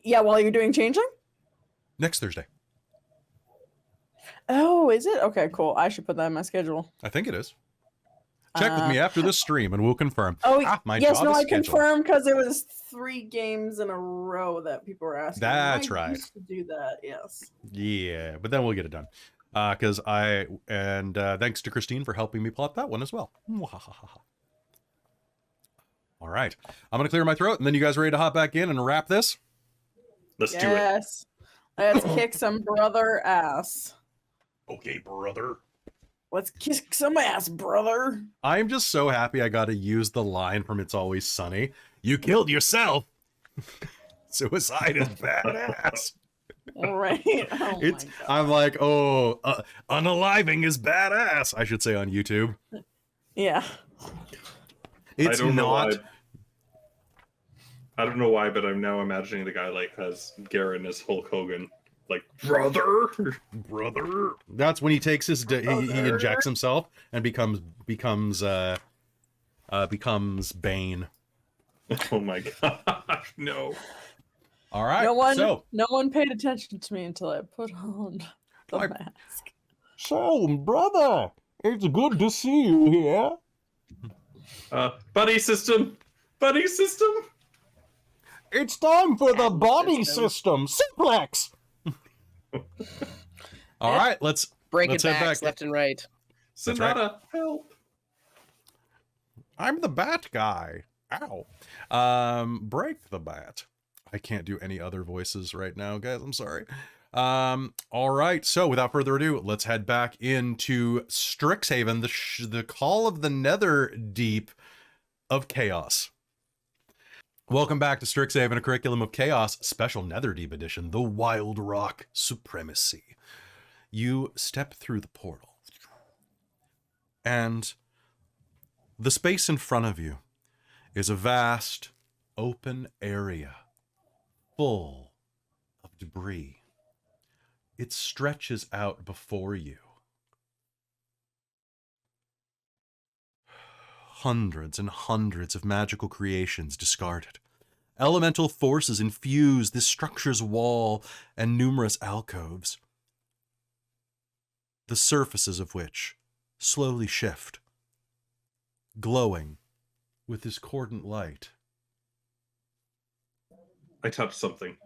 while you're doing Changeling. Next Thursday. Oh, is it? Okay, cool. I should put that in my schedule. I think it is. Check with me after this stream and we'll confirm. Oh, My yes, job no, is I scheduled. confirmed because it was 3 games in a row that people were asking. That's I right. used to do that, yes. Yeah, but then we'll get it done. Because thanks to Christine for helping me plot that one as well. All right. I'm going to clear my throat and then you guys ready to hop back in and wrap this? Let's do it. Yes. Let's kick some brother ass. Okay, brother. Let's kick some ass, brother. I'm just so happy I got to use the line from It's Always Sunny. You killed yourself. Suicide is badass. Right. Oh It's, my God. I'm like, unaliving is badass. I should say on YouTube. Yeah. It's not. I don't know why, but I'm now imagining the guy like has Garen as Hulk Hogan, like brother. That's when he takes his he injects himself and becomes Bane. Oh my gosh, no. All right. No one paid attention to me until I put on the mask. So, brother, it's good to see you here. Buddy system. It's time for the body system suplex. All right, let's Break let's it head back left and right. That's right. Zenada, help. I'm the bat guy. Ow. Break the bat. I can't do any other voices right now, guys. I'm sorry. All right. So without further ado, let's head back into Strixhaven, the Call of the Netherdeep of Chaos. Welcome back to Strixhaven, a Curriculum of Chaos, special Netherdeep edition, the Wildrock Supremacy. You step through the portal, and the space in front of you is a vast, open area full of debris. It stretches out before you. Hundreds and hundreds of magical creations discarded. Elemental forces infuse this structure's wall and numerous alcoves, the surfaces of which slowly shift, glowing with discordant light. I touched something.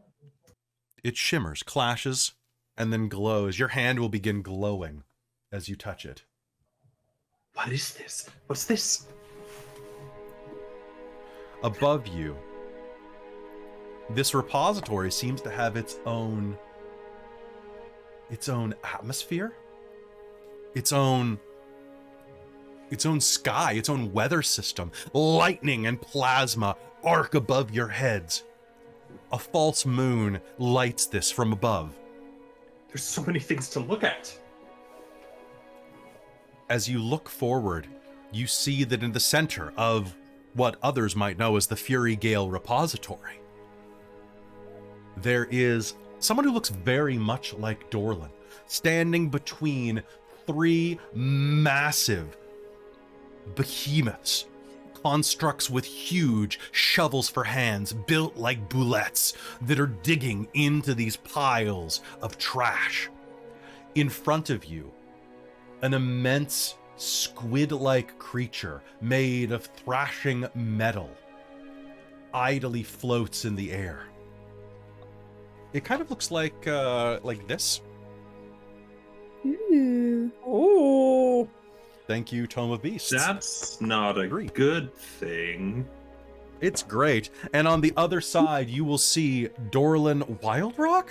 It shimmers, clashes, and then glows. Your hand will begin glowing as you touch it. What is this? What's this? Above you, this repository seems to have its own atmosphere, its own sky, its own weather system. Lightning and plasma arc above your heads. A false moon lights this from above. There's so many things to look at. As you look forward, you see that in the center of what others might know as the Fury Gale repository, there is someone who looks very much like Dorlen, standing between 3 massive behemoths, constructs with huge shovels for hands built like boulettes that are digging into these piles of trash. In front of you, an immense squid-like creature made of thrashing metal idly floats in the air. It kind of looks like this. Ooh. Ooh. Thank you, Tome of Beasts. That's not a Agree. good thing. It's great. And on the other side, you will see Dorlen Wildrock?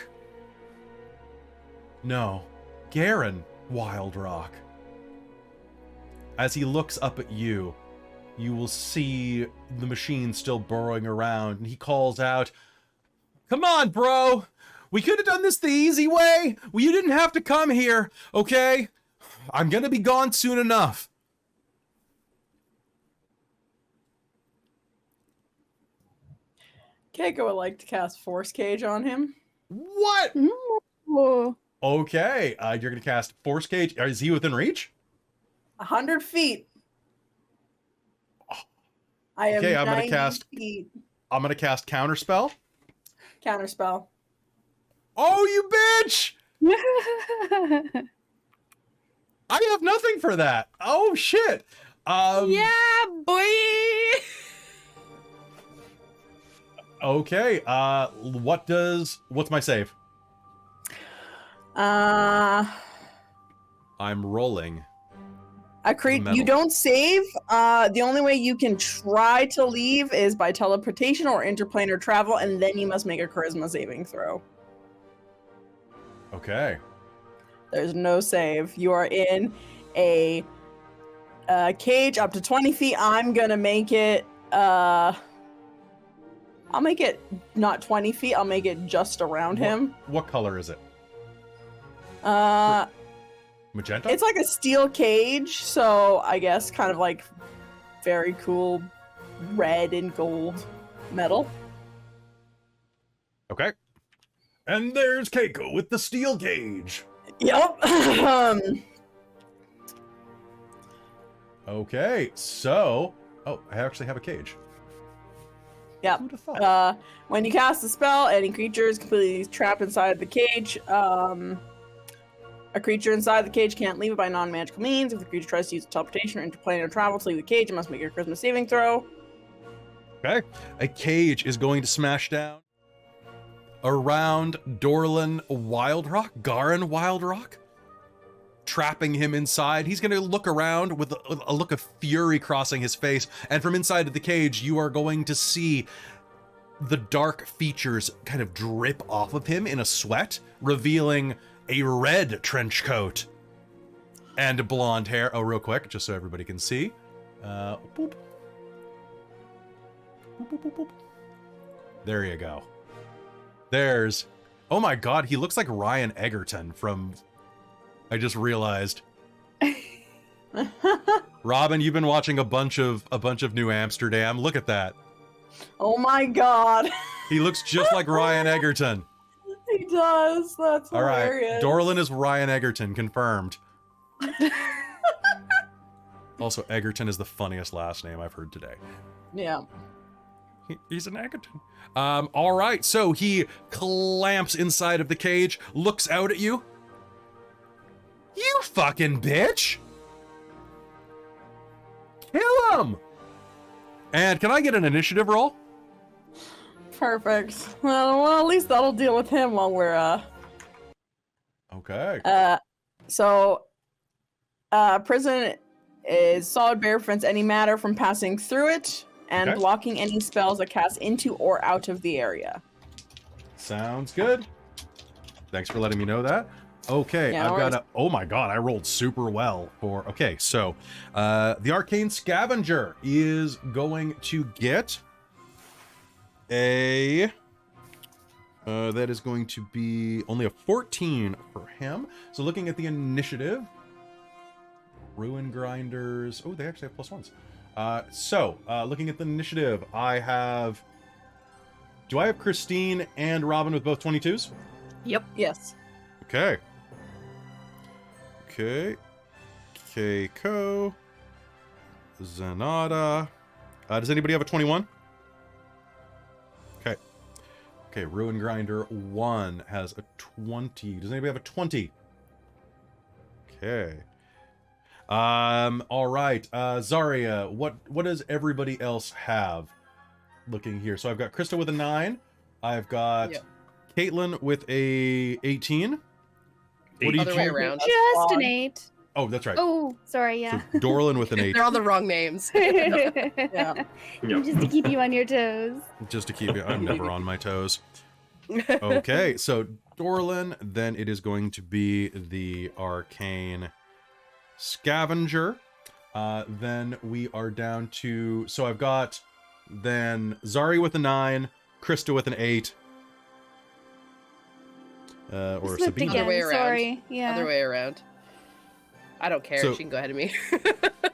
No, Garen Wildrock. As he looks up at you, you will see the machine still burrowing around, and he calls out, "Come on, bro! We could have done this the easy way! Well, you didn't have to come here, okay? I'm gonna be gone soon enough." Kaeko would like to cast Force Cage on him. What? Ooh. Okay, you're gonna cast Force Cage. Is he within reach? 100 feet. I am Okay, I'm gonna 90 cast- feet. I'm gonna cast Counterspell. Counterspell. Oh, you bitch! I have nothing for that. Oh shit. Yeah, boy. Okay. What's my save? I'm rolling. Metal. You don't save. The only way you can try to leave is by teleportation or interplanar travel, and then you must make a charisma saving throw. Okay. There's no save. You are in a cage up to 20 feet. I'm gonna make it. I'll make it not 20 feet. I'll make it just around him. What color is it? Magenta? It's like a steel cage, so I guess kind of like very cool red and gold metal. Okay. And there's Kaeko with the steel cage. Yep. Okay, so... Oh, I actually have a cage. Yep. Who'd have thought? When you cast a spell, any creature is completely trapped inside the cage. A creature inside the cage can't leave it by non-magical means. If the creature tries to use teleportation or interplanar travel to leave the cage, it must make a charisma saving throw. Okay. A cage is going to smash down around Dorlen Wildrock, Garen Wildrock, trapping him inside. He's going to look around with a look of fury crossing his face, and from inside of the cage, you are going to see the dark features kind of drip off of him in a sweat, revealing a red trench coat and blonde hair. Oh, real quick, just so everybody can see. Boop. Boop, boop, boop, boop. There you go. There's... Oh my god, he looks like Ryan Egerton from... I just realized. Robin, you've been watching a bunch of New Amsterdam. Look at that. Oh my god. He looks just like Ryan Egerton. He does. That's All right, hilarious. Dorlen is Ryan Egerton, confirmed. Also, Egerton is the funniest last name I've heard today. Yeah. He's an Egerton. All right, so he clamps inside of the cage, looks out at you. You fucking bitch! Kill him! And can I get an initiative roll? Perfect. Well, at least that'll deal with him while we're Okay. prison is solid barrier prevents any matter from passing through it and Okay. blocking any spells that cast into or out of the area. Sounds good. Thanks for letting me know that. Okay, Yeah, no I've got worries. a... Oh my god, I rolled super well for... Okay, so the Arcane Scavenger is going to get a... that is going to be only a 14 for him. So looking at the initiative... Ruin Grinders... Oh, they actually have +1s. Looking at the initiative, I have... Do I have Christine and Robin with both 22s? Yep. Yes. Okay. Okay. Kaeko. Zenada. Does anybody have a 21? Okay. Okay, Ruin Grinder 1 has a 20. Does anybody have a 20? Okay. All right. Xarria, what does everybody else have looking here? So I've got Christa with a 9. I've got Caitlan with a 18. What do you Other way around. Just an 8. Oh, that's right. Oh, sorry, yeah. So Dorlen with an 8. They're all the wrong names. Yeah. Just to keep you on your toes. Just to keep you, I'm never on my toes. Okay, so Dorlen, then it is going to be the arcane scavenger. Then we are down to, so I've got then Xarria with a 9, Christa with an 8. Or Slipped Sabina. again, Other way around. sorry. Yeah. Other way around. I don't care. So- She can go ahead of me.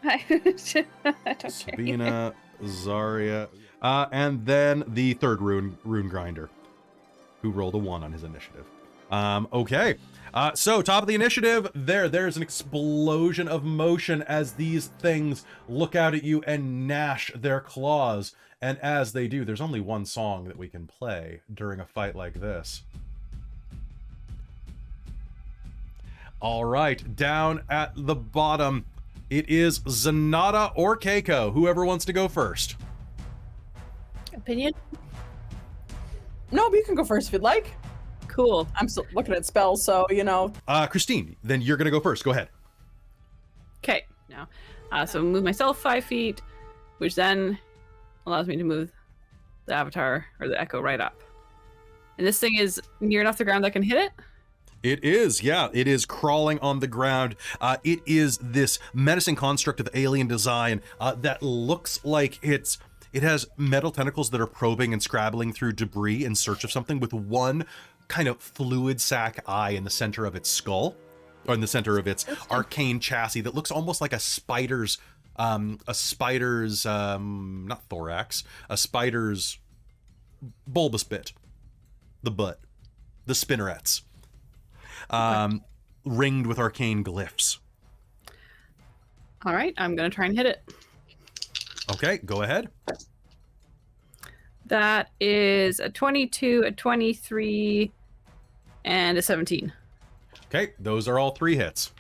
I don't care. Sabina, Xarria, and then the third rune grinder, who rolled a 1 on his initiative. Okay. So top of the initiative, there's an explosion of motion as these things look out at you and gnash their claws. And as they do, there's only one song that we can play during a fight like this. All right, down at the bottom, it is Zenada or Kaeko, whoever wants to go first. Opinion? No, but you can go first if you'd like. Cool. I'm still looking at spells, so, you know. Christine, then you're gonna go first. Go ahead. Okay, now. So move myself 5 feet, which then allows me to move the avatar or the echo right up. And this thing is near enough the ground that I can hit it? It is, yeah. It is crawling on the ground. It is this menacing construct of alien design that looks like it has metal tentacles that are probing and scrabbling through debris in search of something, with one kind of fluid sac eye in the center of its skull, or in the center of its arcane chassis that looks almost like a spider's, not thorax, a spider's bulbous bit, the butt, the spinnerets. Ringed with arcane glyphs. All right, I'm going to try and hit it. Okay, go ahead. That is a 22, a 23, and a 17. Okay, those are all 3 hits.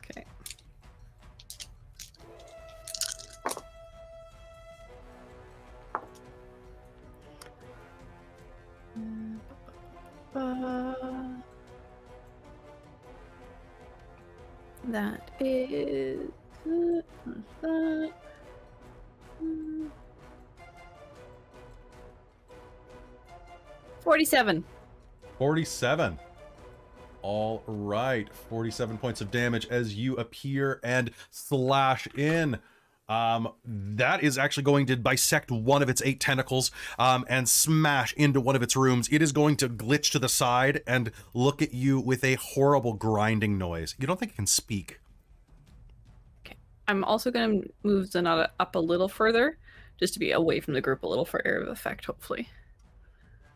Okay. That is... 47. 47. All right, 47 points of damage as you appear and slash in. That is actually going to bisect one of its 8 tentacles and smash into one of its rooms. It is going to glitch to the side and look at you with a horrible grinding noise. You don't think it can speak. Okay. I'm also going to move Zenada up a little further, just to be away from the group a little for area of effect, hopefully.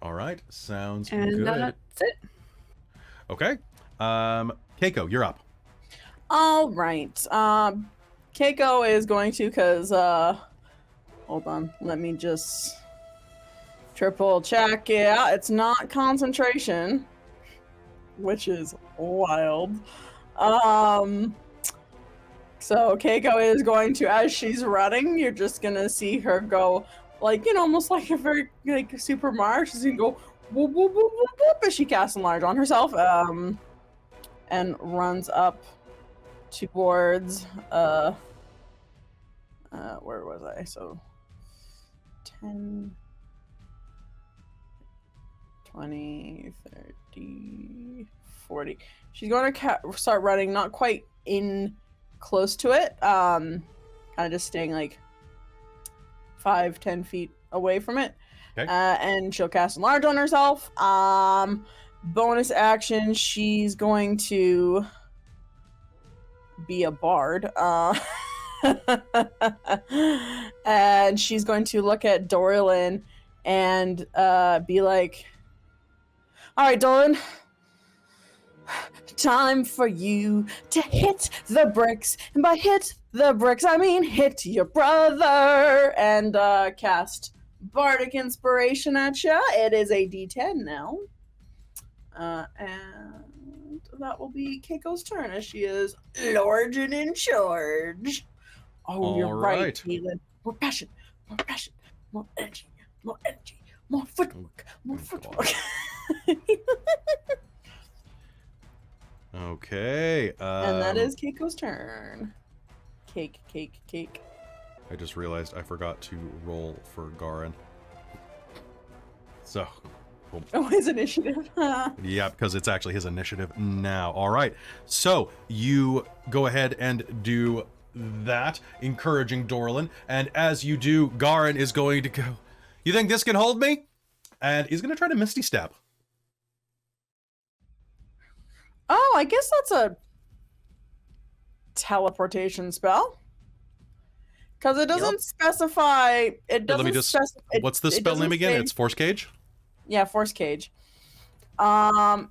All right, sounds And good. that's it. Okay, Kaeko, you're up. All right. Kaeko is going to, because, hold on. Let me just triple check. Yeah, it's not concentration, which is wild. So Kaeko is going to, as she's running, you're just going to see her go, like, you know, almost like a very, like, Super Mario. She's going to go, whoop, whoop, whoop, whoop, whoop, as she casts Enlarge on herself, and runs up towards, where was I? So 10, 20, 30, 40. She's going to start running, not quite in close to it, kind of just staying like 5-10 feet away from it. Okay. And she'll cast Enlarge on herself. Bonus action, she's going to be a bard. And she's going to look at Dorlen and be like, all right, Dorlen, time for you to hit the bricks. And by hit the bricks, I mean hit your brother. And cast Bardic Inspiration at ya. It is a D10 now. And that will be Kaeko's turn as she is large and in charge. Oh, you're All right, right. Caitlan. More passion, more energy, more footwork, more Oh, footwork. Okay. And that is Keiko's turn. Cake. I just realized I forgot to roll for Garin. So, Oh, his initiative. yeah, because it's actually his initiative now. All right. So you go ahead and do that, encouraging Dorlen. And as you do, Garin is going to go, "You think this can hold me?" And he's going to try to Misty Step. Oh, I guess that's a teleportation spell. Because it doesn't specify. It doesn't. Let me just. What's the it spell name doesn't again? say- It's Force Cage. Yeah, Force Cage. Yeah,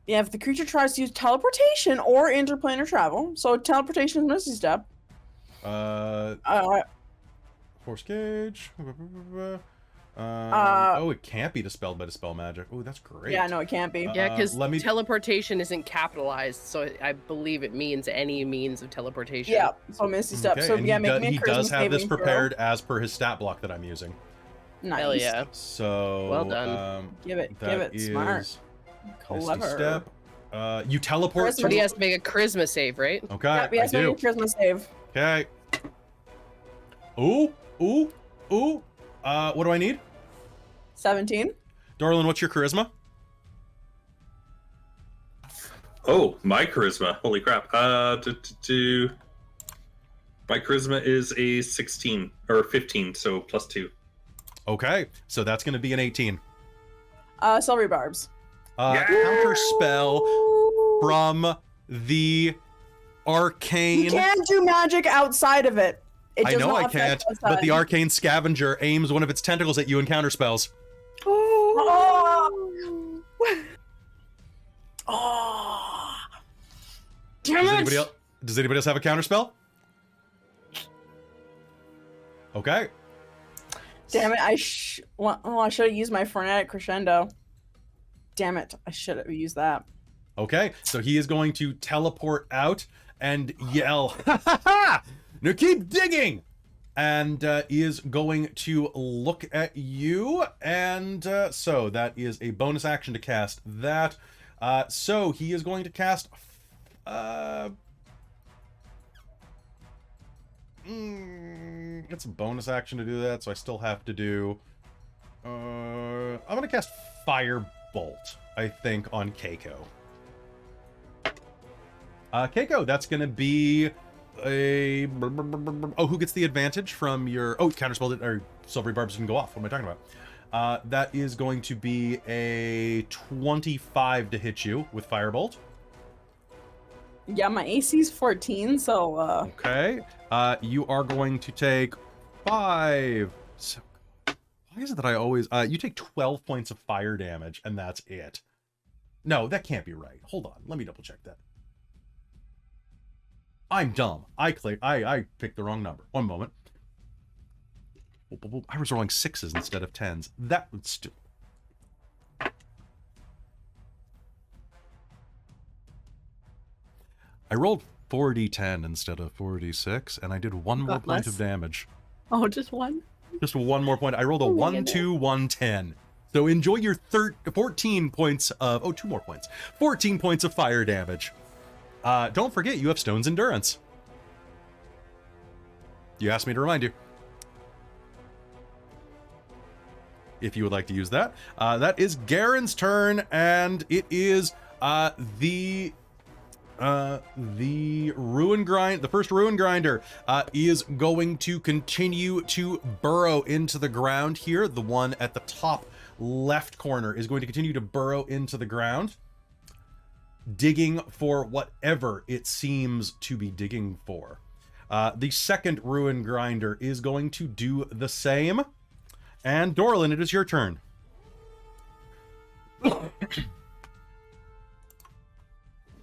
if the creature tries to use teleportation or interplanar travel, so teleportation is Misty Step. Force Cage. Oh, it can't be dispelled by Dispel Magic. Oh, that's great. Yeah, no, it can't be. Yeah, because let me- teleportation isn't capitalized, so I believe it means any means of teleportation. Yeah, so Misty Step. Okay, so and yeah, he, make me a he charisma does have this saving throw. prepared as per his stat block that I'm using. Nice. Hell yeah. So Well done. Give it, that smart. is Clever. Misty Step. You teleport Charisma But he to. has to make a charisma save, right? Okay, Yeah, I yes, make do. a charisma save. Okay. Ooh. What do I need? 17. Dorlen, what's your charisma? Oh, my charisma. Holy crap. My charisma is a 16 or 15, so +2. Okay, so that's going to be an 18. Celery barbs. Yeah. Counter spell from the arcane. You can't do magic outside of it. It I does know not I affect can't, but the outside. arcane scavenger aims one of its tentacles at you and counter spells. Oh. Oh. Damn it. Does anybody else have a counter spell? Okay. Damn it. I should have used my frenetic crescendo. Damn it. I should have used that. Okay, so he is going to teleport out and yell, "Ha ha ha! Now keep digging!" And he is going to look at you, and so that is a bonus action to cast that. So he is going to cast. It's a bonus action to do that, so I still have to do. I'm gonna cast Firebolt, I think, on Kaeko. Kaeko, that's gonna be a. Oh, who gets the advantage from your? Oh, counterspell or silvery barbs didn't go off. What am I talking about? That is going to be a 25 to hit you with Firebolt. Yeah, my AC's 14, so Okay. You are going to take 5. So, why is it that I always? You take 12 points of fire damage, and that's it. No, that can't be right. Hold on, let me double check that. I'm dumb. I picked the wrong number. One moment. I was rolling 6s instead of 10s. That would still. I rolled 4d10 instead of 4d6, and I did one more got point less? of damage. oh, just one. Just one more point. I rolled a Oh my 1, goodness. 2, 1, 10. So enjoy your 14 points of. Oh, 2 more points. 14 points of fire damage. Don't forget, you have Stone's Endurance. You asked me to remind you. If you would like to use that. That is Garen's turn, and it is the ruin grind. The first ruin grinder is going to continue to burrow into the ground here. The one at the top left corner is going to continue to burrow into the ground, digging for whatever it seems to be digging for. The second ruin grinder is going to do the same. And Dorlen, it is your turn.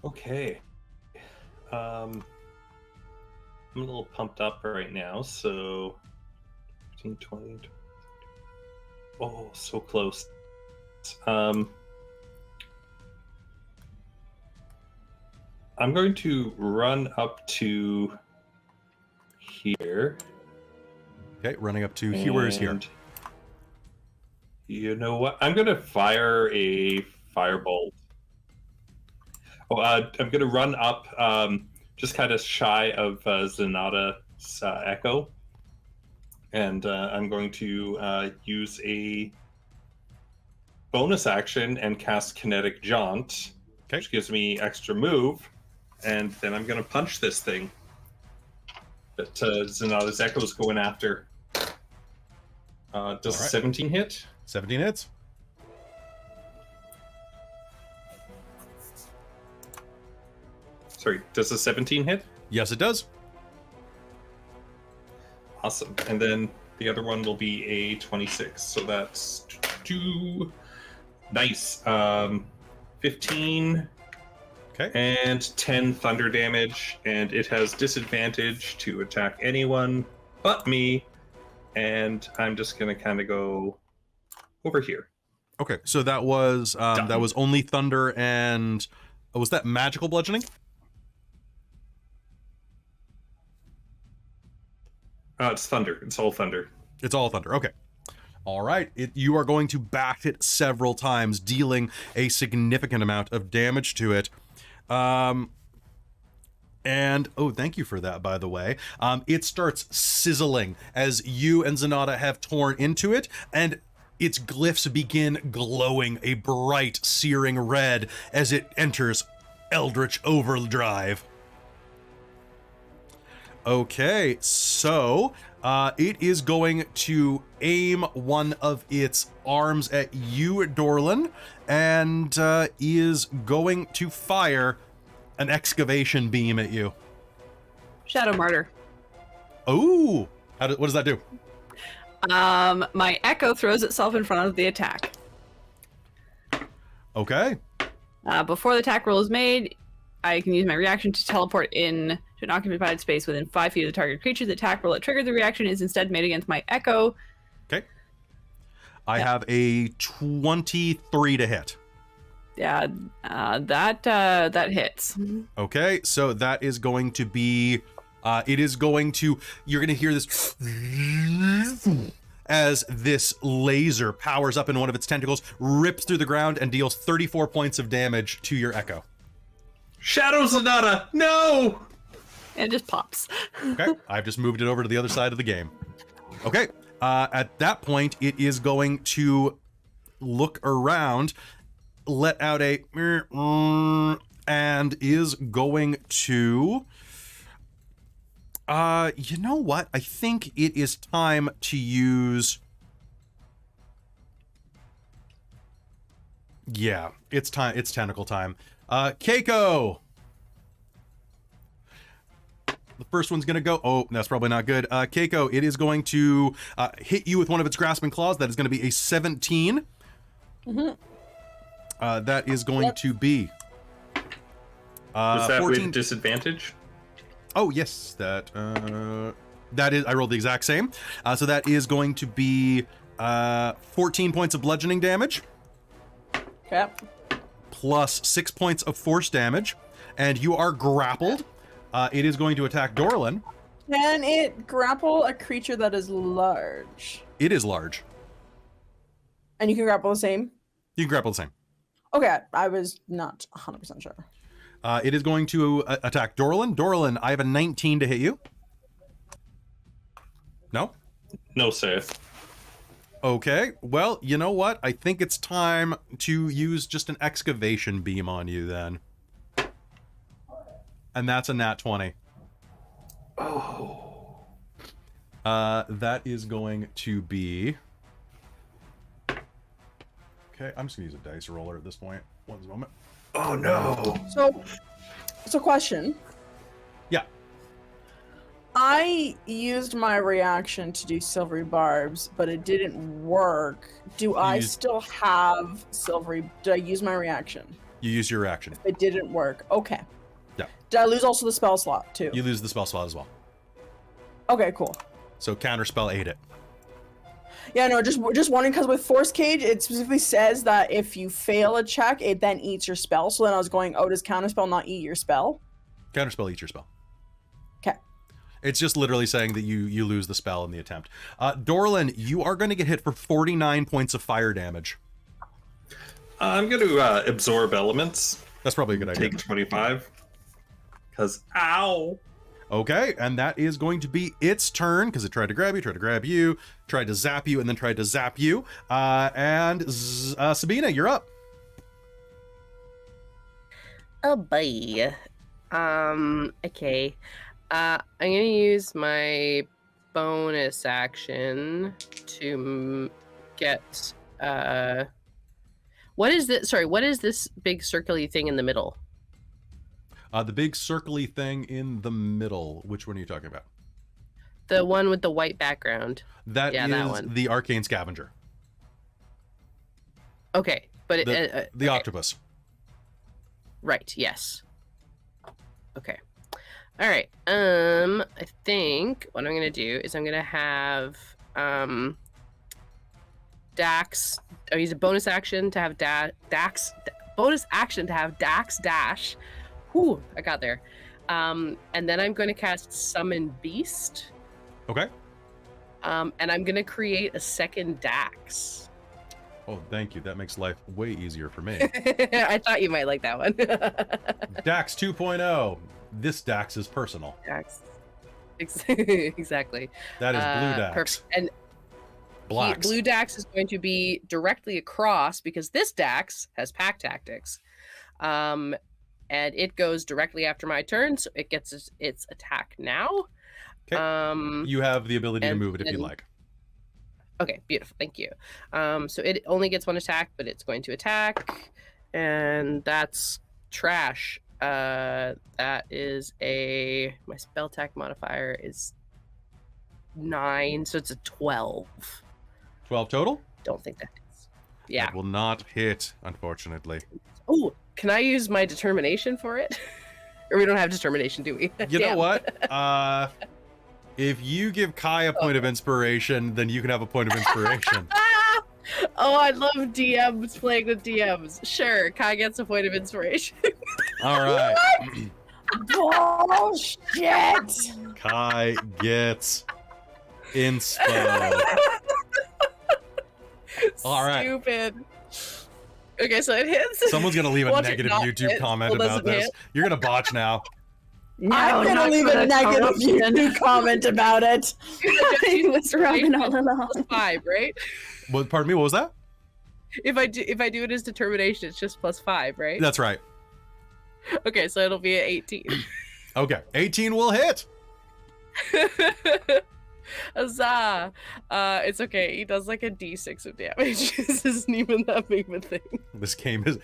Okay. I'm a little pumped up right now, so 15, 20. Oh, so close. I'm going to run up to here. Okay, running up to here. Where is here? and You know what? I'm going to fire a firebolt. Oh, I'm going to run up just kind of shy of Zenada's echo. And I'm going to use a bonus action and cast Kinetic Jaunt, which gives me extra move. And then I'm going to punch this thing that Zenada's echo is going after. Does 17 hit? 17 hits. Sorry, does a 17 hit? Yes, it does. Awesome. And then the other one will be a 26. So that's 2. Nice. 15. Okay. And 10 thunder damage. And it has disadvantage to attack anyone but me. And I'm just going to kind of go over here. Okay, so that was only thunder and was that magical bludgeoning? It's thunder. It's all thunder. It's all thunder. Okay. All right. You are going to back it several times, dealing a significant amount of damage to it. And oh, thank you for that, by the way. It starts sizzling as you and Zenada have torn into it, and its glyphs begin glowing a bright, searing red as it enters Eldritch Overdrive. Okay, so it is going to aim one of its arms at you, Dorlen, and is going to fire an excavation beam at you. Shadow Martyr. Oh, what does that do? My echo throws itself in front of the attack. Okay. Before the attack roll is made, I can use my reaction to teleport in to an occupied space within 5 feet of the target creature. The attack roll that triggered the reaction is instead made against my echo. Okay. I have a 23 to hit. Yeah, that hits. Okay, so that is going to be, you're going to hear this as this laser powers up in one of its tentacles, rips through the ground, and deals 34 points of damage to your echo. Shadow Zenada, no! And it just pops. Okay, I've just moved it over to the other side of the game. Okay, at that point, it is going to look around, let out a and is going to you know what? I think it is time to use it's time. It's tentacle time. Kaeko. The first one's gonna go. Oh, that's probably not good. Kaeko, it is going to hit you with one of its grasping claws. That is going to be a 17. Mm-hmm. That is going to be. Was that 14... with disadvantage? Oh yes, that is. I rolled the exact same. So that is going to be 14 points of bludgeoning damage. Okay. Plus 6 points of force damage, and you are grappled. It is going to attack Dorlen. Can it grapple a creature that is large? It is large. And you can grapple the same? You can grapple the same. Okay, I was not 100% sure. It is going to attack Dorlen. Dorlen, I have a 19 to hit you. No? No, sir. Okay, well, you know what? I think it's time to use just an excavation beam on you then. And that's a nat 20. Oh. That is going to be... Okay, I'm just gonna use a dice roller at this point. One moment. Oh no. So question. Yeah. I used my reaction to do silvery barbs, but it didn't work. Do I still have silvery? Did I use my reaction? You use your reaction. It didn't work. Okay. Yeah. Did I lose also the spell slot too? You lose the spell slot as well. Okay, cool. So counterspell ate it. Yeah, no, just wondering because with Force Cage, it specifically says that if you fail a check, it then eats your spell. So then I was going, oh, does counterspell not eat your spell? Counterspell eats your spell. Okay. It's just literally saying that you lose the spell in the attempt. Dorlen, you are going to get hit for 49 points of fire damage. I'm going to absorb elements. That's probably a good idea. Take 25. Because, ow! Okay, and that is going to be its turn, because it tried to grab you, tried to zap you, and then tried to zap you. Sabina, you're up. Oh boy. Okay. I'm gonna use my bonus action to get what is this? Sorry, what is this big circly thing in the middle? The big circly thing in the middle. Which one are you talking about? The one with the white background. That Yeah, is that one. the arcane scavenger. Okay, but The okay. octopus. Right, yes. Okay. All right. I think what I'm going to do is I'm going to have Dax. I'll use a bonus action to have Dax dash. Whew, I got there. And then I'm going to cast Summon Beast. Okay. And I'm going to create a second Dax. Oh, thank you. That makes life way easier for me. I thought you might like that one. Dax 2.0. This Dax is personal. Dax. Exactly. That is blue Dax. Perfect. And Blacks. blue Dax is going to be directly across because this Dax has pack tactics. And it goes directly after my turn, so it gets its attack now. Okay. You have the ability to move it if you like. Okay, beautiful. Thank you. So it only gets one attack, but it's going to attack, and that's trash. That is my spell attack modifier is 9, so it's a 12. 12 total? Don't think that is. Yeah. That will not hit, unfortunately. Oh, can I use my determination for it? Or we don't have determination, do we? You know Damn. what? If you give Kai a point of inspiration, then you can have a point of inspiration. Oh, I love DMs playing with DMs. Sure, Kai gets a point of inspiration. All right. Bullshit! Kai gets inspo. All right. Stupid. Okay, so it hits. Someone's going to leave a Watch it negative not YouTube hit. comment Well, about doesn't this. hit. You're going to botch now. I'm gonna leave a negative YouTube comment about it. It was Robin all along. +5, right? What? Pardon me, what was that? If I do it as determination, it's just +5, right? That's right. Okay, so it'll be at 18. Okay, 18 will hit. Huzzah! It's okay. He does like a D6 of damage. This isn't even that big of a thing. This game is...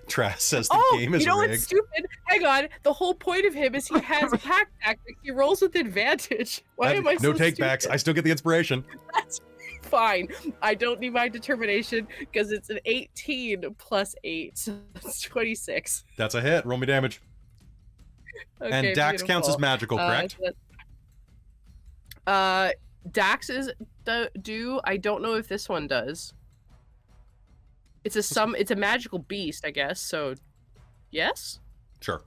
Trash says the game is you know rigged. what's stupid? Hang on. The whole point of him is he has pack tactics. He rolls with advantage. Why am I so No take backs. stupid? I still get the inspiration. That's fine. I don't need my determination because it's an 18 plus 8. So that's 26. That's a hit. Roll me damage. Okay, And Dax counts as magical, correct? Dax is do. I don't know if this one does. It's a magical beast, I guess. So, yes. Sure.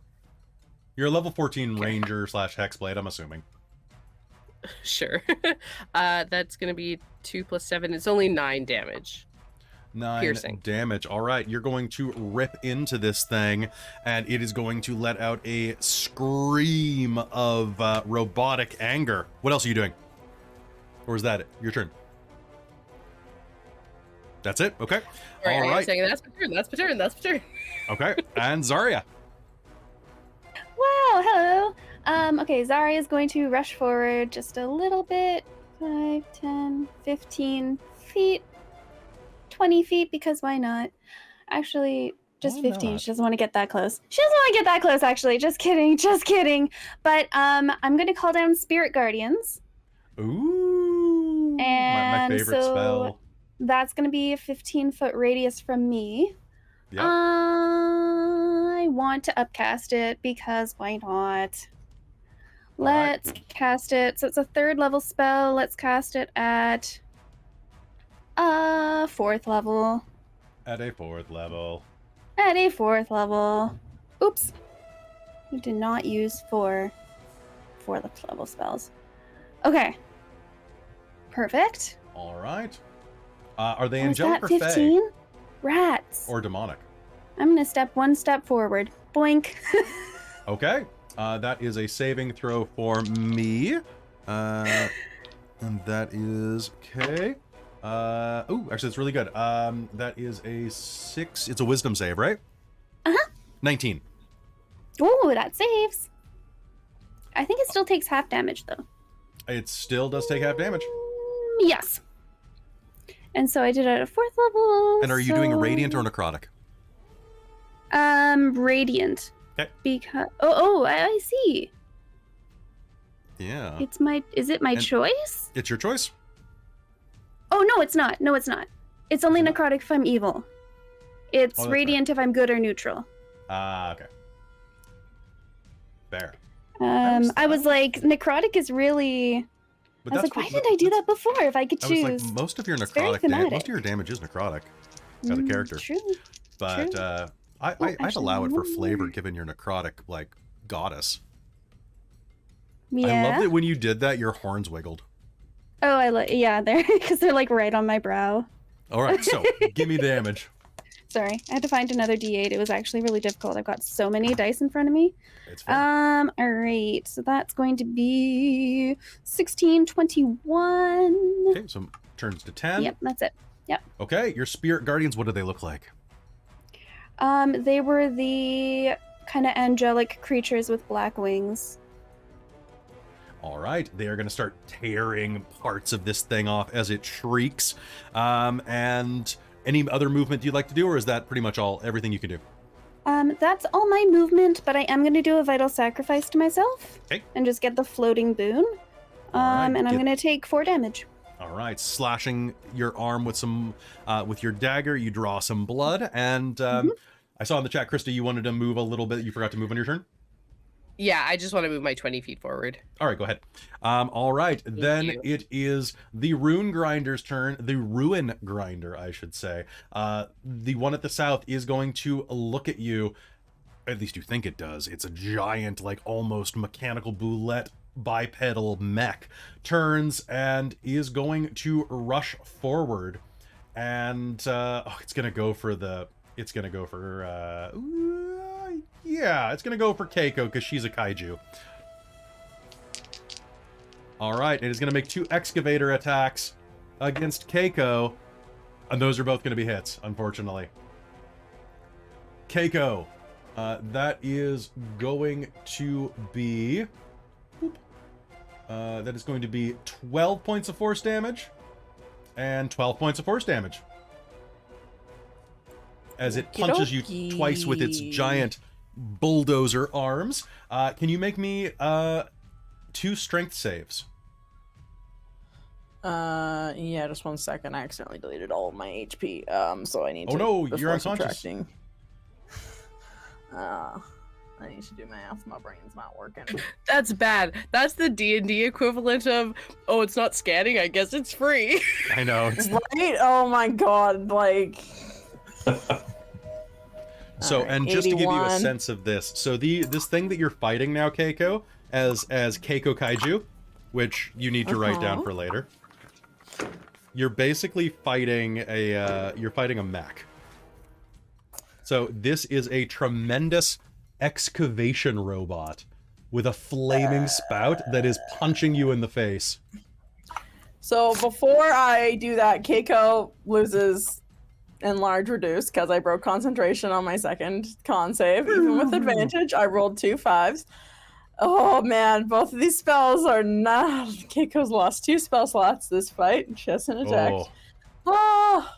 You're a level 14 ranger / hexblade, I'm assuming. Sure. That's gonna be 2 + 7. It's only 9 damage. 9 Piercing. damage. All right, you're going to rip into this thing, and it is going to let out a scream of robotic anger. What else are you doing? Or is that it? Your turn. That's it? Okay. All right. Saying, that's my turn. Okay. And Xarria. Wow, hello. Okay, Xarria is going to rush forward just a little bit. 5, 10, 15 feet. 20 feet, because why not? Actually, just Why 15. not? She doesn't want to get that close. She doesn't want to get that close, actually. Just kidding. But I'm going to call down Spirit Guardians. Ooh. My And favorite so spell. that's going to be a 15-foot radius from me. Yep. I want to upcast it because why not? Alright. Let's cast it. So it's a 3rd level spell. Let's cast it at 4th level. At a 4th level. At a 4th level. Oops. We did not use four level spells. Okay. Perfect. All right. Are they Was angelic that or fey? 15? Rats. Or demonic? I'm gonna step one step forward. Boink. Okay. That is a saving throw for me. And that is okay. Oh, actually, it's really good. That is a 6. It's a wisdom save, right? Uh-huh. 19. Ooh, that saves. I think it still takes half damage though. It still does take half damage. Yes. And so I did it at 4th level. And are you doing radiant or necrotic? Radiant. Okay. Because I see. Yeah. Is it my And- choice? It's your choice. Oh no, it's not. No, it's not. It's only necrotic if I'm evil. It's Oh, that's radiant if I'm good or neutral. Okay. Fair. I was like, necrotic is really. But I was that's like, why didn't I do that before? If I could I was choose. like, most of your It's very necrotic, most thematic. of your damage is necrotic by the character. True. But true. I'd actually, allow it for one flavor, more. given your necrotic like goddess. Yeah. I love that when you did that, your horns wiggled. Oh, yeah, they're because they're like right on my brow. All right, so give me damage. Sorry, I had to find another D8. It was actually really difficult. I've got so many dice in front of me. It's fair. All right, so that's going to be 16, 21. Okay, so turns to 10. Yep, that's it. Okay, your spirit guardians, what do they look like? They were the kind of angelic creatures with black wings. All right, they are going to start tearing parts of this thing off as it shrieks. And any other movement you'd like to do, or is that pretty much everything you can do? That's all my movement, but I am going to do a vital sacrifice to myself. Okay. And just get the floating boon. All right, And I'm get- going to take 4 damage. All right, slashing your arm with with your dagger, you draw some blood, and I saw in the chat, Christa, you wanted to move a little bit. You forgot to move on your turn. Yeah, I just want to move my 20 feet forward. All right, go ahead. All right, then you. it is the Rune Grinder's turn. The Ruin Grinder, I should say. The one at the south is going to look at you. At least you think it does. It's a giant, like almost mechanical boulette bipedal mech. Turns and is going to rush forward, and it's gonna go for It's gonna go for it's gonna go for Kaeko because she's a kaiju. All right, it is gonna make 2 excavator attacks against Kaeko, and those are both gonna be hits, unfortunately. Kaeko, that is going to be. That is going to be 12 points of force damage and 12 points of force damage. As it punches you twice with its giant bulldozer arms. Can you make me 2 strength saves? Yeah, just 1 second. I accidentally deleted all of my HP. So I need to. Oh no, you're before unconscious. subtracting. I need to do math. My brain's not working. That's bad. That's the D&D equivalent of, oh, it's not scanning. I guess it's free. I know. It's... Right? Oh my god! Like. So, Alright, and just to give you a 81. sense of this, so this thing that you're fighting now, Kaeko, as Kaeko Kaiju, which you need to write down for later. You're basically fighting a mech. So this is a tremendous excavation robot with a flaming spout that is punching you in the face. So before I do that, Kaeko loses enlarge reduce because I broke concentration on my second con save. Even with advantage, I rolled 2 5s. Oh man, both of these spells are not. Keiko's lost 2 spell slots this fight. She hasn't attacked. Oh.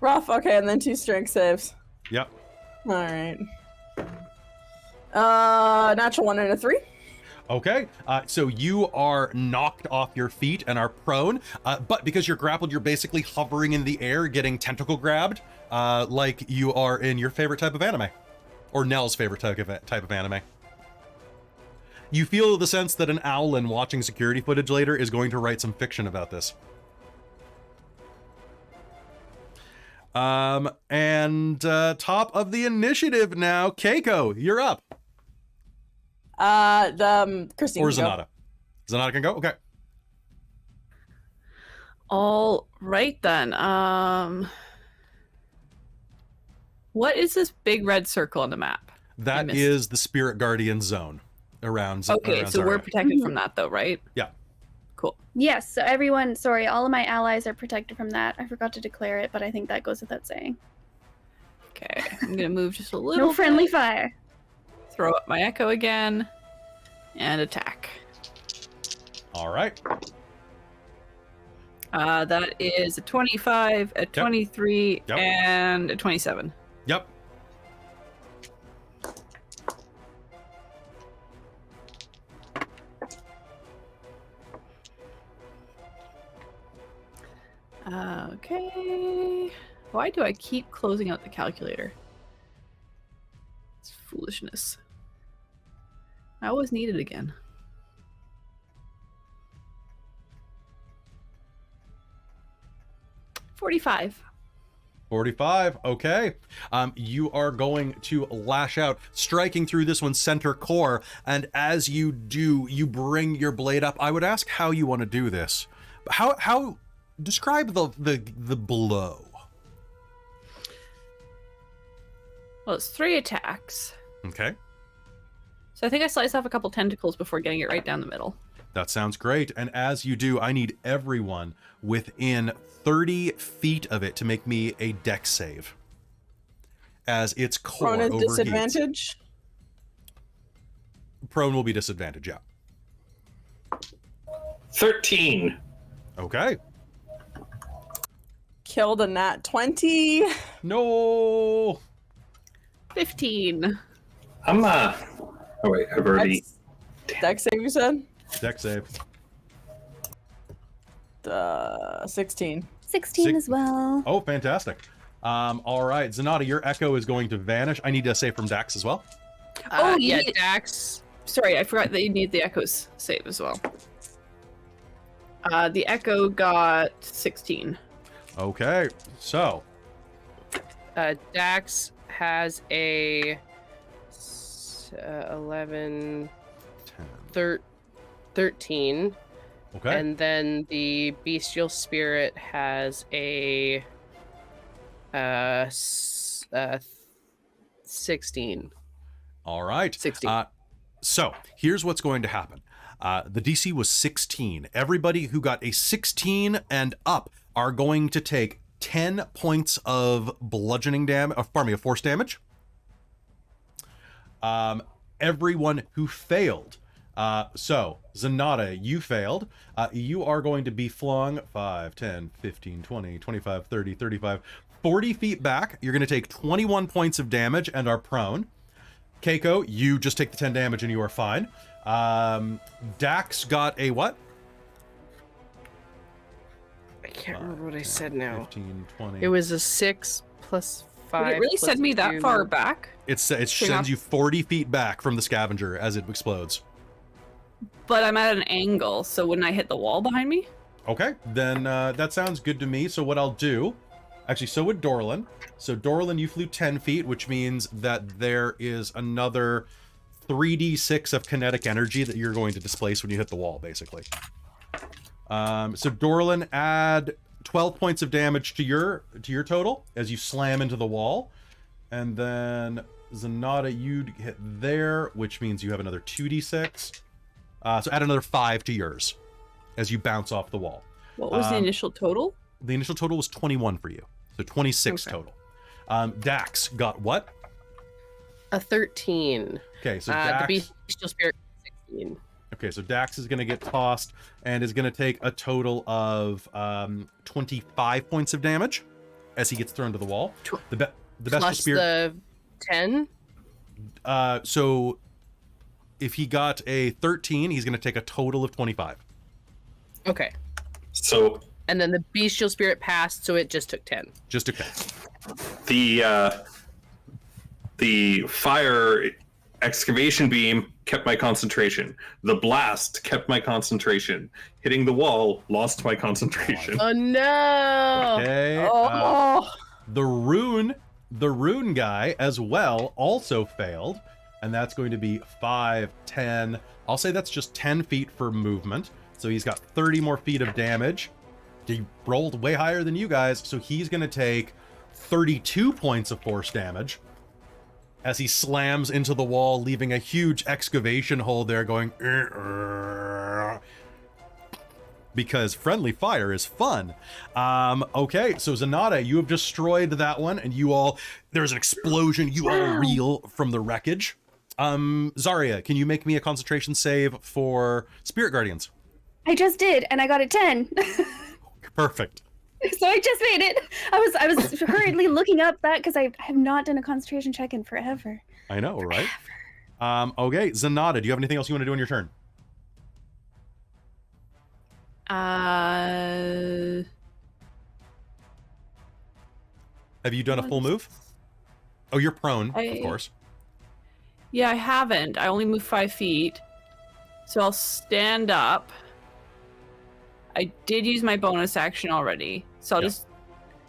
Rough. Okay, and then 2 strength saves. Yep. All right. Natural 1 and a 3. Okay, so you are knocked off your feet and are prone, but because you're grappled, you're basically hovering in the air, getting tentacle grabbed, like you are in your favorite type of anime, or Nell's favorite type of anime. You feel the sense that an Owlin watching security footage later is going to write some fiction about this. And top of the initiative now, Kaeko, you're up. Christine Or can go. Zenada. Zenada can go? Okay. All right then. What is this big red circle on the map? That missed. is the Spirit Guardian zone around Okay, around so we're Xarria. protected from that though, right? Yeah. Cool. Yes, so everyone, sorry, all of my allies are protected from that. I forgot to declare it, but I think that goes without saying. Okay, I'm gonna move just a little. No friendly bit, fire. throw up my echo again, and attack. All right. That is a 25, a 23, Yep. and a 27. Yep. Okay. Why do I keep closing out the calculator? It's foolishness. I always need it again. 45. 45. Okay. You are going to lash out, striking through this one's center core. And as you do, you bring your blade up. I would ask how you want to do this. How describe the blow. Well, it's 3 attacks. Okay. So I think I slice off a couple tentacles before getting it right down the middle. That sounds great. And as you do, I need everyone within 30 feet of it to make me a dex save. As its core Prone is overheats. disadvantage. Prone will be disadvantage, yeah. 13. Okay. Killed a nat 20. No. 15. I'm oh wait, I've already Dex save, you said? Dex save. 16. 16 as well. Oh, fantastic. All right, Zenada, your echo is going to vanish. I need to save from Dax as well. Oh, yeah, yeah. Dax. Sorry, I forgot that you need the echoes save as well. The echo got 16. Okay, so Dax has a 11, 13. okay. And then the bestial spirit has a 16. All right. 16. So here's what's going to happen. The DC was 16. Everybody who got a 16 and up are going to take 10 points of bludgeoning damage, of force damage. Everyone who failed. So Zenada, you failed. You are going to be flung 5, 10, 15, 20, 25, 30, 35, 40 feet back. You're going to take 21 points of damage and are prone. Kaeko, you just take the 10 damage and you are fine. Dax got a what? I can't remember what I said now. 15, 20. It was a 6 plus 5. Would it really plus send me that 2. far back? It sends you 40 feet back from the scavenger as it explodes. But I'm at an angle, so wouldn't I hit the wall behind me? Okay, then that sounds good to me. So what I'll do, actually, so would Dorlen. So Dorlen, you flew 10 feet, which means that there is another 3d6 of kinetic energy that you're going to displace when you hit the wall, basically. So Dorlen, add 12 points of damage to your total as you slam into the wall. And then Zenada, you'd hit there, which means you have another 2d6. So add another 5 to yours as you bounce off the wall. What was the initial total? The initial total was 21 for you. So 26 Okay. total. Dax got what? A 13. Okay, so The Dax. bestial spirit 16. Okay, so Dax is going to get tossed and is going to take a total of 25 points of damage as he gets thrown to the wall. The bestial Plus spirit. the 10. So if he got a 13, he's going to take a total of 25. Okay. So And then the bestial spirit passed, so it just took 10. Just okay. the fire excavation beam kept my concentration. The blast kept my concentration. Hitting the wall lost my concentration. Oh no! Okay. Oh, The rune guy as well also failed, and that's going to be 5, 10. I'll say that's just 10 feet for movement. So he's got 30 more feet of damage. He rolled way higher than you guys, so he's going to take 32 points of force damage as he slams into the wall, leaving a huge excavation hole there going... because friendly fire is fun. Okay, so Zenada, you have destroyed that one, and you all... There's an explosion. You all reel from the wreckage. Xarria, can you make me a concentration save for Spirit Guardians? I just did, and I got a 10. Perfect. So I just made it. I was hurriedly looking up that because I have not done a concentration check in forever. I know, right? Okay, Zenada, do you have anything else you want to do on your turn? Have you done a full move? Oh, you're prone, of course. Yeah, I haven't. I only moved 5 feet. So I'll stand up. I did use my bonus action already. So I'll just...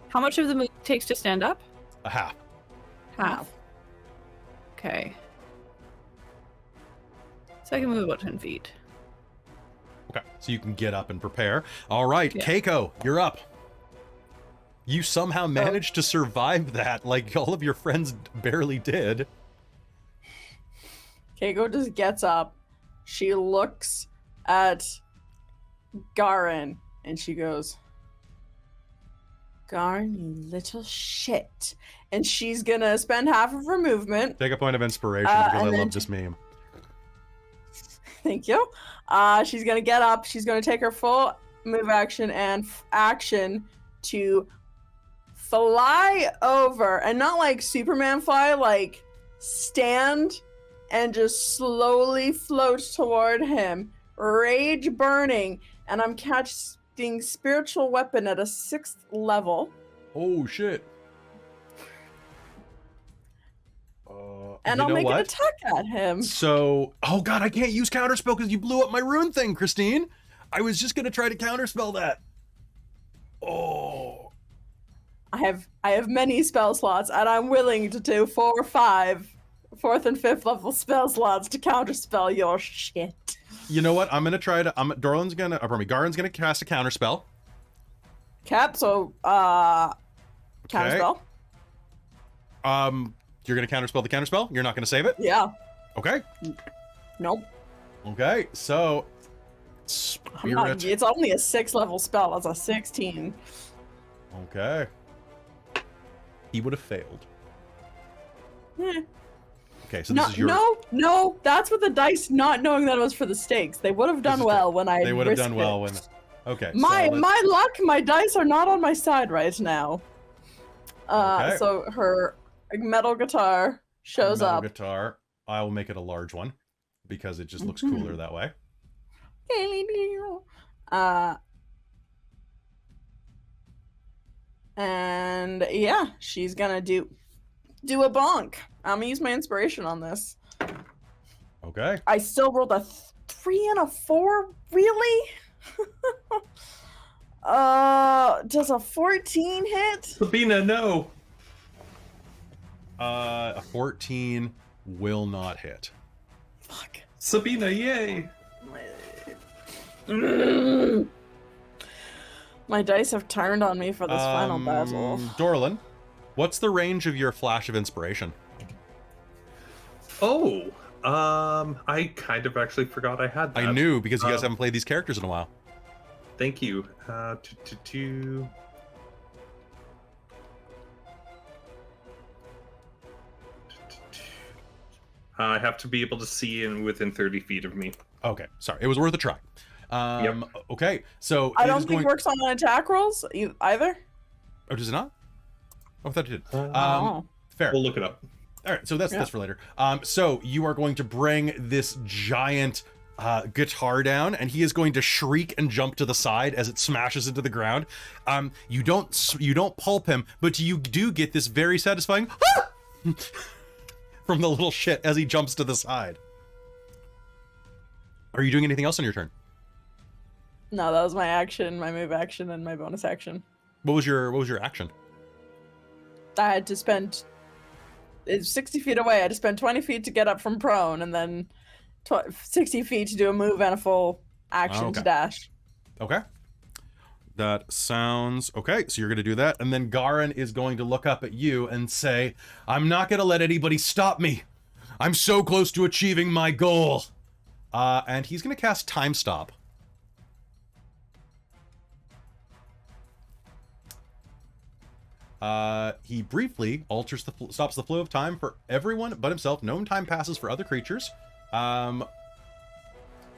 How much of the move takes to stand up? A half. Half. Okay. So I can move about 10 feet. Okay, so you can get up and prepare. All right, Yeah. Kaeko, you're up. You somehow managed to survive that, like all of your friends barely did. Kaeko just gets up. She looks at Garin and she goes, Garin, you little shit. And she's gonna spend half of her movement. Take a point of inspiration because I and then- love this meme. Thank you. She's gonna get up. She's gonna take her full move action and action to fly over, and not like Superman fly, like stand and just slowly float toward him, rage burning. And I'm casting spiritual weapon at a 6th level. Oh shit. And you I'll know make what? an attack at him. So, oh god, I can't use counterspell because you blew up my rune thing, Christine. I was just gonna try to counterspell that. Oh. I have many spell slots, and I'm willing to do 4 or 5 4th and 5th level spell slots to counterspell your shit. You know what? I'm gonna try to. Garin's gonna cast a counterspell. So counterspell. You're gonna counterspell the counterspell. You're not gonna save it. Yeah. Okay. Nope. Okay. So. I'm not, it's only a 6th level spell. That's a 16. Okay. He would have failed. Eh. Okay, so this is your. No, that's with the dice not knowing that it was for the stakes. They would have done well when I. They would have risked done well it. when. Okay. My so my luck, my dice are not on my side right now. Okay. So her metal guitar shows metal up. guitar. I will make it a large one because it just looks cooler that way. And yeah, she's gonna do a bonk. I'm gonna use my inspiration on this. Okay. I still rolled a 3 and a 4. Really? Does a 14 hit? Sabina, no. A 14 will not hit. Fuck. Sabina, yay. My dice have turned on me for this final battle. Dorlen, what's the range of your flash of inspiration? Oh, I kind of actually forgot I had that. I knew because you guys haven't played these characters in a while. Thank you. I have to be able to see in within 30 feet of me. Okay, sorry. It was worth a try. Okay, so I it don't is think going... it works on attack rolls either. Oh, does it not? Oh, I thought it did. Oh. Fair. We'll look it up. All right, so that's for later. So you are going to bring this giant guitar down, and he is going to shriek and jump to the side as it smashes into the ground. You don't pulp him, but you do get this very satisfying from the little shit as he jumps to the side. Are you doing anything else on your turn? No, that was my action, my move action, and my bonus action. What was your action? I had to spend. It's 60 feet away. I had to spend 20 feet to get up from prone, and then 60 feet to do a move and a full action to dash. Okay. That sounds okay. So you're going to do that. And then Garin is going to look up at you and say, I'm not going to let anybody stop me. I'm so close to achieving my goal. And he's going to cast Time Stop. He briefly alters stops the flow of time for everyone but himself. No time passes for other creatures.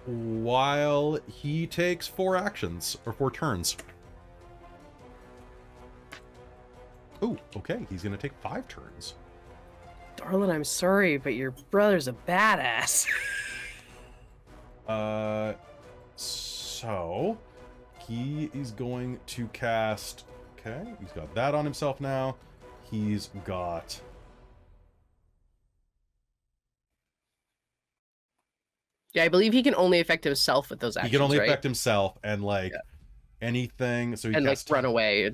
While he takes 4 actions, or 4 turns. Ooh, okay, he's gonna take 5 turns. Dorlen, I'm sorry, but your brother's a badass. So he is going to cast, okay, he's got that on himself now. He's got Yeah, I believe he can only affect himself with those actions. He can only right? affect himself and like anything. So he and like casts run away.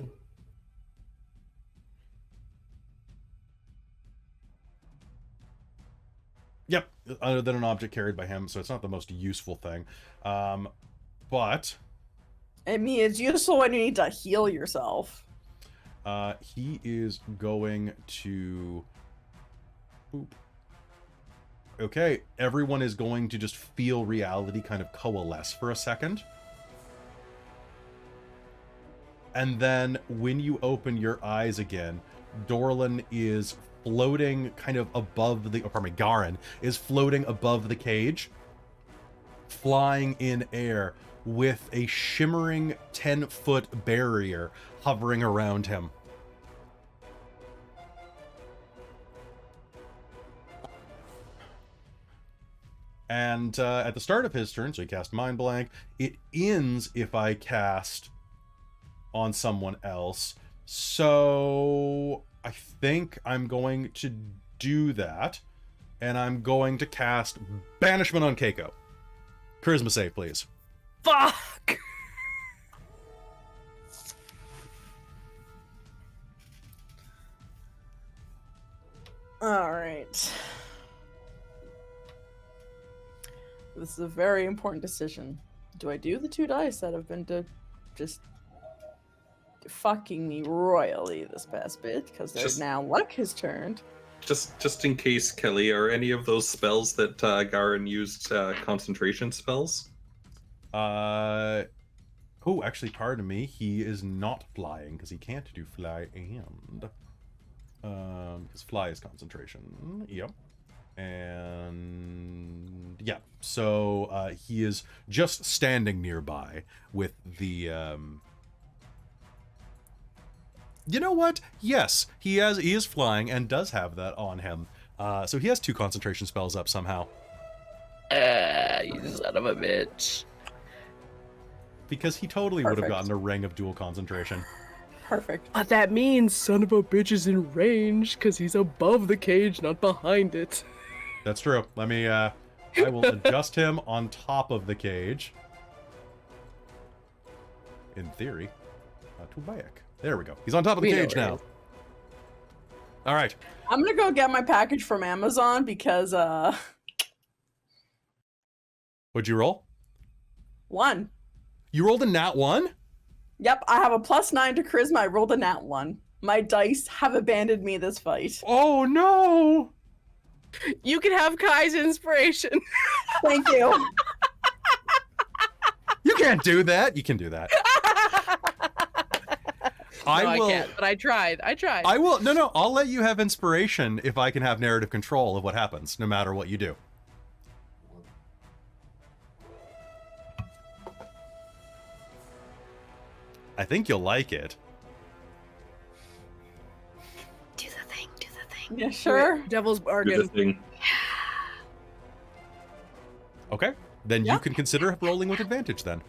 Yep, other than an object carried by him, so it's not the most useful thing. But I mean, it's useful when you need to heal yourself. he is going to. Boop. Okay, everyone is going to just feel reality kind of coalesce for a second. And then when you open your eyes again, Dorlen is floating kind of above the, Garin is floating above the cage, flying in air with a shimmering 10-foot barrier hovering around him. And at the start of his turn, so he cast Mind Blank, it ends if I cast on someone else. So I think I'm going to do that, and I'm going to cast Banishment on Kaeko. Charisma save, please. Fuck! All right. This is a very important decision. Do I do the 2 dice that have been just fucking me royally this past bit? Because there's now luck has turned. Just in case, Kelly, are any of those spells that Garin used concentration spells? Oh, actually, pardon me. He is not flying because he can't do fly and. Because fly is concentration. Yep. And yeah, so he is just standing nearby with the you know what? Yes, he is flying and does have that on him. So he has 2 concentration spells up somehow. You son of a bitch. Because he totally would have gotten a ring of dual concentration. Perfect. But that means son of a bitch is in range because he's above the cage, not behind it. That's true. Let me, I will adjust him on top of the cage. In theory. Not too bad. There we go. He's on top of the cage now. All right. I'm gonna go get my package from Amazon because, What'd you roll? 1. You rolled a nat 1? Yep, I have a +9 to charisma. I rolled a nat 1. My dice have abandoned me this fight. Oh, no! You can have Kai's inspiration. Thank you. You can't do that. You can do that. I can't, but I tried. I will. No. I'll let you have inspiration if I can have narrative control of what happens, no matter what you do. I think you'll like it. Do the thing, do the thing. Yeah, sure. Devil's Do bargain. the thing. Okay. Then you can consider rolling with advantage then.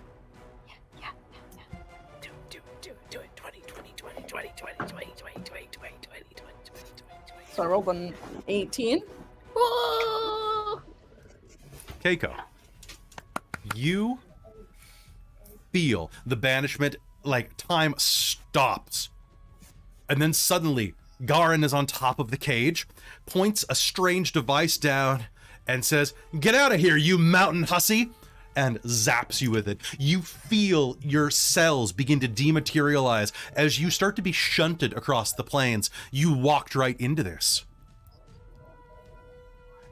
Do it. 20. So I rolled an 18. Whoa! Kaeko, you feel the banishment, like time stops. And then suddenly, Garin is on top of the cage, points a strange device down, and says, "Get out of here, you mountain hussy!" and zaps you with it. You feel your cells begin to dematerialize as you start to be shunted across the plains. You walked right into this.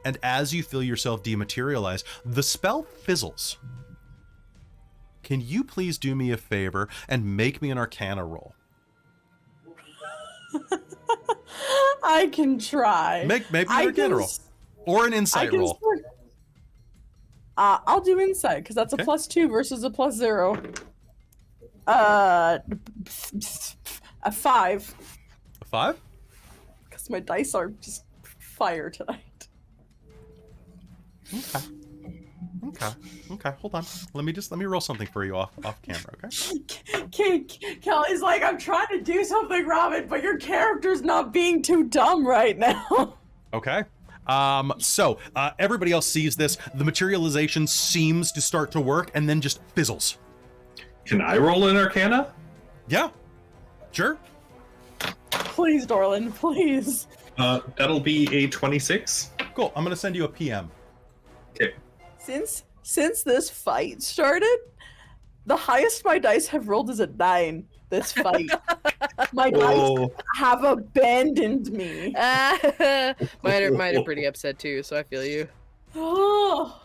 And as you feel yourself dematerialize, the spell fizzles. Can you please do me a favor and make me an Arcana roll? I can try. Make an Arcana roll. Or an Insight roll. I'll do Insight, because that's a +2 versus a +0. A 5. A 5? Because my dice are just fire tonight. Okay, hold on. Let me roll something for you off camera, okay? Kelly's like, I'm trying to do something, Robin, but your character's not being too dumb right now. Okay. So everybody else sees this. The materialization seems to start to work and then just fizzles. Can I roll an Arcana? Yeah. Sure. Please, Dorlen, please. That'll be a 26. Cool. I'm gonna send you a PM. Okay. Since this fight started, the highest my dice have rolled is a 9 this fight. My dice have abandoned me. Mine are pretty upset too, so I feel you. Oh.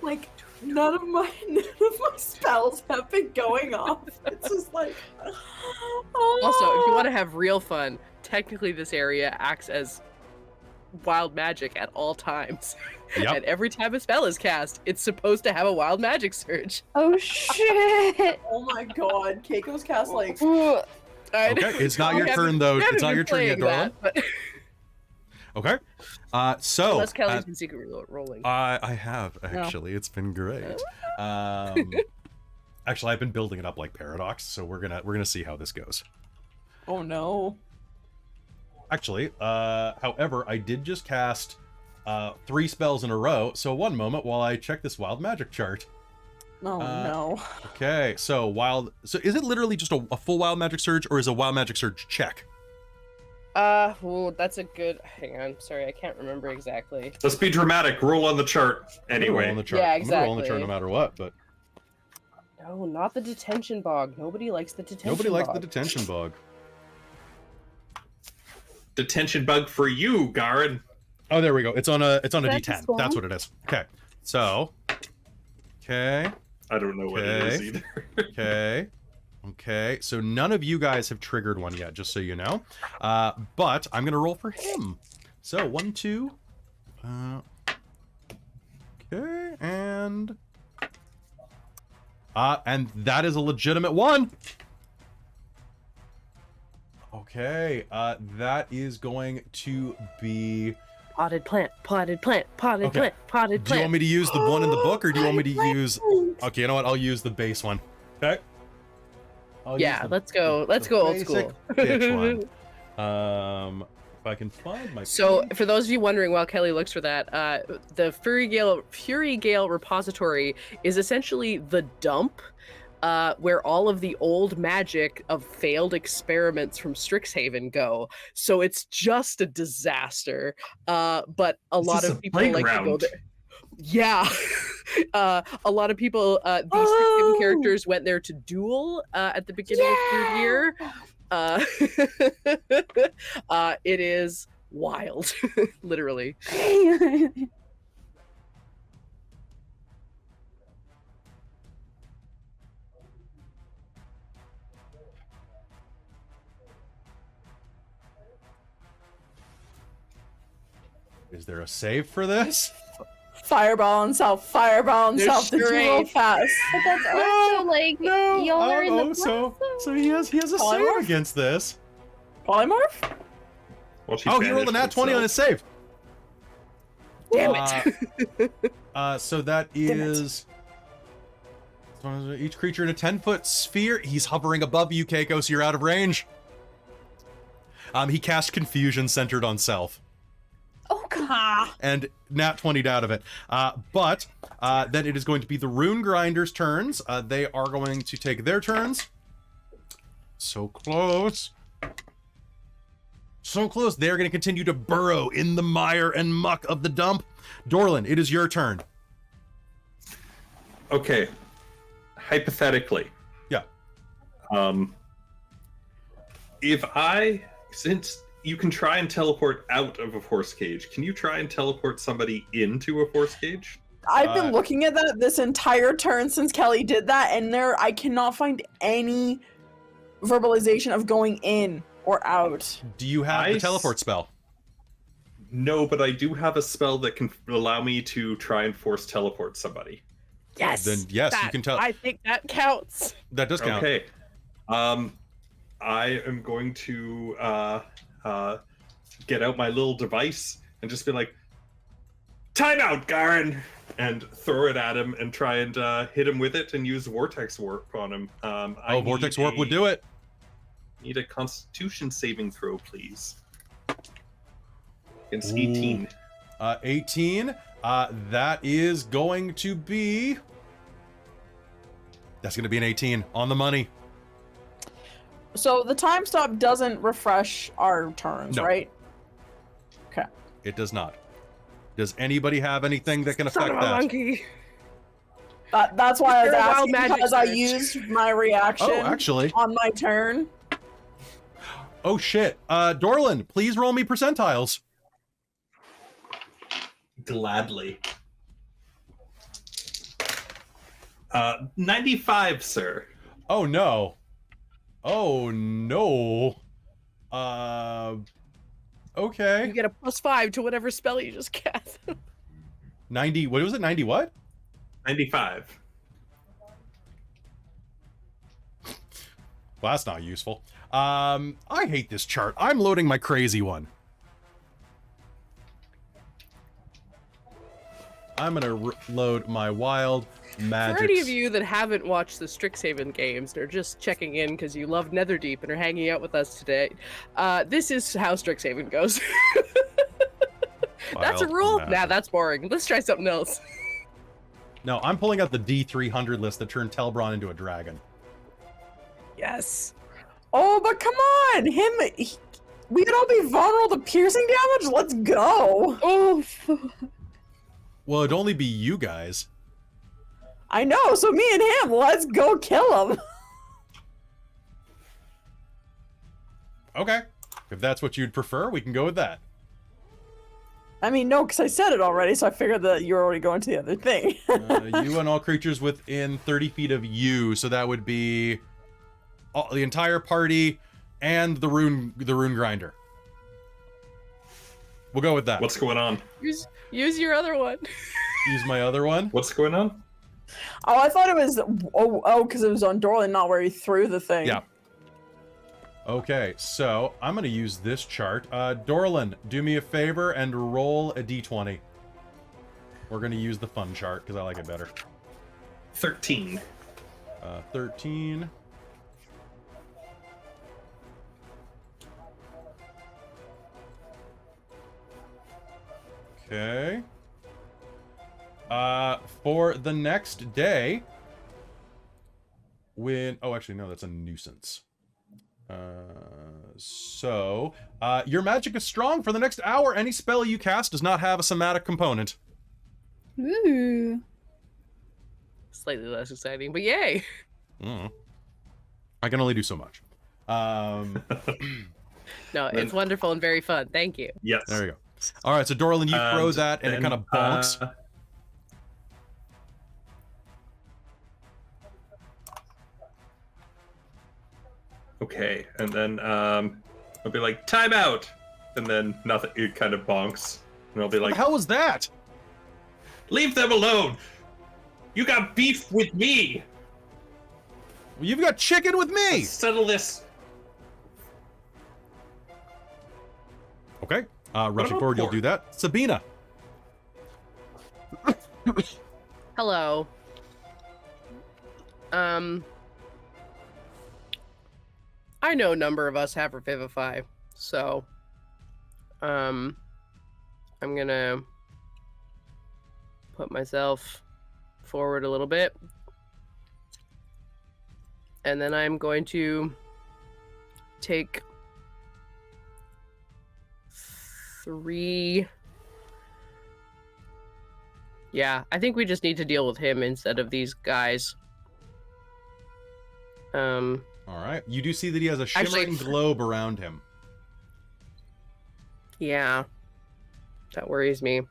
Like, none of my spells have been going off. It's just like... Oh. Also, if you want to have real fun, technically this area acts as wild magic at all times. Yep. And every time a spell is cast, it's supposed to have a wild magic surge. Oh shit! Oh my god, Kaiko's cast like... Ooh. Okay, it's not your turn though. It's not your turn yet, Dorlen. Okay. So unless Kelly's been secretly rolling. I have actually. No. It's been great. Actually, I've been building it up like Paradox, so we're gonna see how this goes. Oh no. Actually, however, I did just cast 3 spells in a row, so one moment while I check this wild magic chart. Oh no. Okay, so is it literally just a full wild magic surge, or is a wild magic surge check? Well, that's a good... Hang on, sorry, I can't remember exactly. Let's be dramatic. Roll on the chart anyway. Yeah, I'm gonna roll on the chart no matter what, but... No, not the detention bog. Nobody likes the detention bog. Nobody likes the detention bog. Detention bug for you, Garin. Oh, there we go. It's on a D10. That's what it is. Okay. So. Okay. I don't know what it is either. Okay. Okay. So none of you guys have triggered one yet, just so you know. But I'm gonna roll for him. So 1, 2. Okay, and that is a legitimate 1. Okay, that is going to be potted plant, potted plant, potted plant, potted plant. Do you want me to use the one in the book, or do you want me to use... Okay, you know what? I'll use the base one. Okay. Yeah, let's go old school. Bitch one. If I can find my... So, for those of you wondering, while Kelly looks for that, the Fury Gale repository is essentially the dump where all of the old magic of failed experiments from Strixhaven go. So it's just a disaster. But a lot of people like to go there. Yeah. A lot of people, these Strixhaven characters went there to duel at the beginning of 3rd year. It is wild, literally. Is there a save for this? Fireball himself, the duel pass. But that's also like y'all are in the so he has a save against this. Polymorph? Well, he rolled a nat 20 on his save. Damn it. So that is each creature in a 10-foot sphere. He's hovering above you, Kaeko, so you're out of range. He cast Confusion centered on self. Oh god. And nat 20'd out of it. But then it is going to be the Rune Grinders' turns. They are going to take their turns. So close. So close. They're going to continue to burrow in the mire and muck of the dump. Dorlen, it is your turn. Okay. Hypothetically. Yeah. Since you can try and teleport out of a force cage, can you try and teleport somebody into a force cage? I've been looking at that this entire turn since Kelly did that, and I cannot find any verbalization of going in or out. Do you have the teleport spell? No, but I do have a spell that can allow me to try and force teleport somebody. Yes. Then yes, you can tell. I think that counts. That does count. Okay. I am going to get out my little device and just be like, "Time out, Garen!" and throw it at him and try and hit him with it and use Vortex Warp on him. Vortex Warp would do it. Need a Constitution saving throw, please. Against 18. 18. That is going to be... That's going to be an 18 on the money. So the time stop doesn't refresh our turns, No. right? Okay. It does not. Does anybody have anything that can affect Son of a that? monkey. That's why I was You're a wild asking, magic because I search. used my reaction Oh, actually. on my turn. Oh, shit. Dorlen, please roll me percentiles. Gladly. 95, sir. Oh, no. Oh, no. Okay. You get a +5 to whatever spell you just cast. 90, what was it? 90 what? 95. Well, that's not useful. I hate this chart. I'm loading my crazy one. I'm gonna load my wild magic. For any of you that haven't watched the Strixhaven games and are just checking in because you love Netherdeep and are hanging out with us today, this is how Strixhaven goes. That's a rule? Nah, that's boring. Let's try something else. No, I'm pulling out the D300 list that turned Telbron into a dragon. Yes. Oh, but come on! We could all be vulnerable to piercing damage? Let's go! Oh, Well, it'd only be you guys. I know, so me and him, let's go kill him! Okay. If that's what you'd prefer, we can go with that. I mean, no, because I said it already, so I figured that you were already going to the other thing. You and all creatures within 30 feet of you, so that would be the entire party and the rune grinder. We'll go with that. What's going on? use your other one. Use my other one. What's going on? Oh, I thought it was, because it was on Dorlen, not where he threw the thing. Yeah. Okay, so I'm going to use this chart. Dorlen, do me a favor and roll a d20. We're going to use the fun chart because I like it better. 13. 13. Okay. For the next day, oh, actually, no, that's a nuisance. Your magic is strong for the next hour. Any spell you cast does not have a somatic component. Ooh. Slightly less exciting, but yay. I can only do so much. No, it's wonderful and very fun. Thank you. Yes. There you go. All right, so Dorlen, you throw that, and it kind of bonks. Okay, and then I'll be like, "Time out!" And then nothing. It kind of bonks, and I'll be What like, the hell was that? "Leave them alone! You got beef with me! Well, you've got chicken with me! Let's settle this!" Okay, rushing about forward, you'll pork? do that. Sabina. Hello. I know a number of us have Revivify, so I'm gonna put myself forward a little bit, and then I'm going to take 3. Yeah, I think we just need to deal with him instead of these guys. All right. You do see that he has a shimmering globe around him. Yeah. That worries me.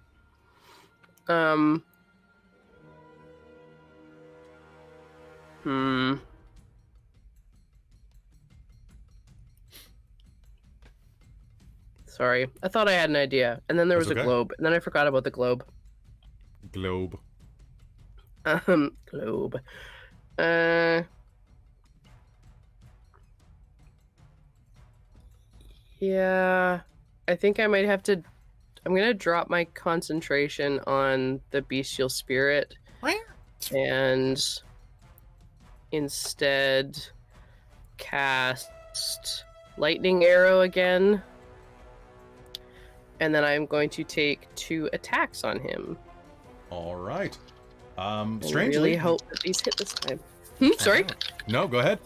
Sorry. I thought I had an idea. And then there was That's a okay. globe. And then I forgot about the globe. Globe. Globe. Yeah. I think I might have to... I'm going to drop my concentration on the bestial spirit. And instead cast lightning arrow again. And then I'm going to take 2 attacks on him. All right. I Strangely, really hope that these hit this time. Sorry? No, go ahead.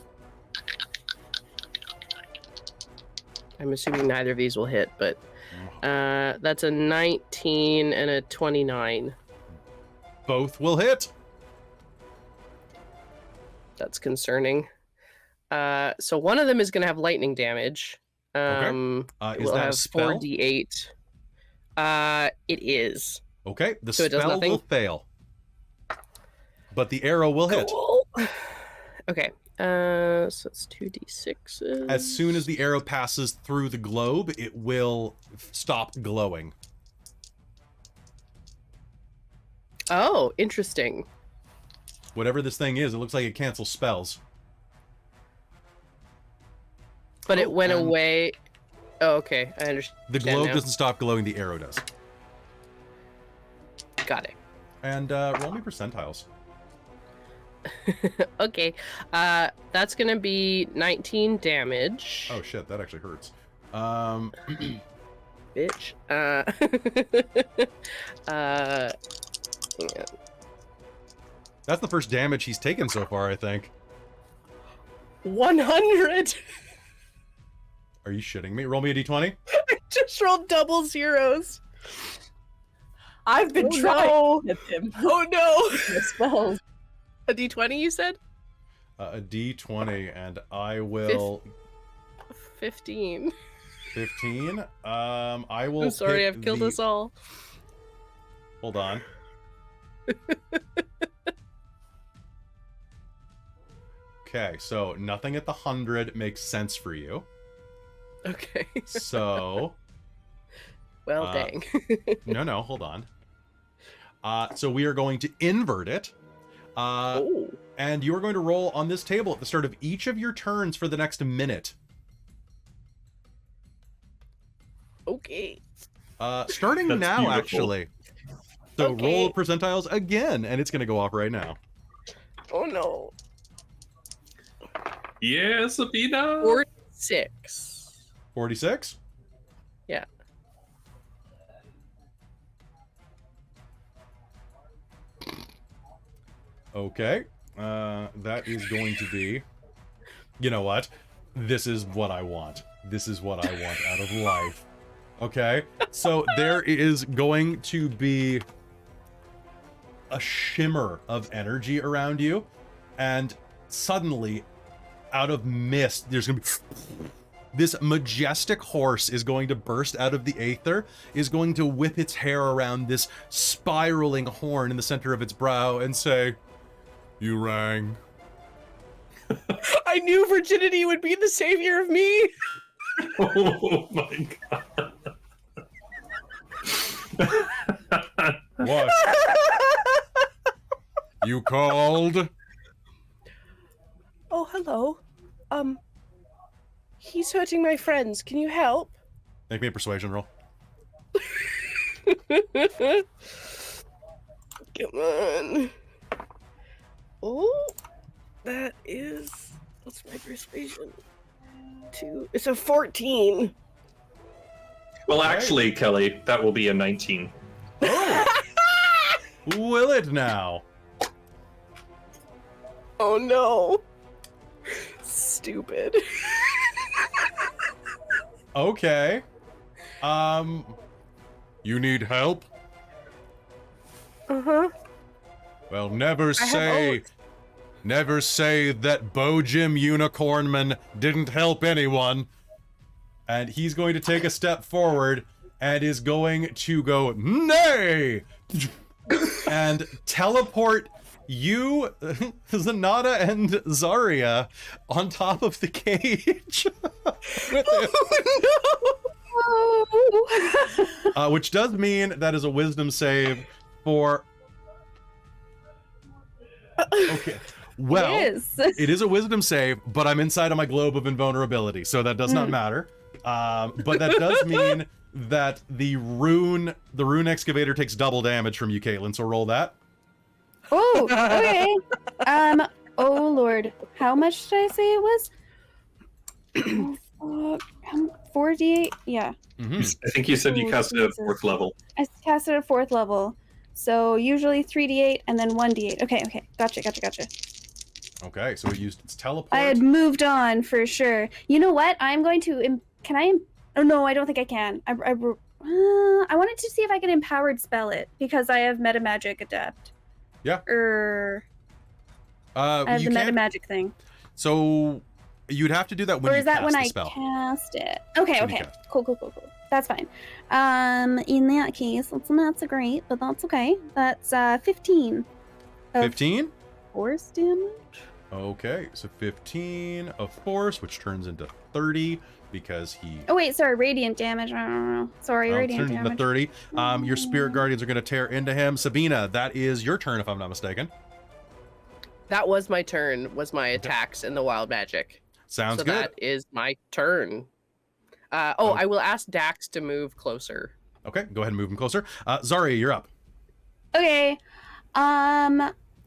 I'm assuming neither of these will hit, but that's a 19 and a 29. Both will hit. That's concerning. So one of them is going to have lightning damage. Okay. It Is will that a have spell? 4d8. It is. Okay, the So it does spell nothing? will fail. But the arrow will hit. Cool. Okay. So it's 2d6s. As soon as the arrow passes through the globe, it will stop glowing. Oh, interesting. Whatever this thing is, it looks like it cancels spells. But it went and away. Oh, okay. I understand. The globe now. doesn't stop glowing, the arrow does. Got it. And roll me percentiles. Okay. That's gonna be 19 damage. Oh shit, that actually hurts. Bitch. Yeah. That's the first damage he's taken so far, I think. 100. Are you shitting me? Roll me a d20. I just rolled double zeros. I've been trying No. to hit him. Oh no. The spells. A d20, you said? A d20, and I will... 15. 15. I will I'm sorry, pick I've killed the... us all. Hold on. Okay, so nothing at the 100 makes sense for you. Okay. So... Well, dang. No, hold on. So we are going to invert it. Oh. And you are going to roll on this table at the start of each of your turns for the next minute. Okay. Starting That's now, beautiful. actually. So Okay. roll percentiles again, and it's going to go off right now. Oh no. Yeah, Sabina. 46. 46? Yeah. Okay. That is going to be... You know what? This is what I want. This is what I want out of life. Okay? So there is going to be a shimmer of energy around you, and suddenly, out of mist, there's going to be... This majestic horse is going to burst out of the aether, is going to whip its hair around this spiraling horn in the center of its brow and say, "You rang." I knew virginity would be the savior of me. Oh my god. What? You called? Oh, hello. He's hurting my friends. Can you help? Make me a persuasion roll. Come on. Oh, that is... What's my persuasion? 2. It's a 14. Well, actually, Kelly, that will be a 19. Oh! Will it now? Oh no. Stupid. Okay. You need help? Uh-huh. Well, never have say oats. that Bojim Unicornman didn't help anyone. And he's going to take a step forward and is going to go, nay! And teleport you, Zenada, and Xarria on top of the cage. With him. Oh, Which does mean that is a wisdom save for... Okay. Well, it is a wisdom save, but I'm inside of my globe of invulnerability, so that does not matter. But that does mean that the rune excavator takes double damage from you, Caitlan, so roll that. Oh, okay. Oh Lord, how much did I say it was? 48. Yeah, Mm-hmm. I think you said you Oh, casted it at Jesus. 4th level. I cast it at 4th level, so usually 3d8 and then 1d8. Okay, gotcha. Okay, so it used its teleport. I had moved on for sure. You know what? I'm going to. Can I? Oh no, I don't think I can. I wanted to see if I could empowered spell it because I have meta magic adept. Yeah. I have you the meta can. magic thing. So you'd have to do that when Or you is that cast when the I spell. cast it? Okay, When you okay. cast it. Cool. That's fine. In that case, that's not so great, but that's okay. That's 15. Of 15? force damage. Okay, so 15 of force, which turns into 30 because he... Oh wait, sorry, radiant damage. I don't know. Sorry, radiant turned into damage. 30. Your spirit guardians are going to tear into him. Sabina, that is your turn if I'm not mistaken. That was my turn, was my attacks in the wild magic. Sounds so good. that is my turn. I will ask Dax to move closer. Okay, go ahead and move him closer. Xarria, you're up. Okay.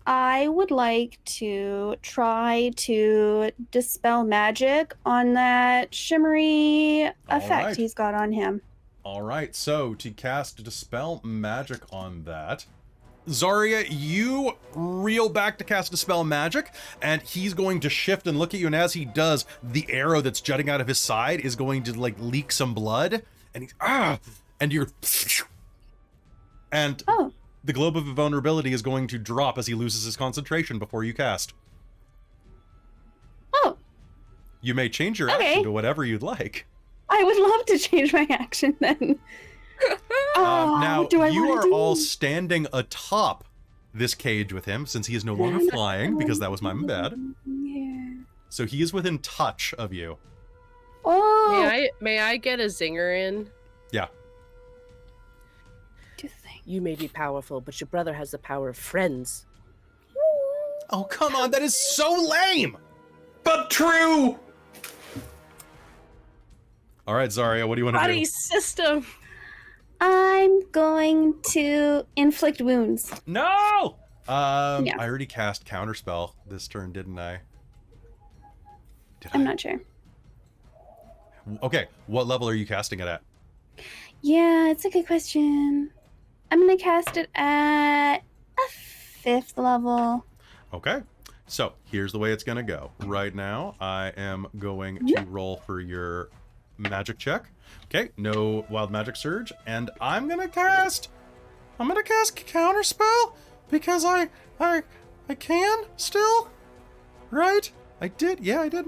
I would like to try to dispel magic on that shimmery effect right. he's got on him. All right, so to cast Dispel Magic on that, Xarria, you reel back to cast Dispel Magic, and he's going to shift and look at you, and as he does, the arrow that's jutting out of his side is going to, like, leak some blood, and he's, and you're, and Oh, the Globe of Invulnerability is going to drop as he loses his concentration before you cast. oh, You may change your Okay. action to whatever you'd like. I would love to change my action then. Oh, Now, do I you wanna are do- all standing atop this cage with him, since he is no longer flying, because that was my bad. Yeah. So he is within touch of you. Oh, May I get a zinger in? Yeah. do thing. You may be powerful, but your brother has the power of friends. Oh, come on, that is so lame! But true! All right, Xarria, what do you want to Body do? system. I'm going to inflict wounds. No! Yeah. I already cast Counterspell this turn, didn't I? Did I'm I? not sure. Okay, what level are you casting it at? Yeah, it's a good question. I'm gonna cast it at a 5th level. Okay, so here's the way it's gonna go. Right now, I am going to roll for your magic check. Okay, no wild magic surge, and I'm gonna cast Counterspell because I can still, right? I did, yeah, I did.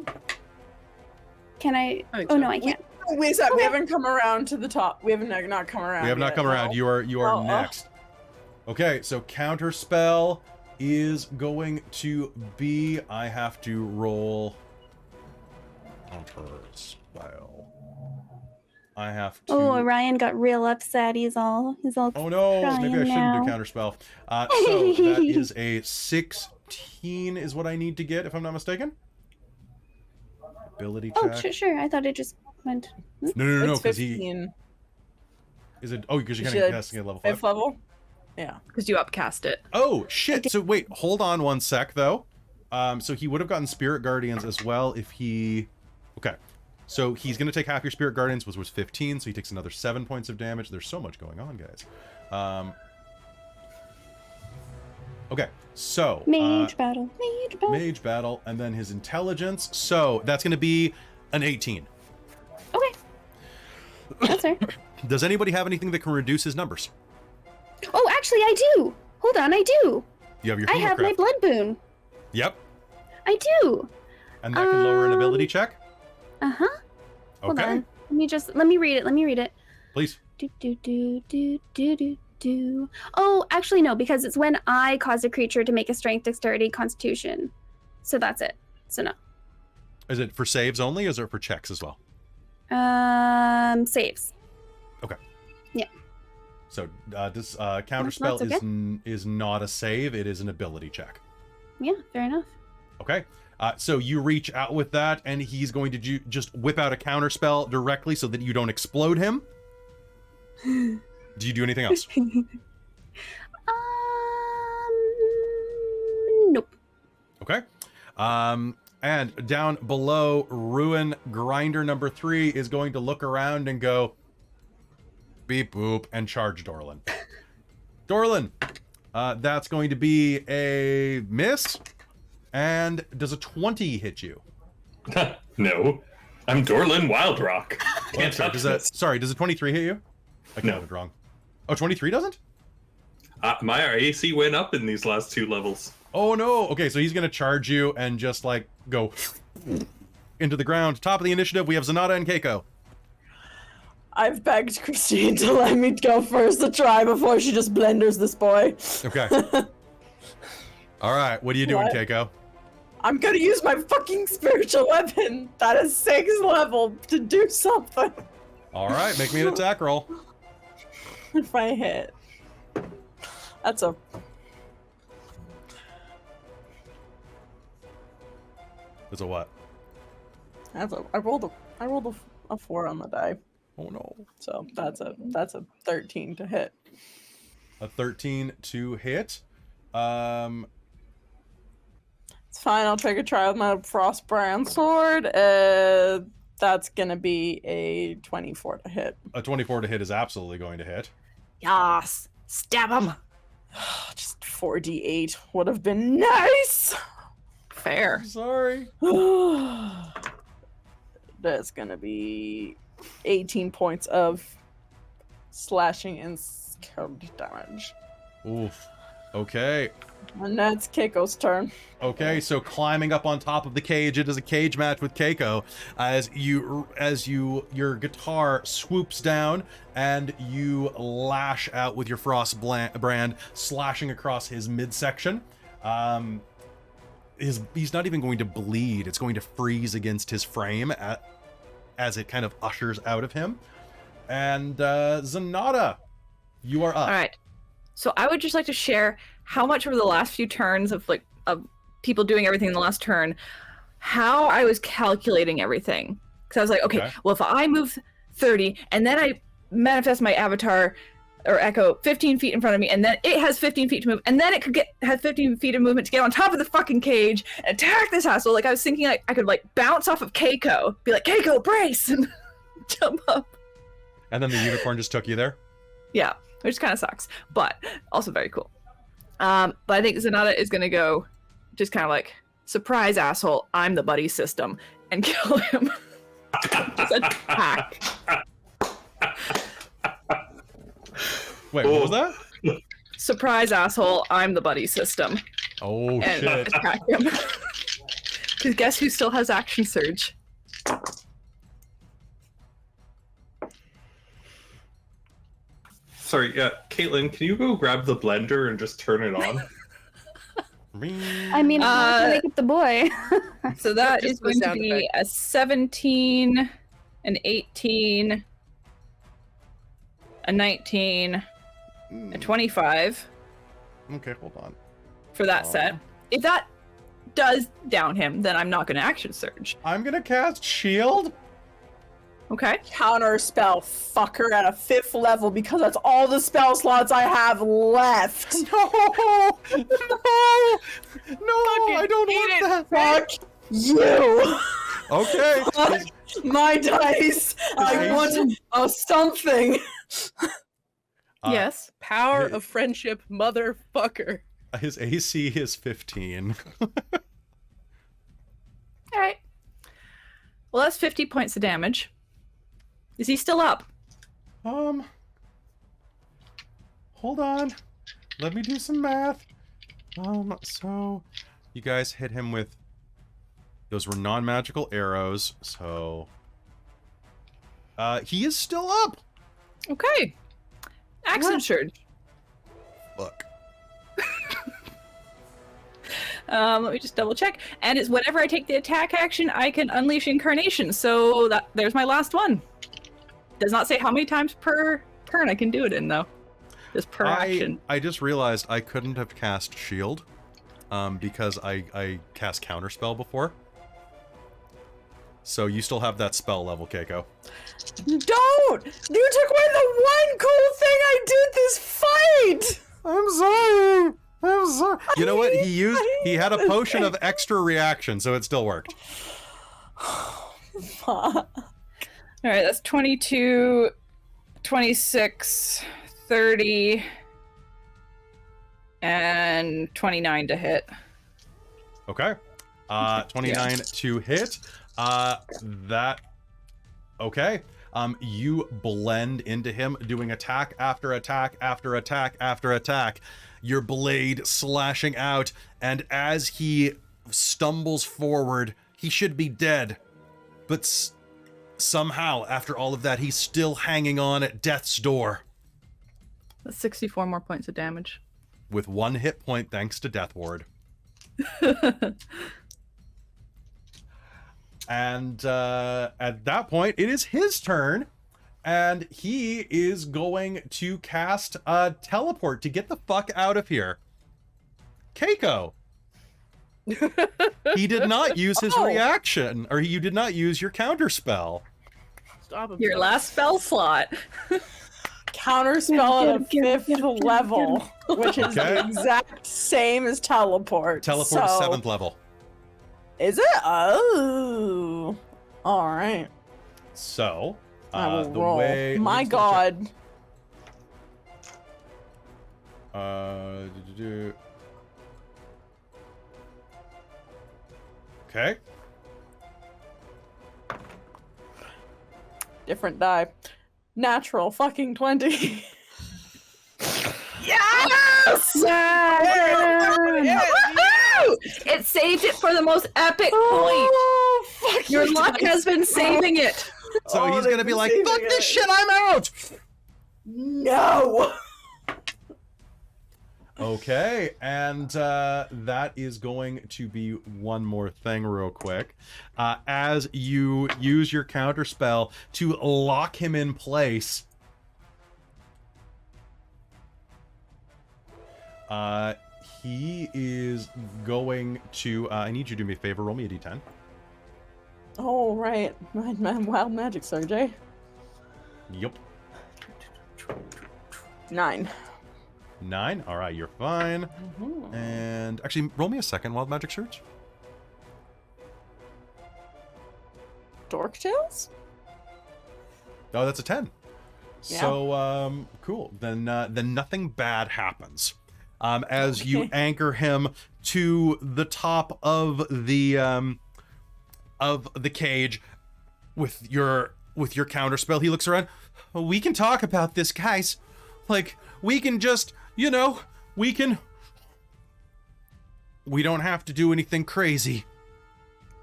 Can I? I think Oh so. no, I can't. wait a sec. We haven't come around to the top. We haven't not come around. We have not yet, come around. no. You are Oh, oh. next. Okay, so Counterspell is going to be, I have to roll Counterspell. I have to. Oh, Orion got real upset. He's all. Oh no, maybe I crying shouldn't do now. Counterspell. So that is a 16 is what I need to get, if I'm not mistaken. Ability check. Oh, sure. I thought it just went. No, It's because he 15. is it. Oh, because you're Is kind of it casting at level 5th 5. level? Yeah. Because you upcast it. Oh shit! So wait, hold on one sec though. So he would have gotten Spirit Guardians as well if he. Okay, so he's gonna take half your Spirit Guardians, which was 15, so he takes another 7 points of damage. There's so much going on, guys. Okay, so Mage battle. mage battle, and then his intelligence. So that's gonna be an 18. Okay. That's her. Does anybody have anything that can reduce his numbers? Oh, actually, I do. Hold on, I do. You have your I have my Hemocraft. blood boon. Yep. I do. And that can lower an ability check? Uh-huh. Hold Okay. on. Let me read it. Please. Do. Oh, actually no, because it's when I cause a creature to make a strength, dexterity, constitution. So that's it. So no. Is it for saves only, or is it for checks as well? Saves. Okay. Yeah. So this counterspell okay. is not a save, it is an ability check. Yeah, fair enough. Okay. So you reach out with that, and he's going to just whip out a counterspell directly so that you don't explode him. Do you do anything else? Nope. Okay. And down below, Ruin Grinder number 3 is going to look around and go beep boop and charge Dorlen. Dorlen, that's going to be a miss. And does a 20 hit you? No. I'm Dorlen Wildrock. Can't touch this. Sorry, does a 23 hit you? I counted wrong. Oh, 23 doesn't? My AC went up in these last 2 levels. Oh no. Okay, so he's gonna charge you and just like go into the ground. Top of the initiative, we have Zenada and Kaeko. I've begged Christine to let me go first to try before she just blenders this boy. Okay. All right, what are you doing, What? Kaeko? I'm gonna use my fucking spiritual weapon that is 6th level to do something. All right, make me an attack roll. If I hit. That's a... That's a what? I rolled a 4 on the die. Oh no. So that's a 13 to hit. A 13 to hit. It's fine, I'll take a try with my Frostbrand sword. That's gonna be a 24 to hit. A 24 to hit is absolutely going to hit. Yas. Stab him. Just 4d8 would have been nice. Fair. Sorry. That's gonna be 18 points of slashing and scald damage. Oof. Okay. And that's Keiko's turn. Okay, so climbing up on top of the cage, it is a cage match with Kaeko as your guitar swoops down and you lash out with your frost brand, slashing across his midsection. He's not even going to bleed; it's going to freeze against his frame as it kind of ushers out of him. And Zenada, you are up. All right. So I would just like to share how much over the last few turns of people doing everything in the last turn, how I was calculating everything. Because I was like, okay, well, if I move 30 and then I manifest my avatar or echo 15 feet in front of me, and then it has 15 feet to move, and then it has 15 feet of movement to get on top of the fucking cage and attack this asshole. Like I was thinking I could bounce off of Kaeko, be like, Kaeko, brace, and jump up. And then the unicorn just took you there? Yeah, which kind of sucks, but also very cool. But I think Zenada is going to go just kind of surprise asshole, I'm the buddy system, and kill him. Just attack. Wait, what was that? Surprise asshole, I'm the buddy system. Oh, And shit. attack him. Because guess who still has action surge? Sorry, Caitlan, can you go grab the blender and just turn it on? I mean, I'm gonna wake up the boy. So that Just is the going to sound be effect. a 17, an 18, a 19, a 25 Okay, hold on. for that set. If that does down him, then I'm not going to action surge. I'm gonna cast shield. Okay. Counter spell, fucker, at a 5th level because that's all the spell slots I have left. No, I don't want that. Fuck you. Okay. Fuck my dice. I want something. Yes. Power of friendship, motherfucker. His AC is 15. All right. Well, that's 50 points of damage. Is he still up? Hold on. Let me do some math. So you guys hit him with, those were non-magical arrows, so he is still up. Okay. Accent surge. Fuck. Let me just double check. And it's whenever I take the attack action, I can unleash incarnation. So there's my last one. Does not say how many times per turn I can do it in, though. Just per action. I just realized I couldn't have cast shield because I cast counterspell before. So you still have that spell level, Kaeko. Don't! You took away the one cool thing I did this fight! I'm sorry. You know what? He had a potion of extra reaction, so it still worked. Fuck. All right, that's 22, 26, 30, and 29 to hit. Okay. 29 to hit. Okay. You blend into him, doing attack after attack after attack after attack. Your blade slashing out, and as he stumbles forward, he should be dead. But somehow, after all of that, he's still hanging on at death's door. That's 64 more points of damage. With 1 hit point thanks to Death Ward. And at that point, it is his turn. And he is going to cast a teleport to get the fuck out of here. Kaeko. He did not use his reaction, or you did not use your counter spell. Stop him. Your last spell slot. Counterspell at a 5th level, which is the exact same as teleport. Teleport is 7th level. Is it? Oh. Alright. So, I will the roll. way... My god. Okay. Different die. Natural fucking 20. Yes! Woohoo! It saved it for the most epic point. Fuck Your you luck guys. has been saving it. So he's gonna be like, fuck this shit, I'm out! No! Okay, and that is going to be one more thing real quick. As you use your counter spell to lock him in place, he is going to, I need you to do me a favor, roll me a d10. Oh, right. My wild magic surge, eh? Yep. 9. 9, all right, you're fine. Mhm. And actually, roll me a second wild magic surge. Dork tails? Oh, that's a 10. Yeah. So, cool. Then nothing bad happens. As you Okay. anchor him to the top of the cage with your counter spell, he looks around. We can talk about this, guys. Like, we can just, we don't have to do anything crazy.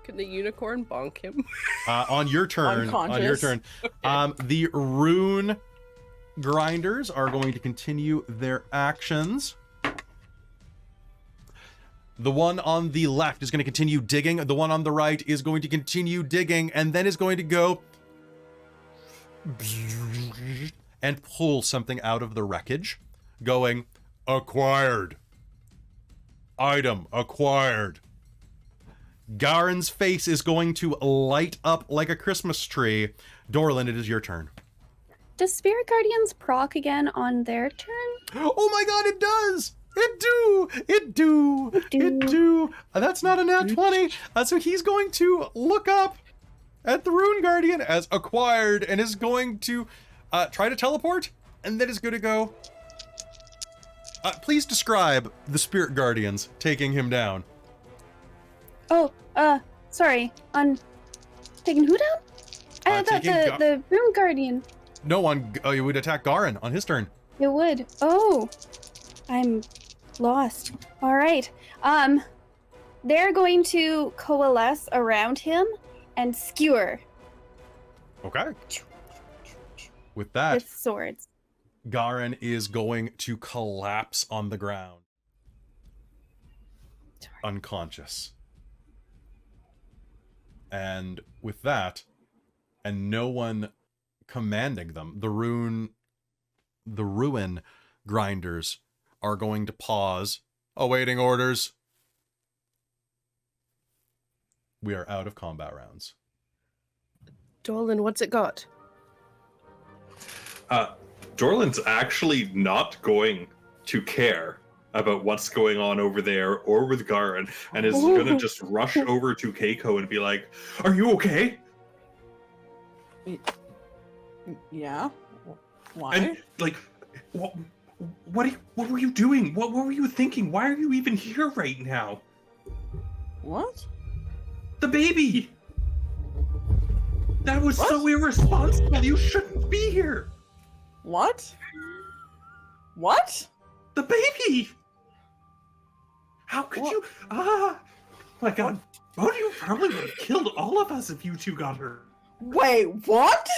Can the unicorn bonk him? On your turn, Unconscious. The rune grinders are going to continue their actions. The one on the left is going to continue digging. The one on the right is going to continue digging, and then is going to go and pull something out of the wreckage, going, acquired. Item acquired. Garen's face is going to light up like a Christmas tree. Dorlen, it is your turn. Does Spirit Guardians proc again on their turn? Oh my god, it does! It do. That's not a nat 20. So he's going to look up at the Rune Guardian as acquired and is going to try to teleport, and then is going to go. Please describe the Spirit Guardians taking him down. Oh, sorry. On taking who down? Taking the Rune Guardian. No, you would attack Garin on his turn. It would. Oh, I'm lost. All right. They're going to coalesce around him and skewer Okay. With that, with swords. Garin is going to collapse on the ground. Unconscious. And with that, and no one commanding them, the ruin grinders are going to pause, awaiting orders. We are out of combat rounds. Dorlen, what's it got? Dorlen's actually not going to care about what's going on over there or with Garin, and is going to just rush over to Kaeko and be like, "Are you okay?" Yeah. Why? And like, what were you doing? What were you thinking? Why are you even here right now? What? The baby. That was What? so irresponsible. You shouldn't be here. What? What? The baby. How could What? you? My God. Bodhi probably would have killed all of us if you two got her. Wait, what?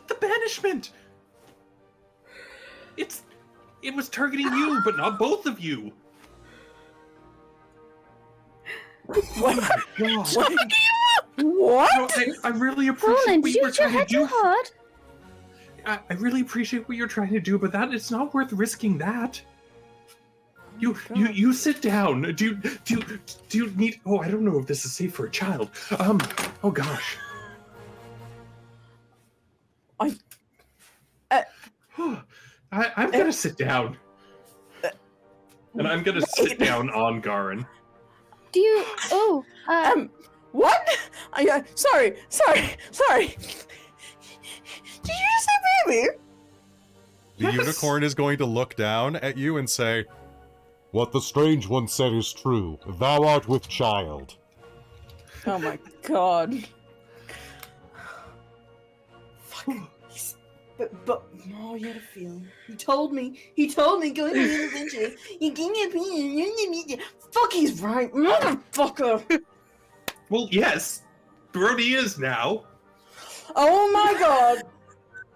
The banishment. It was targeting you, but not both of you. What? God. What? I really appreciate Roland, what did you you were hit your trying to head too do. hard? I really appreciate what you're trying to do, but it's not worth risking that. You sit down. Do you need? Oh, I don't know if this is safe for a child. Oh gosh. I'm gonna sit down, and I'm gonna sit down on Garin. Do you? Oh, What? Sorry. Did you just say baby? The Yes. unicorn is going to look down at you and say, What the strange one said is true. Thou art with child. Oh my god. But oh, you had a feeling. He told me going to the adventure. You gave me a opinion. Fuck, he's right, motherfucker. Well, yes, Brody is now. Oh my god.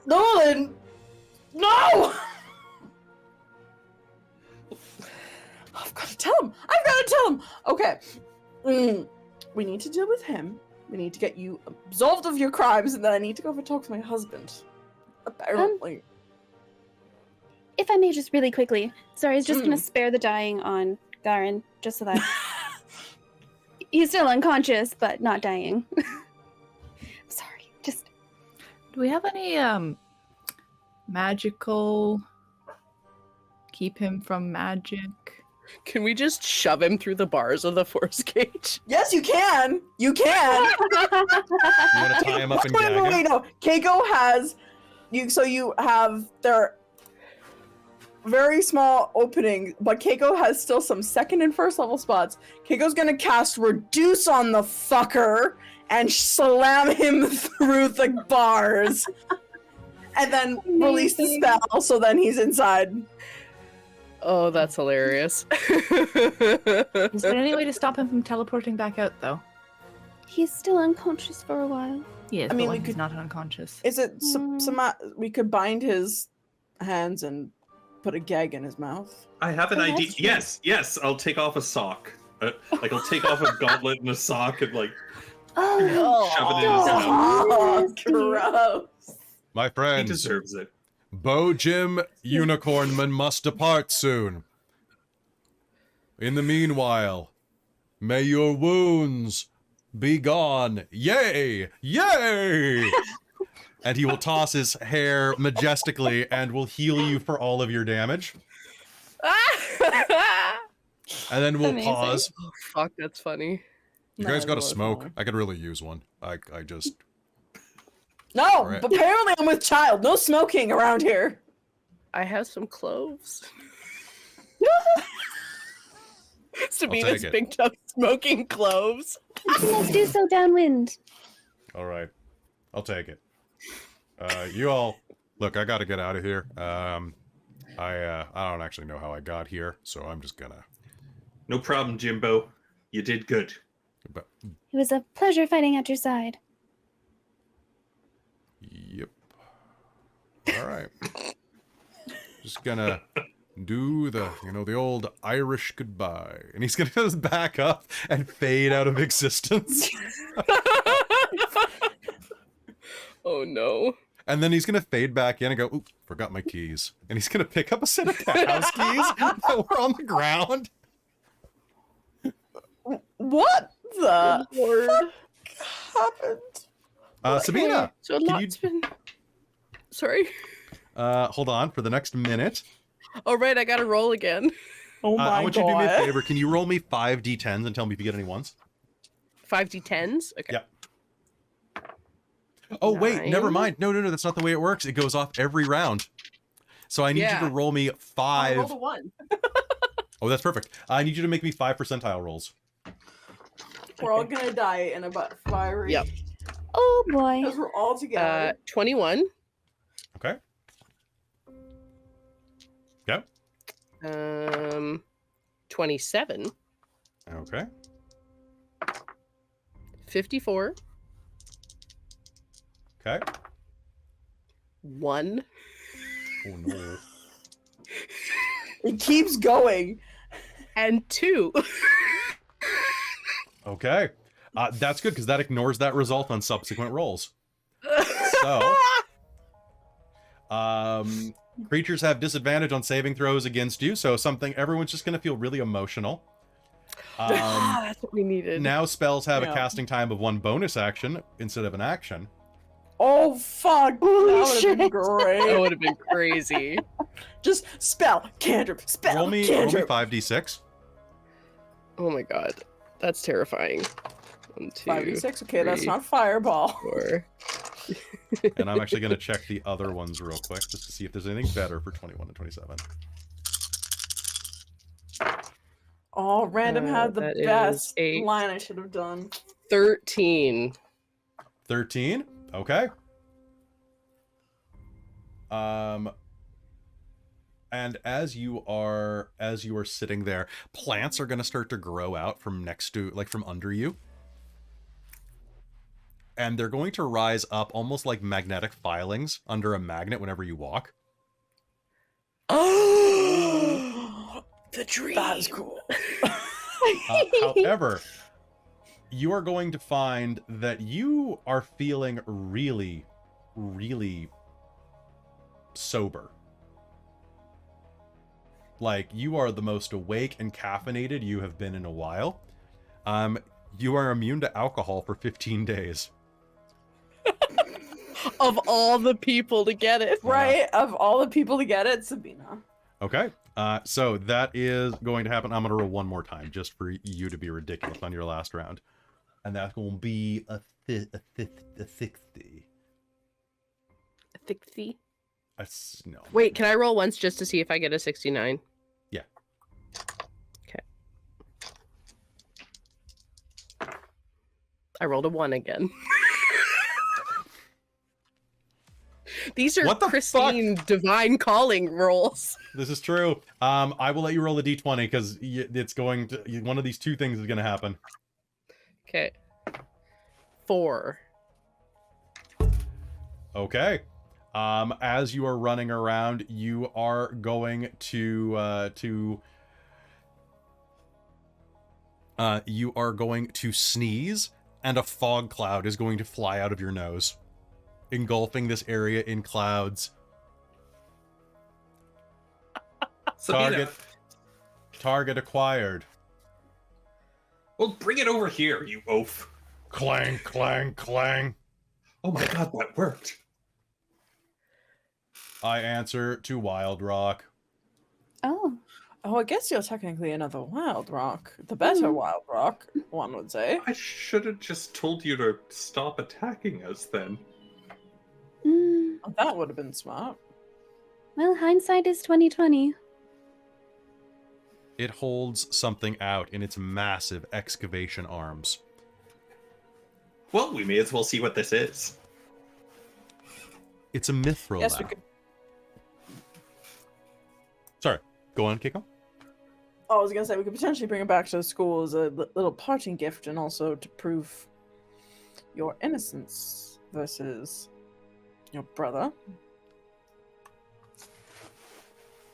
Nolan. No. I've got to tell him. Okay. We need to deal with him. We need to get you absolved of your crimes, and then I need to go and talk to my husband. Apparently. if I may just really quickly. Sorry, I was just going to spare the dying on Garin, just so that... He's still unconscious, but not dying. Sorry, just... Do we have any magical keep him from magic? Can we just shove him through the bars of the force cage? Yes, you can. You can. You want to tie him up and gag him? Wait, no. Kaeko has you. So you have their very small opening, but Kaeko has still some second and first level spots. Keiko's gonna cast Reduce on the fucker and slam him through the bars, and then release the spell. So then he's inside. Oh, that's hilarious. Is there any way to stop him from teleporting back out, though? He's still unconscious for a while. He is, I mean, but we when he's could- not unconscious. Is it we could bind his hands and put a gag in his mouth? I have an Oh, idea. that's true. Yes, I'll take off a sock. Like I'll take off a gauntlet and a sock and like Oh, shove it in his mouth. Oh, gross. My He friends, deserves it. Bo Jim Unicornman must depart soon. In the meanwhile, may your wounds be gone. Yay! Yay! And he will toss his hair majestically and will heal you for all of your damage. And then we'll Amazing. pause. Oh, fuck, that's funny. You No, guys got a it was smoke? fine. I could really use one. I just... No, right. but apparently I'm with child. No smoking around here. I have some cloves. take Sabina's it. picked up smoking cloves. let's do so downwind. All right. I'll take it. You all, look, I gotta get out of here. I don't actually know how I got here, so I'm just gonna. No problem, Jimbo. You did good. But, It was a pleasure fighting at your side. yep. All right. Just gonna do the, the old Irish goodbye, and he's gonna just back up and fade out of existence. Oh no. And then he's gonna fade back in and go, "Oop, forgot my keys." And he's gonna pick up a set of house keys that were on the ground. What the Lord. fuck happened? Sabina, So a can lot's been. Sorry. hold on for the next minute. Oh right, I gotta roll again. Oh my I want you god. to do me a favor. Can you roll me 5 d10s and tell me if you get any ones? 5d10s. Okay. Yep. Oh wait, never 9. mind. No, that's not the way it works. It goes off every round. So I need you Yeah. to roll me 5. Roll the 1. Oh, that's perfect. I need you to make me 5 percentile rolls. We're all gonna die in about 5 Yep. Oh boy. because we're all together. 21. Okay. Okay. 27. Okay. 54. Okay. 1. Oh no. It keeps going. And 2. Okay. That's good because that ignores that result on subsequent rolls. So, creatures have disadvantage on saving throws against you, so everyone's just going to feel really emotional. That's what we needed. Now spells have a Yeah. casting time of 1 bonus action instead of an action. Oh fuck! Holy That would have been shit. great. That would have been crazy. Just spell, cantrip, spell, Roll me cantrip. 5d6. Oh my god. That's terrifying. 1, 2, 5d6. Okay, that's 3, not fireball. 4. And I'm actually going to check the other ones real quick just to see if there's anything better for 21 and 27. Oh, random had the that is best 8. line I should have done. 13. 13. Okay. And as you are sitting there, plants are going to start to grow out from from under you. And they're going to rise up almost like magnetic filings under a magnet whenever you walk. Oh, The dream. that is cool. However, you are going to find that you are feeling really, really sober. Like, you are the most awake and caffeinated you have been in a while. You are immune to alcohol for 15 days. Of all the people to get it. Right? Of all the people to get it, Sabina. Okay, so that is going to happen. I'm going to roll one more time just for you to be ridiculous on your last round. And that's going to be a 60. A 60? No. Wait, can I roll once just to see if I get a 69? Yeah. Okay. I rolled a 1 again. These are What the Christine divine calling rolls. This is true. I will let you roll a d20 because it's going to... One of these two things is going to happen. Okay. 4. Okay. As you are running around, you are going to sneeze, and a fog cloud is going to fly out of your nose, engulfing this area in clouds. Sabina, Target acquired. well, bring it over here, you oaf. Clang, clang, clang. Oh my god, that worked. I answer to Wildrock. Oh. Oh, I guess you're technically another Wildrock. The better Wildrock, one would say. I should have just told you to stop attacking us then. Mm. Oh, that would have been smart. Well, hindsight is 2020. It holds something out in its massive excavation arms. Well, we may as well see what this is. It's a mithril Yes, we now. could. Sorry, go on, Kaeko. Oh, I was gonna say we could potentially bring it back to the school as a little parting gift, and also to prove your innocence versus your brother.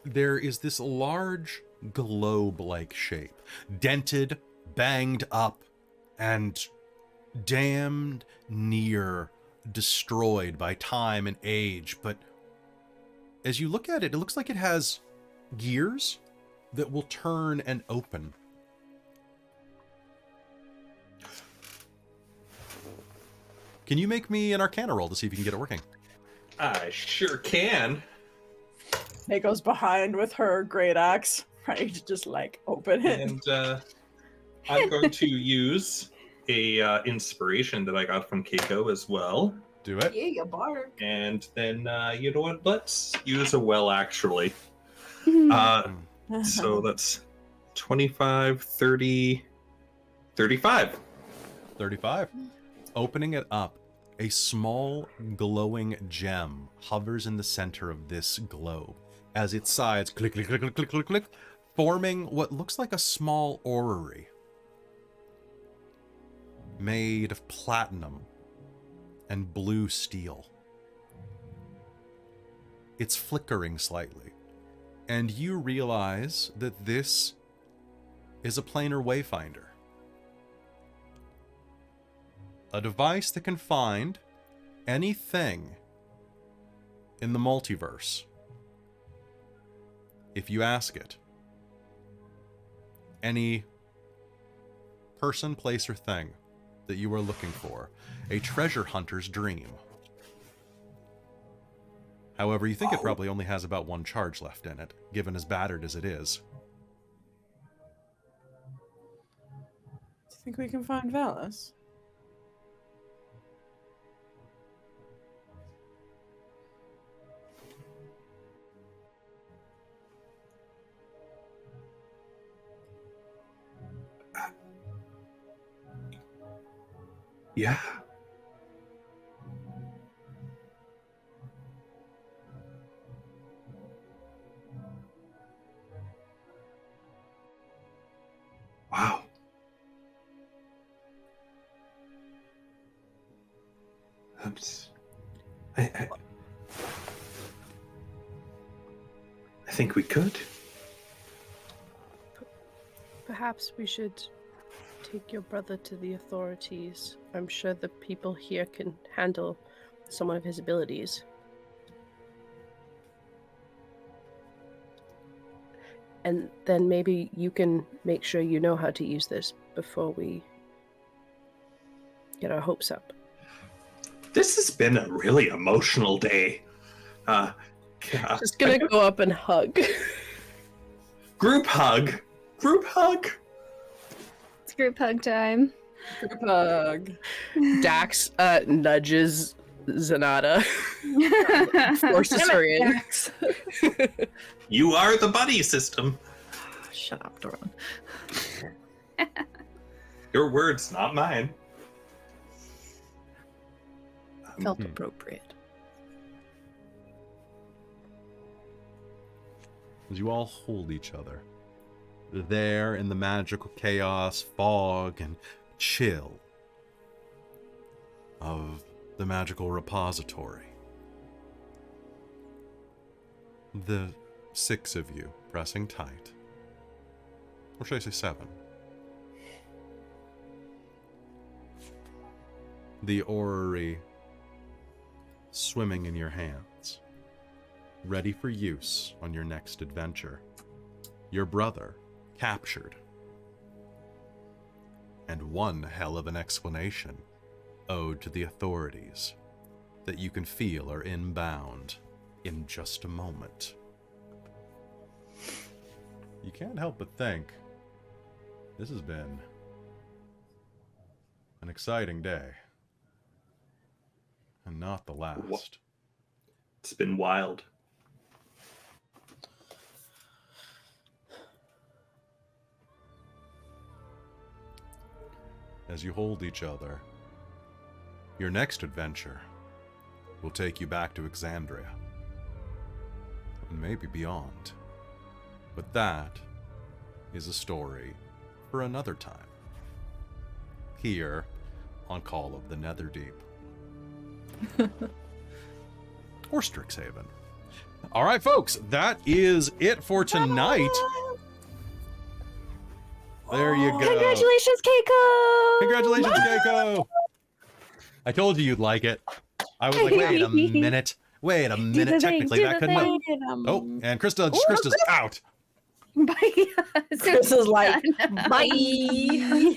There is this large globe-like shape, dented, banged up, and damned near destroyed by time and age. But as you look at it, it looks like it has gears that will turn and open. Can you make me an Arcana roll to see if you can get it working? I sure can. It goes behind with her great axe, ready to just like open it. And I'm going to use a inspiration that I got from Kaeko as well. Do it. Yeah, you bark. And then, you know what? Let's use a well, actually. So that's 25, 30, 35. 35. Opening it up, a small glowing gem hovers in the center of this globe. As its sides click, click, click, click, click, click, click, forming what looks like a small orrery made of platinum and blue steel. It's flickering slightly, and you realize that this is a planar wayfinder. A device that can find anything in the multiverse if you ask it. Any person, place, or thing that you are looking for. A treasure hunter's dream. However, you think it probably only has about one charge left in it, given as battered as it is. Do you think we can find Valis? Yeah. Wow. That's... I think we could. Perhaps we should take your brother to the authorities. I'm sure the people here can handle some of his abilities. And then maybe you can make sure you know how to use this before we get our hopes up. This has been a really emotional day. Just gonna go up and hug. Group hug. Group hug. It's group hug time. Group hug. Dax nudges Zenada. Forces her in. You are the buddy system. Shut up, Dorlen. Your words, not mine. Felt appropriate. As you all hold each other, there in the magical chaos, fog, and chill of the magical repository. The 6 of you pressing tight. Or should I say 7? The orrery swimming in your hands, ready for use on your next adventure. Your brother captured. And one hell of an explanation owed to the authorities that you can feel are inbound in just a moment. You can't help but think this has been an exciting day. And not the last. It's been wild. As you hold each other, your next adventure will take you back to Xandria. And maybe beyond. But that is a story for another time. Here on Call of the Netherdeep. Or Strixhaven. All right, folks, that is it for tonight. There you go. Congratulations, Kaeko! Congratulations, Kaeko! I told you you'd like it. I was like, wait a minute. Wait a minute. Technically, that couldn't help. Oh, and Krista's out. Bye. Krista's like, bye.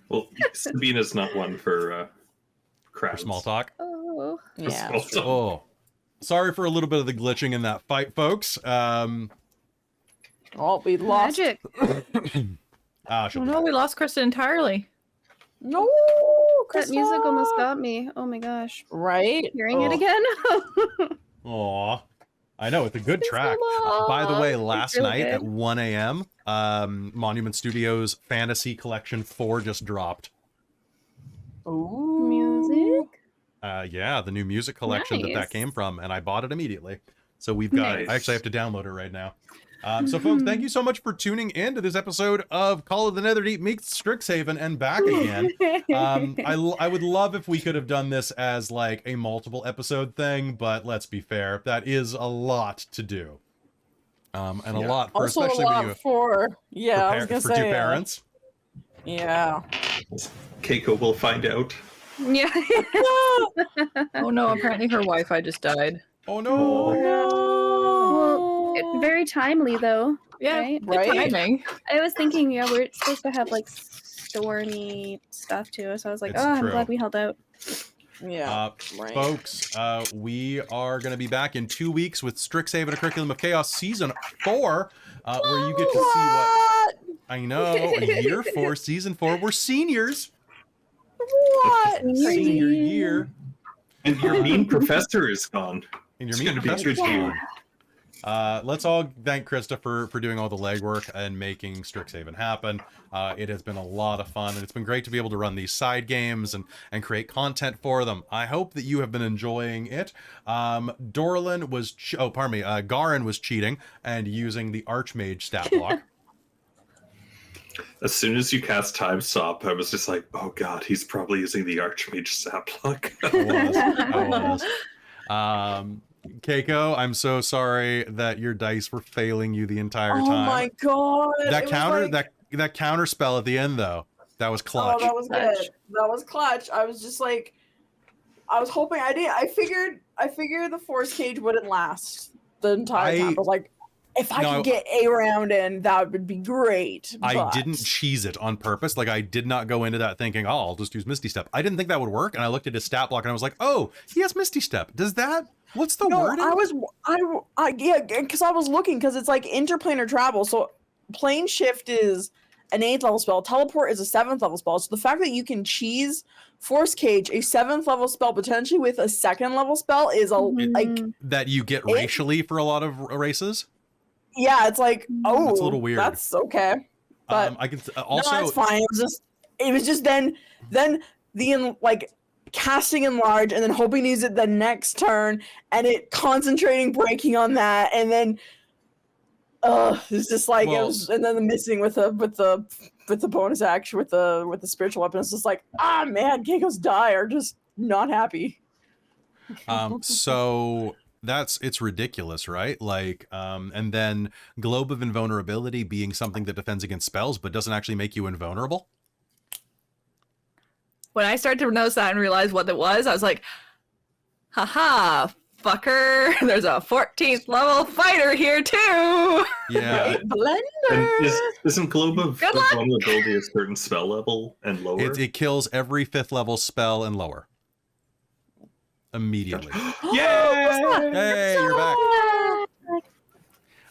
Well, Sabina's not one for For crowds. small talk. Oh. yeah. Small talk. Oh, sorry for a little bit of the glitching in that fight, folks. Oh, we lost. Magic. Oh no, we lost Krista entirely. No, That Krista. music almost got me. Oh my gosh. Right? Hearing it Oh. again? Aw. I know, it's a good It's track. so By the way, long. last It's really night at good. 1 a.m., Monument Studios Fantasy Collection 4 just dropped. Ooh. Music? Yeah, the new music collection that Nice. came from, and I bought it immediately. So we've got, Nice. I actually have to download it right now. So folks, thank you so much for tuning in to this episode of Call of the Netherdeep meets Strixhaven and back again. I would love if we could have done this as like a multiple episode thing, but let's be fair, that is a lot to do. And a lot for, Also especially a when lot you for, yeah, I was gonna for say, two parents. Yeah. Keiko will find out. Yeah. Oh no, apparently her Wi-Fi just died. Oh no! Well, very timely though. Yeah, Right? good Right? timing. I was thinking, yeah, we're supposed to have like stormy stuff too, so I was like, It's oh, I'm true. glad we held out. Yeah. Right. Folks, we are going to be back in 2 weeks with Strixhaven: A Curriculum of Chaos Season 4, where you get to see what... I know, year 4, Season 4, we're seniors. What? Senior year. And your mean professor is gone. And your It's mean gonna be a professor's good year. gone. Let's all thank Krista for doing all the legwork and making Strixhaven happen. It has been a lot of fun, and it's been great to be able to run these side games and create content for them. I hope that you have been enjoying it. Dorlen was, Garren was cheating and using the Archmage stat block. As soon as you cast Time Stop, I was just like, oh god, he's probably using the Archmage stat block. I was. Kaeko, I'm so sorry that your dice were failing you the entire Oh time. my god. That it was counter, like- that counter spell at the end though, that was clutch. Oh, that was good. That was clutch. I was just like, I was hoping I figured the force cage wouldn't last the entire time. I was like, if I No, could get a round in, that would be great. I but- didn't cheese it on purpose. Like, I did not go into that thinking, oh, I'll just use Misty Step. I didn't think that would work, and I looked at his stat block and I was like, oh, he has Misty Step. Does that? What's the word? Yeah, because I was looking, because it's like interplanar travel. So plane shift is an 8th level spell. Teleport is a 7th level spell. So the fact that you can cheese Force Cage, a 7th level spell, potentially with a 2nd level spell, is a like that you get it- racially for a lot of races. yeah, it's like, oh, That's a little weird. That's okay. But I can also. no, it's fine. It was just then the like casting enlarge and then hoping to use it the next turn and it concentrating breaking on that and then it's just like it was, and then the missing with the bonus action with the spiritual weapon. It's just like, ah man, Keiko's die are just not happy. So it's ridiculous, right? Like, and then Globe of Invulnerability being something that defends against spells but doesn't actually make you invulnerable. When I started to notice that and realize what it was, I was like, haha, fucker, there's a 14th level fighter here too. Yeah. And isn't Globe of Good luck. Vulnerability a certain spell level and lower? It kills every 5th level spell and lower. Immediately. Yay! Hey, you're back.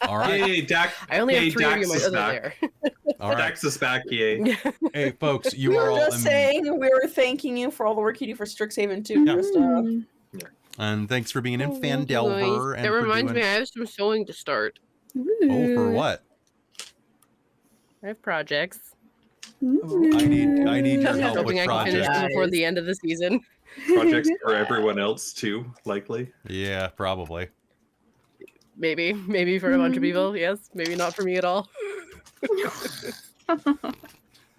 All right. Yay, Dax. I only have Yay, 3 of you, Dax my is other back. there. All right. Dax is back, yay. Hey, folks, you We are were all. just saying we were thanking you for all the work you do for Strixhaven too, Yeah. Krista. And thanks for being in Oh, Fandelver. nice. And That for reminds doing... me, I have some sewing to start. Oh, for what? I have projects. I need your help Hoping with I can finish projects. them before the end of the season. projects for everyone else too, likely. Yeah, probably. Maybe for a bunch of people, yes. Maybe not for me at all.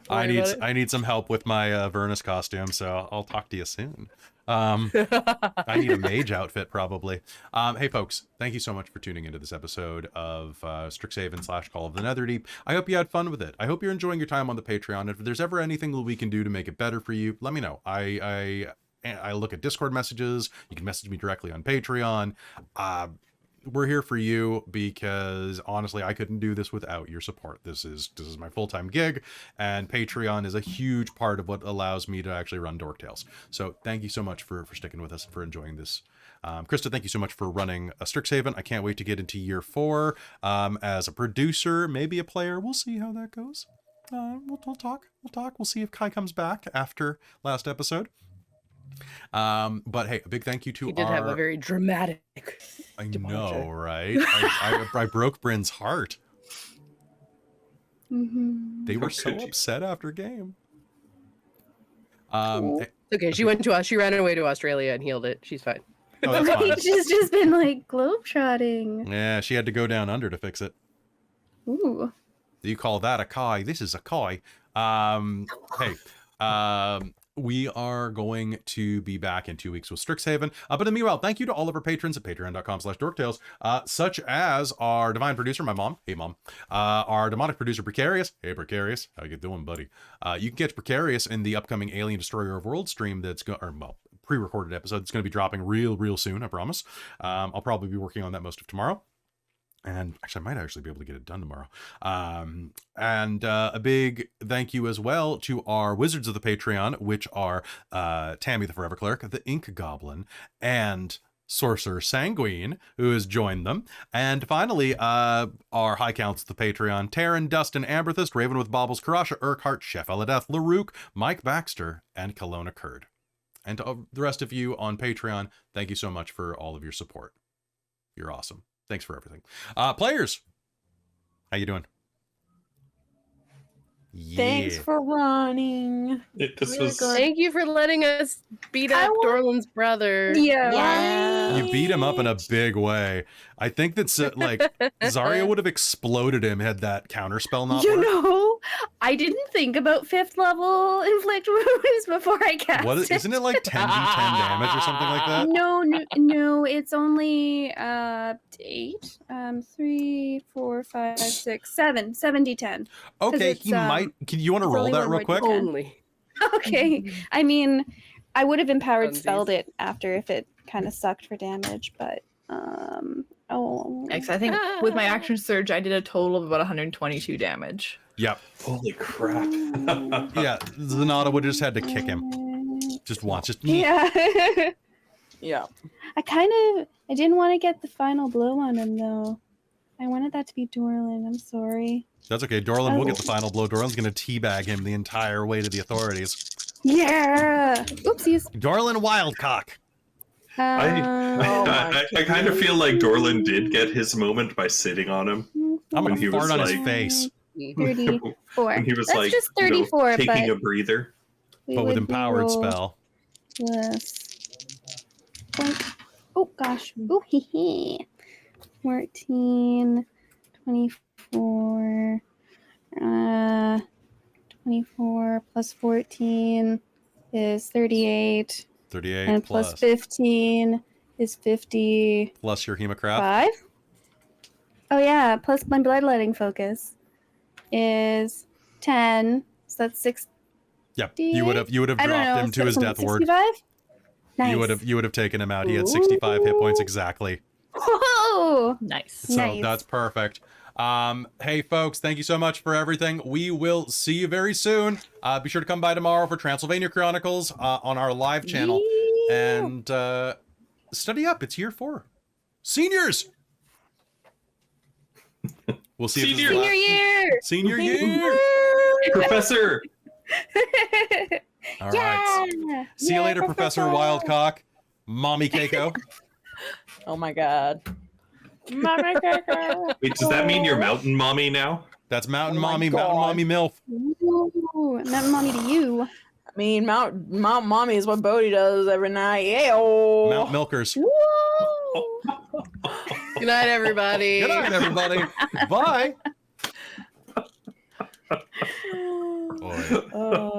I Worry about it. need some help with my Vernus costume, so I'll talk to you soon. I need a mage outfit probably. Hey folks, thank you so much for tuning into this episode of Strixhaven / Call of the Netherdeep. I hope you had fun with it. I hope you're enjoying your time on the Patreon. If there's ever anything that we can do to make it better for you, let me know. I look at Discord messages. You can message me directly on Patreon. We're here for you because honestly, I couldn't do this without your support. This is my full-time gig, and Patreon is a huge part of what allows me to actually run Dork Tales. So thank you so much for sticking with us and for enjoying this. Christa, thank you so much for running a Strixhaven. I can't wait to get into year 4 as a producer, maybe a player. We'll see how that goes. We'll talk. We'll see if Kai comes back after last episode. But hey, a big thank you to He did have a very dramatic I departure. know, right? I broke Bryn's heart. They were so upset after game. Okay, she ran away to Australia and healed it. She's fine. Oh, that's fine. She's just been like globetrotting. Yeah, she had to go down under to fix it. Ooh. You call that a Kai? This is a Kai. Hey, we are going to be back in 2 weeks with Strixhaven. But in the meanwhile, thank you to all of our patrons at patreon.com/dorktales, such as our divine producer, my mom. Hey, mom. Our demonic producer, Precarious. Hey, Precarious. How you doing, buddy? You can catch Precarious in the upcoming Alien Destroyer of Worlds stream that's pre-recorded episode. It's going to be dropping real soon, I promise. I'll probably be working on that most of tomorrow. And actually, I might actually be able to get it done tomorrow. And a big thank you as well to our wizards of the Patreon, which are Tammy the Forever Cleric, the Ink Goblin, and Sorcerer Sanguine, who has joined them. And finally, our High Counts of the Patreon, Taryn, Dustin, Amberthist, Raven with Baubles, Karasha, Urquhart, Chef Eladeth, Larouk, Mike Baxter, and Kelowna Kurd. And to the rest of you on Patreon, thank you so much for all of your support. You're awesome. Thanks for everything. Players, how you doing? Thanks for running. Thank you for letting us beat up Dorlen's brother. Yeah. You beat him up in a big way. I think that's like Xarria would have exploded him had that counter spell not You worked. know, I didn't think about 5th level inflict wounds before I cast What it. isn't it like 10d10 damage or something like that? No, it's only 8, 3, 4, 5, 6, 7, 7d10. Okay, it's, he might. You want to it's roll only that one real more quick? d10. Only. Okay, I mean, I would have empowered Funsies. spelled it after if it kind of sucked for damage, but Next, I think with my action surge, I did a total of about 122 damage. Yep. Holy crap. Yeah, Zenada would have just had to kick him. Just once. Just yeah. Yeah. I didn't want to get the final blow on him though. I wanted that to be Dorlen. I'm sorry. That's okay. Dorlen will get the final blow. Dorlen's going to teabag him the entire way to the authorities. Yeah. Oopsies. Dorlen Wildcock. I kind of feel like Dorlen did get his moment by sitting on him. I'm When going he to was fart on his like- face. 34. And he was That's like, just 34, taking but a breather. we But with would empowered roll spell. Plus. Oh gosh. Oh hee hee. 14, 24. 24 plus 14 is 38. 38 And plus. plus 15 is 55. Plus your hemocraft. Oh yeah, plus my bloodletting focus is 10. So that's 6. Yep. You would have I don't dropped know, him to his death ward. 65? Nice. You would have taken him out. He had 65 hit points exactly. Whoa! Nice. So Nice. that's perfect. Hey folks, thank you so much for everything. We will see you very soon. Be sure to come by tomorrow for Transylvania Chronicles on our live channel. Yeah. And study up. It's year 4. Seniors! We'll see if this is the Senior last- Senior year! Senior year! Professor! All right. Yeah! See you Yeah, later, Professor Wildcock. Mommy Kaeko. Oh my god. Mama Kaeko. Wait, does that mean you're mountain mommy now? That's Mountain Oh my Mommy, God. Mountain Mommy MILF. Ooh, not mommy to you. mean, Mount Mommy is what Bodhi does every night. Yeah. Mount Milkers. Good night, everybody. Good night, everybody. Bye. Boy. Oh.